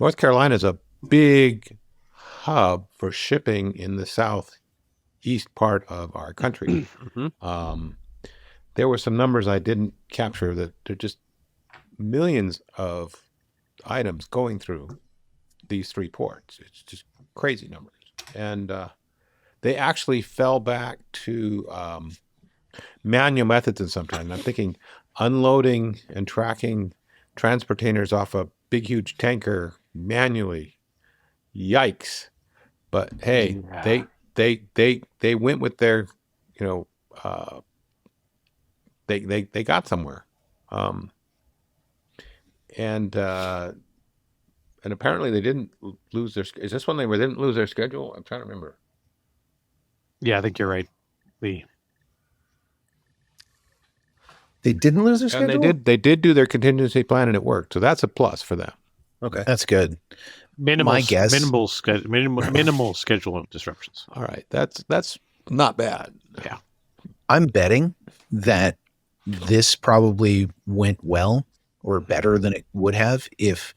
[SPEAKER 3] North Carolina is a big hub for shipping in the southeast part of our country. There were some numbers I didn't capture that there are just millions of items going through these 3 ports. It's just crazy numbers. And they actually fell back to manual methods in some time. I'm thinking unloading and tracking transportainers off a big, huge tanker manually. Yikes. But hey, they went with their, they got somewhere. And apparently they didn't lose their. Is this one they didn't lose their schedule? I'm trying to remember.
[SPEAKER 1] Yeah, I think you're right, Lee.
[SPEAKER 5] They didn't lose their schedule?
[SPEAKER 3] And they did do their contingency plan and it worked. So that's a plus for them.
[SPEAKER 4] Okay. That's good.
[SPEAKER 1] Minimal schedule disruptions.
[SPEAKER 3] All right. That's not bad.
[SPEAKER 1] Yeah.
[SPEAKER 4] I'm betting that this probably went well or better than it would have if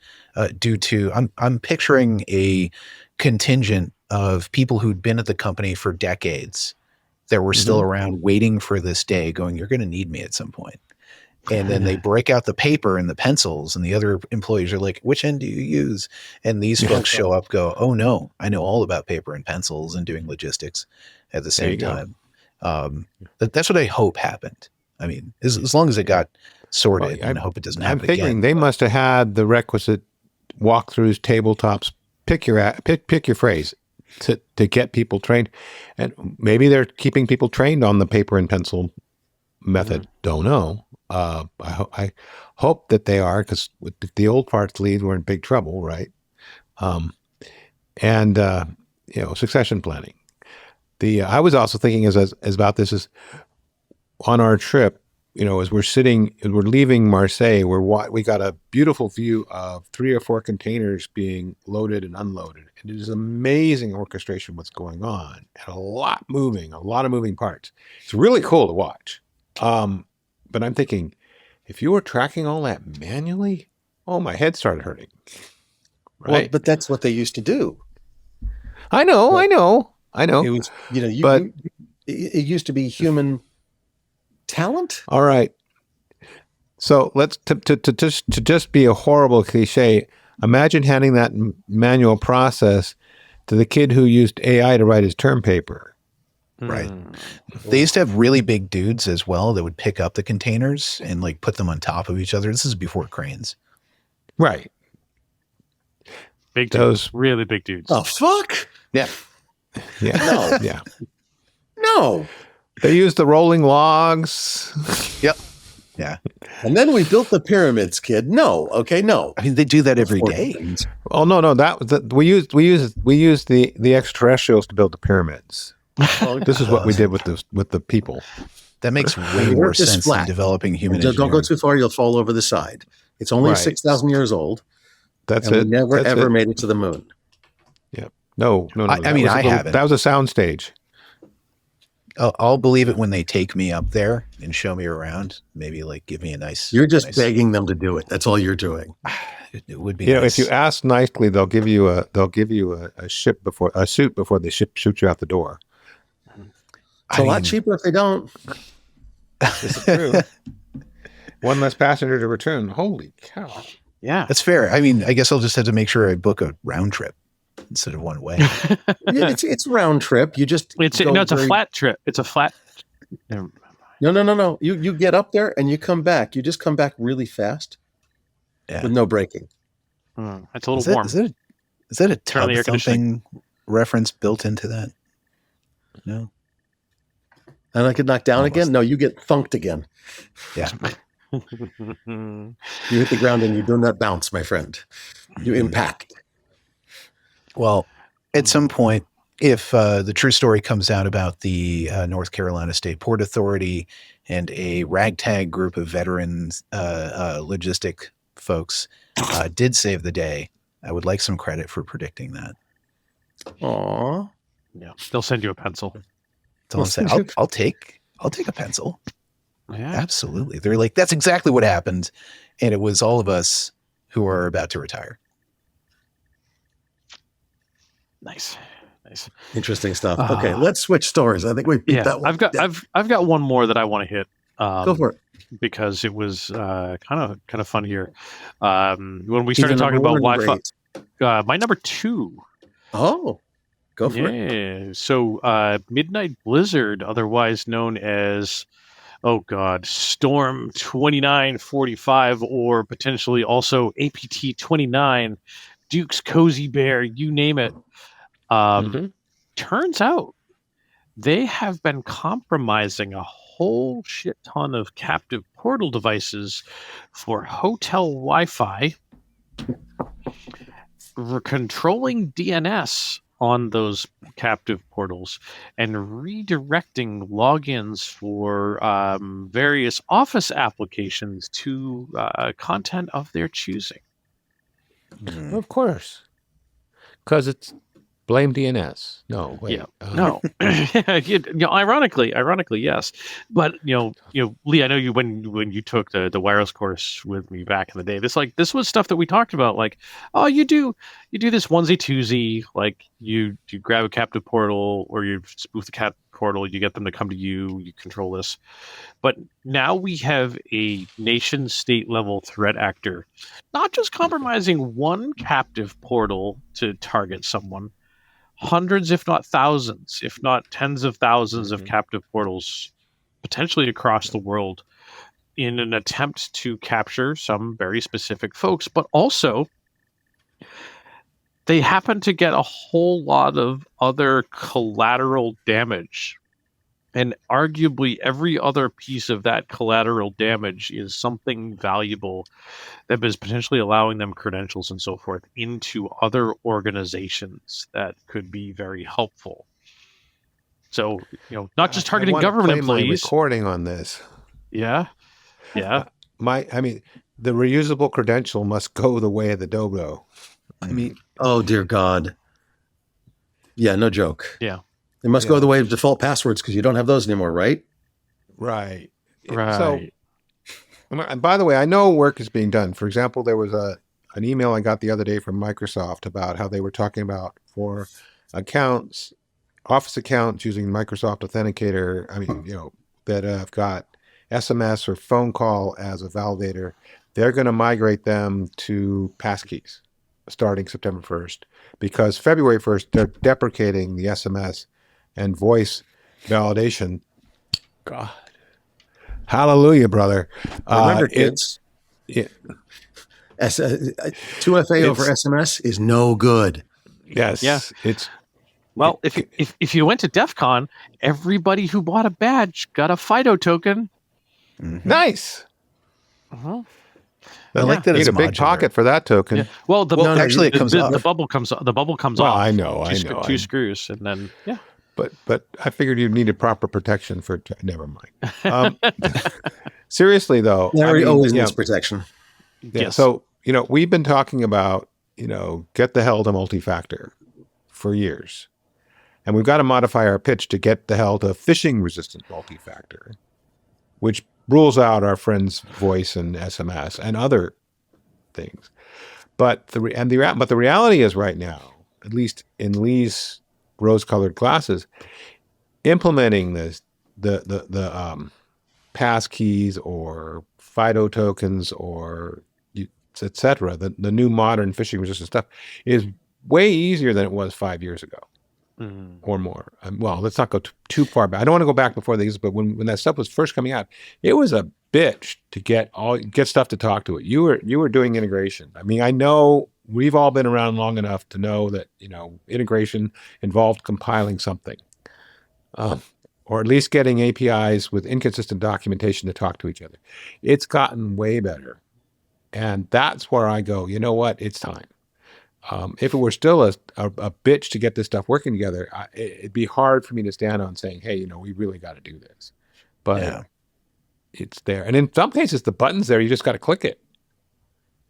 [SPEAKER 4] due to I'm picturing a contingent of people who'd been at the company for decades that were still around waiting for this day going, you're going to need me at some point. And then they break out the paper and the pencils and the other employees are like, which end do you use? And these folks show up, go, oh no, I know all about paper and pencils and doing logistics at the same time. That's what I hope happened. I mean, as long as it got sorted, and I hope it doesn't happen again. I'm figuring
[SPEAKER 3] they must have had the requisite walkthroughs, tabletops, pick your phrase to get people trained. And maybe they're keeping people trained on the paper and pencil method. Don't know. I hope that they are, because with the old parts lead, we're in big trouble, right? Succession planning. I was also thinking as about this is on our trip, as we're leaving Marseille, we got a beautiful view of 3 or 4 containers being loaded and unloaded. And it is amazing orchestration what's going on, and a lot of moving parts. It's really cool to watch. But I'm thinking, if you were tracking all that manually, my head started hurting.
[SPEAKER 5] Right? Well, but that's what they used to do.
[SPEAKER 3] I know.
[SPEAKER 5] It was,
[SPEAKER 3] but
[SPEAKER 5] it used to be human talent.
[SPEAKER 3] All right. So let's to just be a horrible cliche. Imagine handing that manual process to the kid who used AI to write his term paper.
[SPEAKER 4] Right. They used to have really big dudes as well that would pick up the containers and like put them on top of each other. This is before cranes.
[SPEAKER 3] Right.
[SPEAKER 1] Big dudes. Really big dudes.
[SPEAKER 5] Oh, fuck.
[SPEAKER 3] Yeah. Yeah.
[SPEAKER 5] No.
[SPEAKER 3] Yeah.
[SPEAKER 5] No.
[SPEAKER 3] They used the rolling logs.
[SPEAKER 4] Yep. Yeah.
[SPEAKER 5] And then we built the pyramids, kid. No. Okay. No.
[SPEAKER 4] I mean, they do that every day.
[SPEAKER 3] Oh, no. That was we used the extraterrestrials to build the pyramids.
[SPEAKER 5] Oh,
[SPEAKER 3] this is what we did with the people.
[SPEAKER 4] That makes way more sense than developing human engineering.
[SPEAKER 5] Don't go too far. You'll fall over the side. It's only 6,000 years old.
[SPEAKER 3] That's
[SPEAKER 5] and
[SPEAKER 3] it.
[SPEAKER 5] We never ever made it to the moon.
[SPEAKER 3] Yep. No.
[SPEAKER 4] I mean, I haven't.
[SPEAKER 3] That was a sound stage.
[SPEAKER 4] I'll believe it when they take me up there and show me around. Maybe like give me a nice.
[SPEAKER 5] You're just begging them to do it. That's all you're doing.
[SPEAKER 4] It would be.
[SPEAKER 3] If you ask nicely, they'll give you a suit before they shoot you out the door.
[SPEAKER 5] It's a lot cheaper if they don't.
[SPEAKER 3] This is true. One less passenger to return. Holy cow!
[SPEAKER 1] Yeah,
[SPEAKER 4] that's fair. I mean, I guess I'll just have to make sure I book a round trip instead of one way.
[SPEAKER 5] It's round trip. You just
[SPEAKER 1] it's a flat trip. It's a flat.
[SPEAKER 5] No. You get up there and you come back. You just come back really fast with no braking.
[SPEAKER 1] It's a little warm.
[SPEAKER 4] Is that a tub thumping reference built into that? No.
[SPEAKER 5] And I could knock down again? No, you get thunked again.
[SPEAKER 4] Yeah.
[SPEAKER 5] You hit the ground and you do not bounce, my friend. You impact.
[SPEAKER 4] Well, at some point, if the true story comes out about the North Carolina State Port Authority and a ragtag group of veterans, logistic folks did save the day, I would like some credit for predicting that.
[SPEAKER 5] Aww.
[SPEAKER 1] Yeah, they'll send you a pencil.
[SPEAKER 4] I'll take a pencil.
[SPEAKER 1] Yeah,
[SPEAKER 4] absolutely. They're like, that's exactly what happened, and it was all of us who are about to retire.
[SPEAKER 1] Nice.
[SPEAKER 5] Interesting stuff. Okay, let's switch stories. I think we beat that one.
[SPEAKER 1] I've got one more that I want to hit.
[SPEAKER 5] Go for it.
[SPEAKER 1] Because it was kind of fun here. When we started talking about Wi-Fi, my number 2.
[SPEAKER 5] Oh, go for it.
[SPEAKER 1] Yeah. So Midnight Blizzard, otherwise known as Storm 2945, or potentially also APT 29, Duke's Cozy Bear, you name it. Turns out they have been compromising a whole shit ton of captive portal devices for hotel Wi-Fi, controlling DNS on those captive portals, and redirecting logins for various office applications to content of their choosing.
[SPEAKER 3] Of course. Because it's blame DNS. No, wait.
[SPEAKER 1] Yeah, no. Ironically, yes. But Lee, I know you when you took the wireless course with me back in the day. This was stuff that we talked about. Like, oh, you do this onesie twosie. Like you grab a captive portal or you spoof the captive portal. You get them to come to you. You control this. But now we have a nation state level threat actor, not just compromising one captive portal to target someone. Hundreds, if not thousands, if not tens of thousands of captive portals, potentially across the world, in an attempt to capture some very specific folks. But also, they happen to get a whole lot of other collateral damage. And arguably every other piece of that collateral damage is something valuable that is potentially allowing them credentials and so forth into other organizations that could be very helpful. So, not just targeting government employees.
[SPEAKER 3] Recording on this.
[SPEAKER 1] Yeah. Yeah.
[SPEAKER 3] The reusable credential must go the way of the dodo.
[SPEAKER 5] I mean, oh dear God. Yeah, no joke.
[SPEAKER 1] Yeah.
[SPEAKER 5] They must go the way of default passwords because you don't have those anymore, right?
[SPEAKER 3] Right. So, and by the way, I know work is being done. For example, there was an email I got the other day from Microsoft about how they were talking about for accounts, Office accounts using Microsoft Authenticator, that have got SMS or phone call as a validator, they're going to migrate them to passkeys starting September 1st, because February 1st, they're deprecating the SMS and voice validation. God. Hallelujah, brother.
[SPEAKER 5] Remember, kids, 2FA over SMS is no good.
[SPEAKER 3] Yes.
[SPEAKER 1] Yeah. Well, if you went to Defcon, everybody who bought a badge got a FIDO token.
[SPEAKER 3] Mm-hmm. Nice.
[SPEAKER 1] Uh-huh.
[SPEAKER 4] I like that.
[SPEAKER 3] It's a big pocket for that token.
[SPEAKER 1] Yeah. Well,
[SPEAKER 4] actually, it comes
[SPEAKER 1] the,
[SPEAKER 4] off.
[SPEAKER 1] The bubble comes off.
[SPEAKER 3] Well,
[SPEAKER 1] I
[SPEAKER 3] know.
[SPEAKER 1] Two screws, and then
[SPEAKER 3] But I figured you needed proper protection for. Never mind. Seriously though,
[SPEAKER 5] Larry always needs protection.
[SPEAKER 3] Yeah.
[SPEAKER 1] Yes.
[SPEAKER 3] So we've been talking about get the hell to multi-factor for years, and we've got to modify our pitch to get the hell to phishing-resistant multi-factor, which rules out our friend's voice and SMS and other things. But the reality is right now, at least in Lee's rose-colored glasses, implementing this the pass keys or FIDO tokens or etc. The new modern phishing-resistant stuff is way easier than it was 5 years ago. Or more. Well, let's not go too far back. I don't want to go back before these, but when that stuff was first coming out, it was a bitch to get stuff to talk to it. You were doing integration. I mean, I know we've all been around long enough to know that integration involved compiling something, or at least getting APIs with inconsistent documentation to talk to each other. It's gotten way better, and that's where I go. You know what? It's time. If it were still a bitch to get this stuff working together, it'd be hard for me to stand on saying, hey, we really got to do this. But it's there. And in some cases, the button's there. You just got to click it.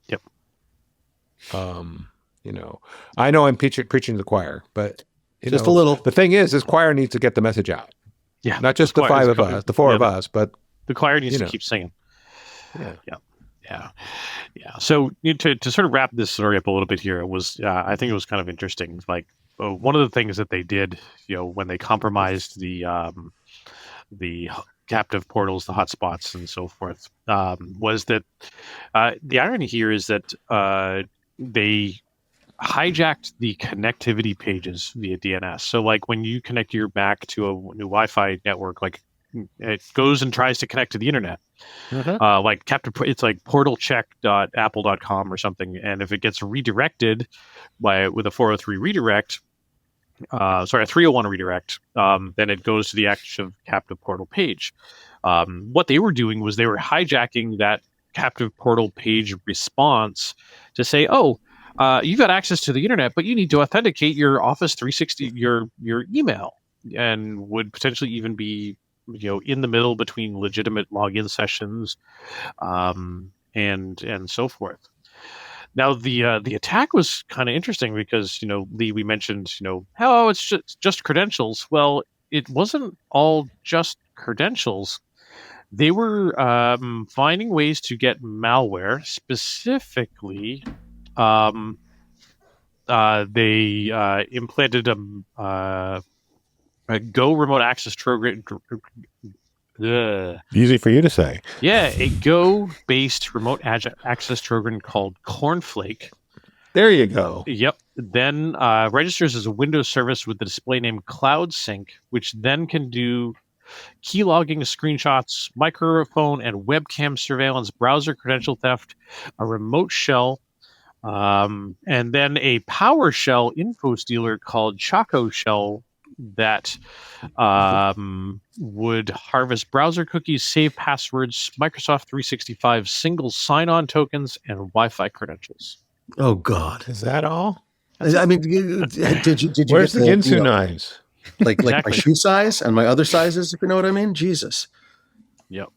[SPEAKER 1] Yep.
[SPEAKER 3] I know I'm preaching to the choir, but
[SPEAKER 5] just a little.
[SPEAKER 3] The thing is, this choir needs to get the message out.
[SPEAKER 1] Yeah.
[SPEAKER 3] Not just the five of us, the four of us, but
[SPEAKER 1] the choir needs to keep singing. Yeah. So to sort of wrap this story up a little bit here, it was I think it was kind of interesting. Like one of the things that they did, when they compromised the captive portals, the hotspots, and so forth, was that the irony here is that they hijacked the connectivity pages via DNS. So like when you connect your Mac to a new Wi-Fi network, like it goes and tries to connect to the internet. Like it's like portalcheck.apple.com or something, and if it gets redirected with a 403 redirect, a 301 redirect, then it goes to the active captive portal page. What they were doing was they were hijacking that captive portal page response to say, you've got access to the internet, but you need to authenticate your Office 360, your email, and would potentially even be in the middle between legitimate login sessions, and so forth. Now the attack was kind of interesting because Lee, we mentioned how it's just credentials. Well, it wasn't all just credentials. They were finding ways to get malware. Specifically, they implanted a Go remote access Trojan.
[SPEAKER 3] Easy for you to say.
[SPEAKER 1] Yeah, a Go-based remote access Trojan called Cornflake.
[SPEAKER 3] There you go.
[SPEAKER 1] Yep. Then registers as a Windows service with the display name CloudSync, which then can do key logging, screenshots, microphone and webcam surveillance, browser credential theft, a remote shell, and then a PowerShell info stealer called Chaco shell that would harvest browser cookies, save passwords, Microsoft 365 single sign-on tokens, and Wi-Fi credentials.
[SPEAKER 5] Oh God,
[SPEAKER 3] is that all?
[SPEAKER 5] I mean, did you?
[SPEAKER 3] Where's
[SPEAKER 5] get
[SPEAKER 3] the Ginsu knives?
[SPEAKER 5] Like my shoe size and my other sizes, if you know what I mean. Jesus.
[SPEAKER 1] Yep.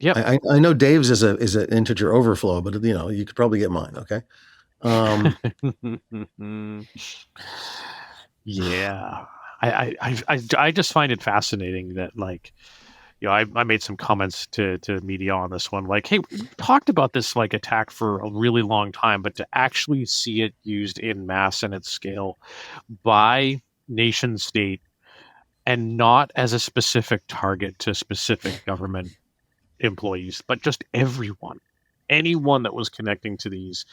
[SPEAKER 5] I know Dave's is an integer overflow, but you could probably get mine. Okay.
[SPEAKER 1] Yeah, I just find it fascinating that I made some comments to media on this one, like, hey, we talked about this like attack for a really long time, but to actually see it used in mass and at scale by nation state and not as a specific target to specific government employees, but just anyone that was connecting to these,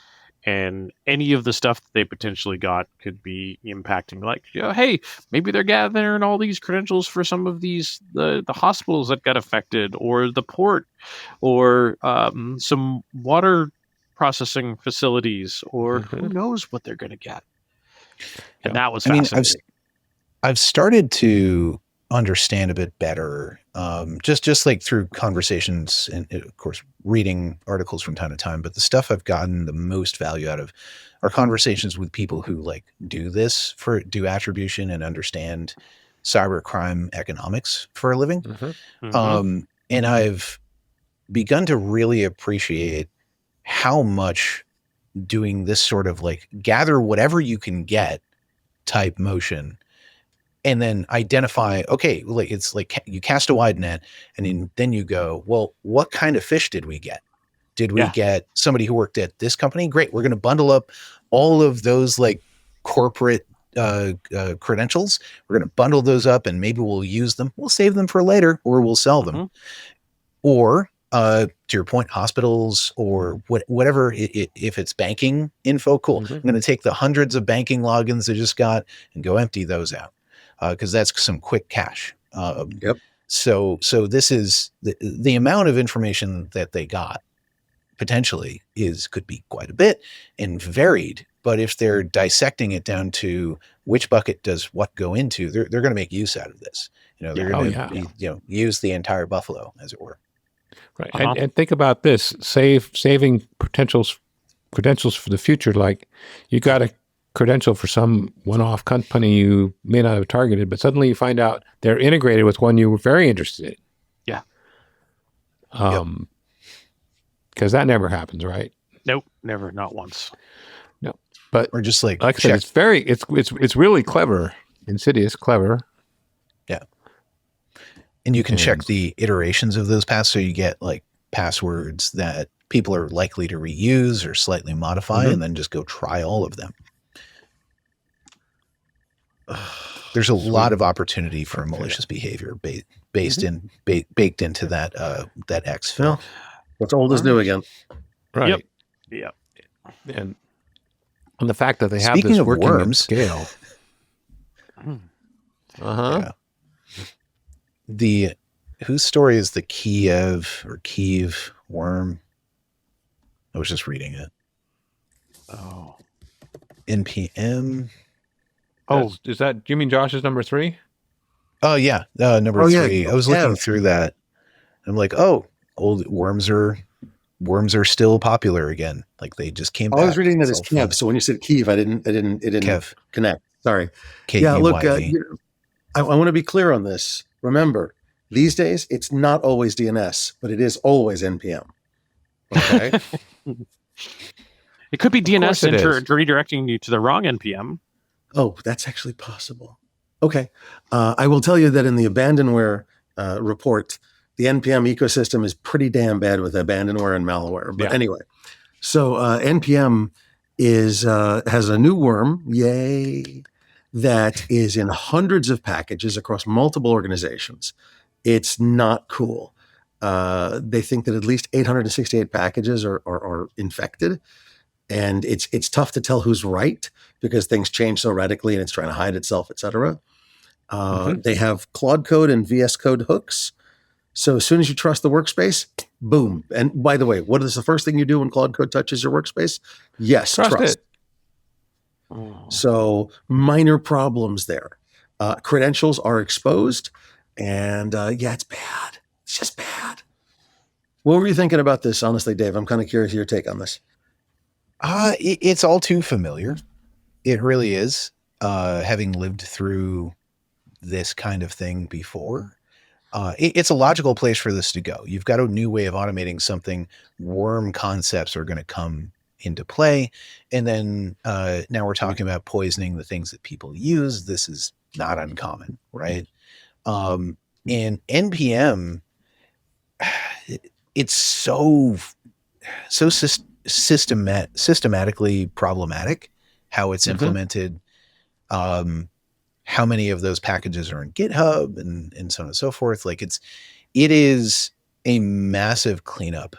[SPEAKER 1] and any of the stuff that they potentially got could be impacting, like, hey, maybe they're gathering all these credentials for some of these the hospitals that got affected, or the port, or some water processing facilities, or who knows what they're going to get. And that was fascinating.
[SPEAKER 4] I've started to understand a bit better, just like through conversations and, of course, reading articles from time to time. But the stuff I've gotten the most value out of are conversations with people who like do attribution and understand cybercrime economics for a living. And I've begun to really appreciate how much doing this sort of like gather whatever you can get type motion, and then identify, okay, like it's like you cast a wide net, and then you go, well, what kind of fish did we get? Did we get somebody who worked at this company? Great. We're going to bundle up all of those like corporate credentials. We're going to bundle those up, and maybe we'll use them. We'll save them for later, or we'll sell them. Or to your point, hospitals or whatever, if it's banking info, cool. I'm going to take the hundreds of banking logins I just got and go empty those out. Because that's some quick cash. So this is the amount of information that they got potentially could be quite a bit and varied. But if they're dissecting it down to which bucket does what go into, they're going to make use out of this. They're going to use the entire buffalo, as it were.
[SPEAKER 3] Right. And think about this: saving credentials for the future. Like, you got a credential for some one-off company you may not have targeted, but suddenly you find out they're integrated with one you were very interested in. Because that never happens, right?
[SPEAKER 1] Nope, never, not once.
[SPEAKER 3] No, but
[SPEAKER 4] or just like
[SPEAKER 3] I said, it's really clever, insidious, clever.
[SPEAKER 4] Yeah, and you can check the iterations of those paths, so you get like passwords that people are likely to reuse or slightly modify, and then just go try all of them. There's a lot of opportunity for malicious behavior baked into that X film.
[SPEAKER 5] Well, what's old is new again.
[SPEAKER 3] Right.
[SPEAKER 1] Yep.
[SPEAKER 3] And the fact that they have
[SPEAKER 4] Speaking
[SPEAKER 3] this
[SPEAKER 4] of
[SPEAKER 3] working
[SPEAKER 4] worms,
[SPEAKER 3] at scale.
[SPEAKER 4] Yeah. Whose story is the Kiev worm? I was just reading it.
[SPEAKER 1] Oh.
[SPEAKER 4] NPM.
[SPEAKER 3] Oh, is that, do you mean Josh's number 3?
[SPEAKER 4] Oh yeah, number 3. I was looking through that. I'm like, old worms are still popular again. Like, they just came back.
[SPEAKER 5] I was reading that as Kev, so when you said Kiev, it didn't Kev. Connect. Sorry.
[SPEAKER 4] K-E-Y-V.
[SPEAKER 5] Yeah, look, I want to be clear on this. Remember, these days it's not always DNS, but it is always NPM. Okay.
[SPEAKER 1] It could be DNS redirecting you to the wrong NPM.
[SPEAKER 5] Oh, that's actually possible. Okay. I will tell you that in the abandonware report, the NPM ecosystem is pretty damn bad with abandonware and malware. But anyway, so NPM has a new worm, yay, that is in hundreds of packages across multiple organizations. It's not cool. They think that at least 868 packages are infected. And it's tough to tell who's right because things change so radically and it's trying to hide itself, et cetera. They have Claude Code and VS Code hooks. So as soon as you trust the workspace, boom. And by the way, what is the first thing you do when Claude Code touches your workspace? Yes, trust. So minor problems there. Credentials are exposed. And it's bad. It's just bad. What were you thinking about this, honestly, Dave? I'm kind of curious your take on this.
[SPEAKER 4] It's all too familiar. It really is. Having lived through this kind of thing before, it's a logical place for this to go. You've got a new way of automating something. Worm concepts are going to come into play. And then now we're talking about poisoning the things that people use. This is not uncommon, right? And NPM it's so systematically problematic how it's implemented, how many of those packages are in GitHub and so on and so forth. Like it is a massive cleanup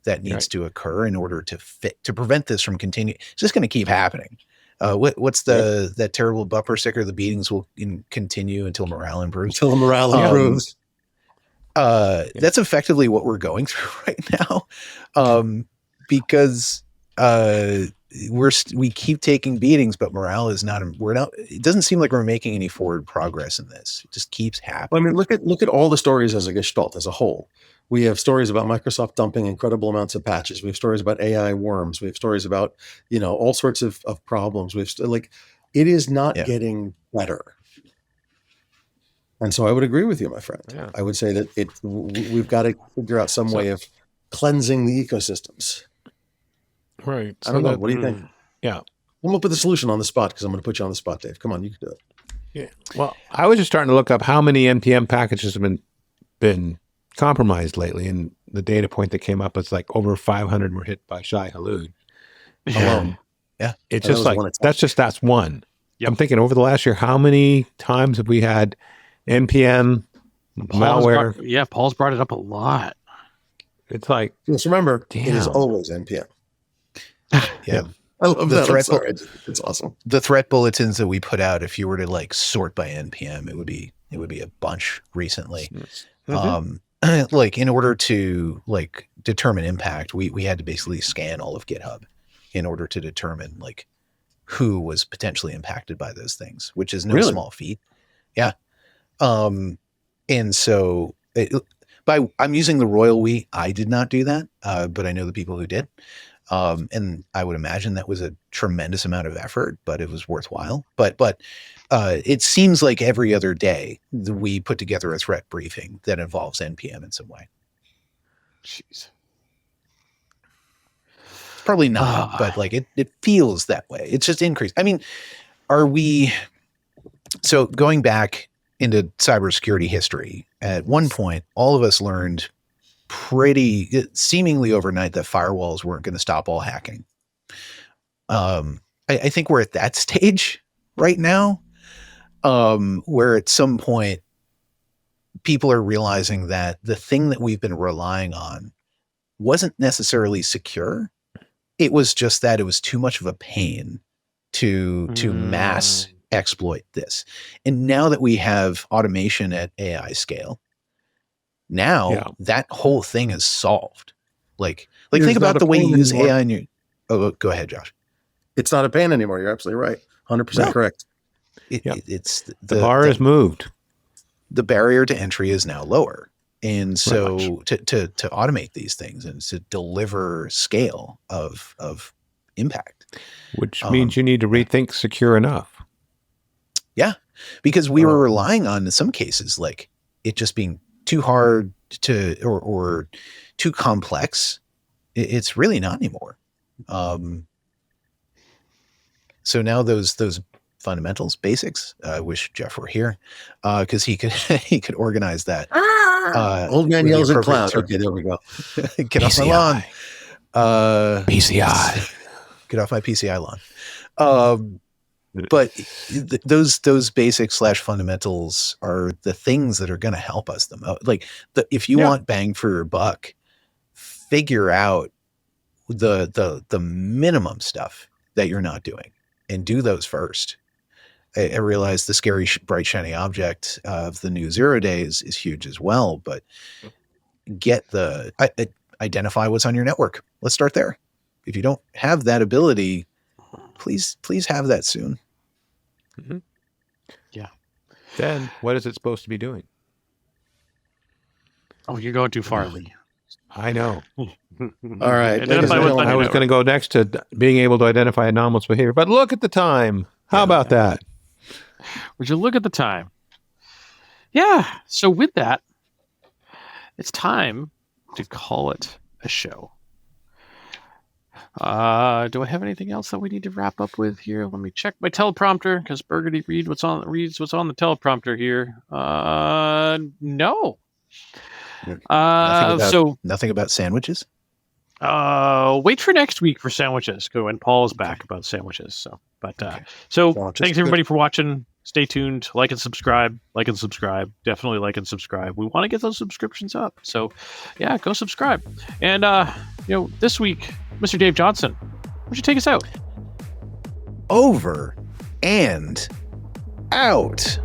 [SPEAKER 4] that needs to occur in order to prevent this from continuing. It's just going to keep happening. What's that terrible bumper sticker? The beatings will continue until morale improves.
[SPEAKER 5] Until morale improves.
[SPEAKER 4] That's effectively what we're going through right now, because we keep taking beatings, but morale is not. It doesn't seem like we're making any forward progress in this. It just keeps happening.
[SPEAKER 5] Well, I mean, look at all the stories as a gestalt, as a whole. We have stories about Microsoft dumping incredible amounts of patches. We have stories about AI worms. We have stories about, all sorts of problems. It is not getting better. And so I would agree with you, my friend. Yeah. I would say that we've got to figure out some way of cleansing the ecosystems.
[SPEAKER 3] Right.
[SPEAKER 5] I don't know. What do you think?
[SPEAKER 3] Yeah.
[SPEAKER 5] Come up with a solution on the spot, because I'm going to put you on the spot, Dave. Come on, you can do it.
[SPEAKER 3] Yeah. Well, I was just starting to look up how many NPM packages have been compromised lately, and the data point that came up is like over 500 were hit by Shai Hulud.
[SPEAKER 4] Yeah.
[SPEAKER 3] It's just like that's one. Yep. I'm thinking over the last year, how many times have we had NPM malware?
[SPEAKER 1] Paul's brought it up a lot.
[SPEAKER 3] It's like,
[SPEAKER 5] just remember, it is always NPM.
[SPEAKER 4] Yeah.
[SPEAKER 5] I love that. It's awesome.
[SPEAKER 4] The threat bulletins that we put out, if you were to like sort by NPM, it would be a bunch recently. Like in order to like determine impact, we had to basically scan all of GitHub in order to determine like who was potentially impacted by those things, which is no small feat. Yeah. And so I'm using the royal we. I did not do that, but I know the people who did. And I would imagine that was a tremendous amount of effort, but it was worthwhile. But it seems like every other day we put together a threat briefing that involves NPM in some way.
[SPEAKER 1] Jeez.
[SPEAKER 4] Probably not, but like it feels that way. It's just increased. I mean, so going back into cybersecurity history, at one point, all of us learned seemingly overnight that firewalls weren't going to stop all hacking. I think we're at that stage right now, where at some point people are realizing that the thing that we've been relying on wasn't necessarily secure. It was just that it was too much of a pain to mass exploit this. And now that we have automation at AI scale, that whole thing is solved. Like think about the way you use AI in your. Oh, go ahead, Josh.
[SPEAKER 5] It's not a pain anymore. You're absolutely right. 100% correct.
[SPEAKER 4] It's
[SPEAKER 3] the bar is moved.
[SPEAKER 4] The barrier to entry is now lower. And so to automate these things and to deliver scale of impact.
[SPEAKER 3] Which means you need to rethink secure enough.
[SPEAKER 4] Yeah. Because we were relying on, in some cases, like it just being too hard to or too complex. It's really not anymore. So now those fundamentals, basics. I wish Jeff were here because he could organize that.
[SPEAKER 5] Old man yells at cloud. Okay, there we go.
[SPEAKER 4] Get off my lawn.
[SPEAKER 3] PCI.
[SPEAKER 4] Get off my PCI lawn. But those basics / fundamentals are the things that are going to help us the most. Like if you want bang for your buck, figure out the minimum stuff that you're not doing and do those first. I realize the scary, bright, shiny object of the new 0 days is huge as well, but identify what's on your network. Let's start there. If you don't have that ability, please have that soon.
[SPEAKER 3] Mm-hmm. Yeah. Then what is it supposed to be doing?
[SPEAKER 1] Oh, you're going too far, Lee.
[SPEAKER 3] I know.
[SPEAKER 5] All right.
[SPEAKER 3] I was going to go next to being able to identify anomalous behavior, but look at the time. How about that?
[SPEAKER 1] Would you look at the time? Yeah. So with that, it's time to call it a show. Do I have anything else that we need to wrap up with here? Let me check my teleprompter because Burgundy reads what's on the teleprompter here. No.
[SPEAKER 4] Nothing about sandwiches.
[SPEAKER 1] Wait for next week for sandwiches. Go when Paul's back about sandwiches. Thanks everybody for watching. Stay tuned. Like and subscribe. Definitely like and subscribe. We want to get those subscriptions up. So, yeah, go subscribe. And this week, Mr. Dave Johnson, why don't you take us out?
[SPEAKER 4] Over and out.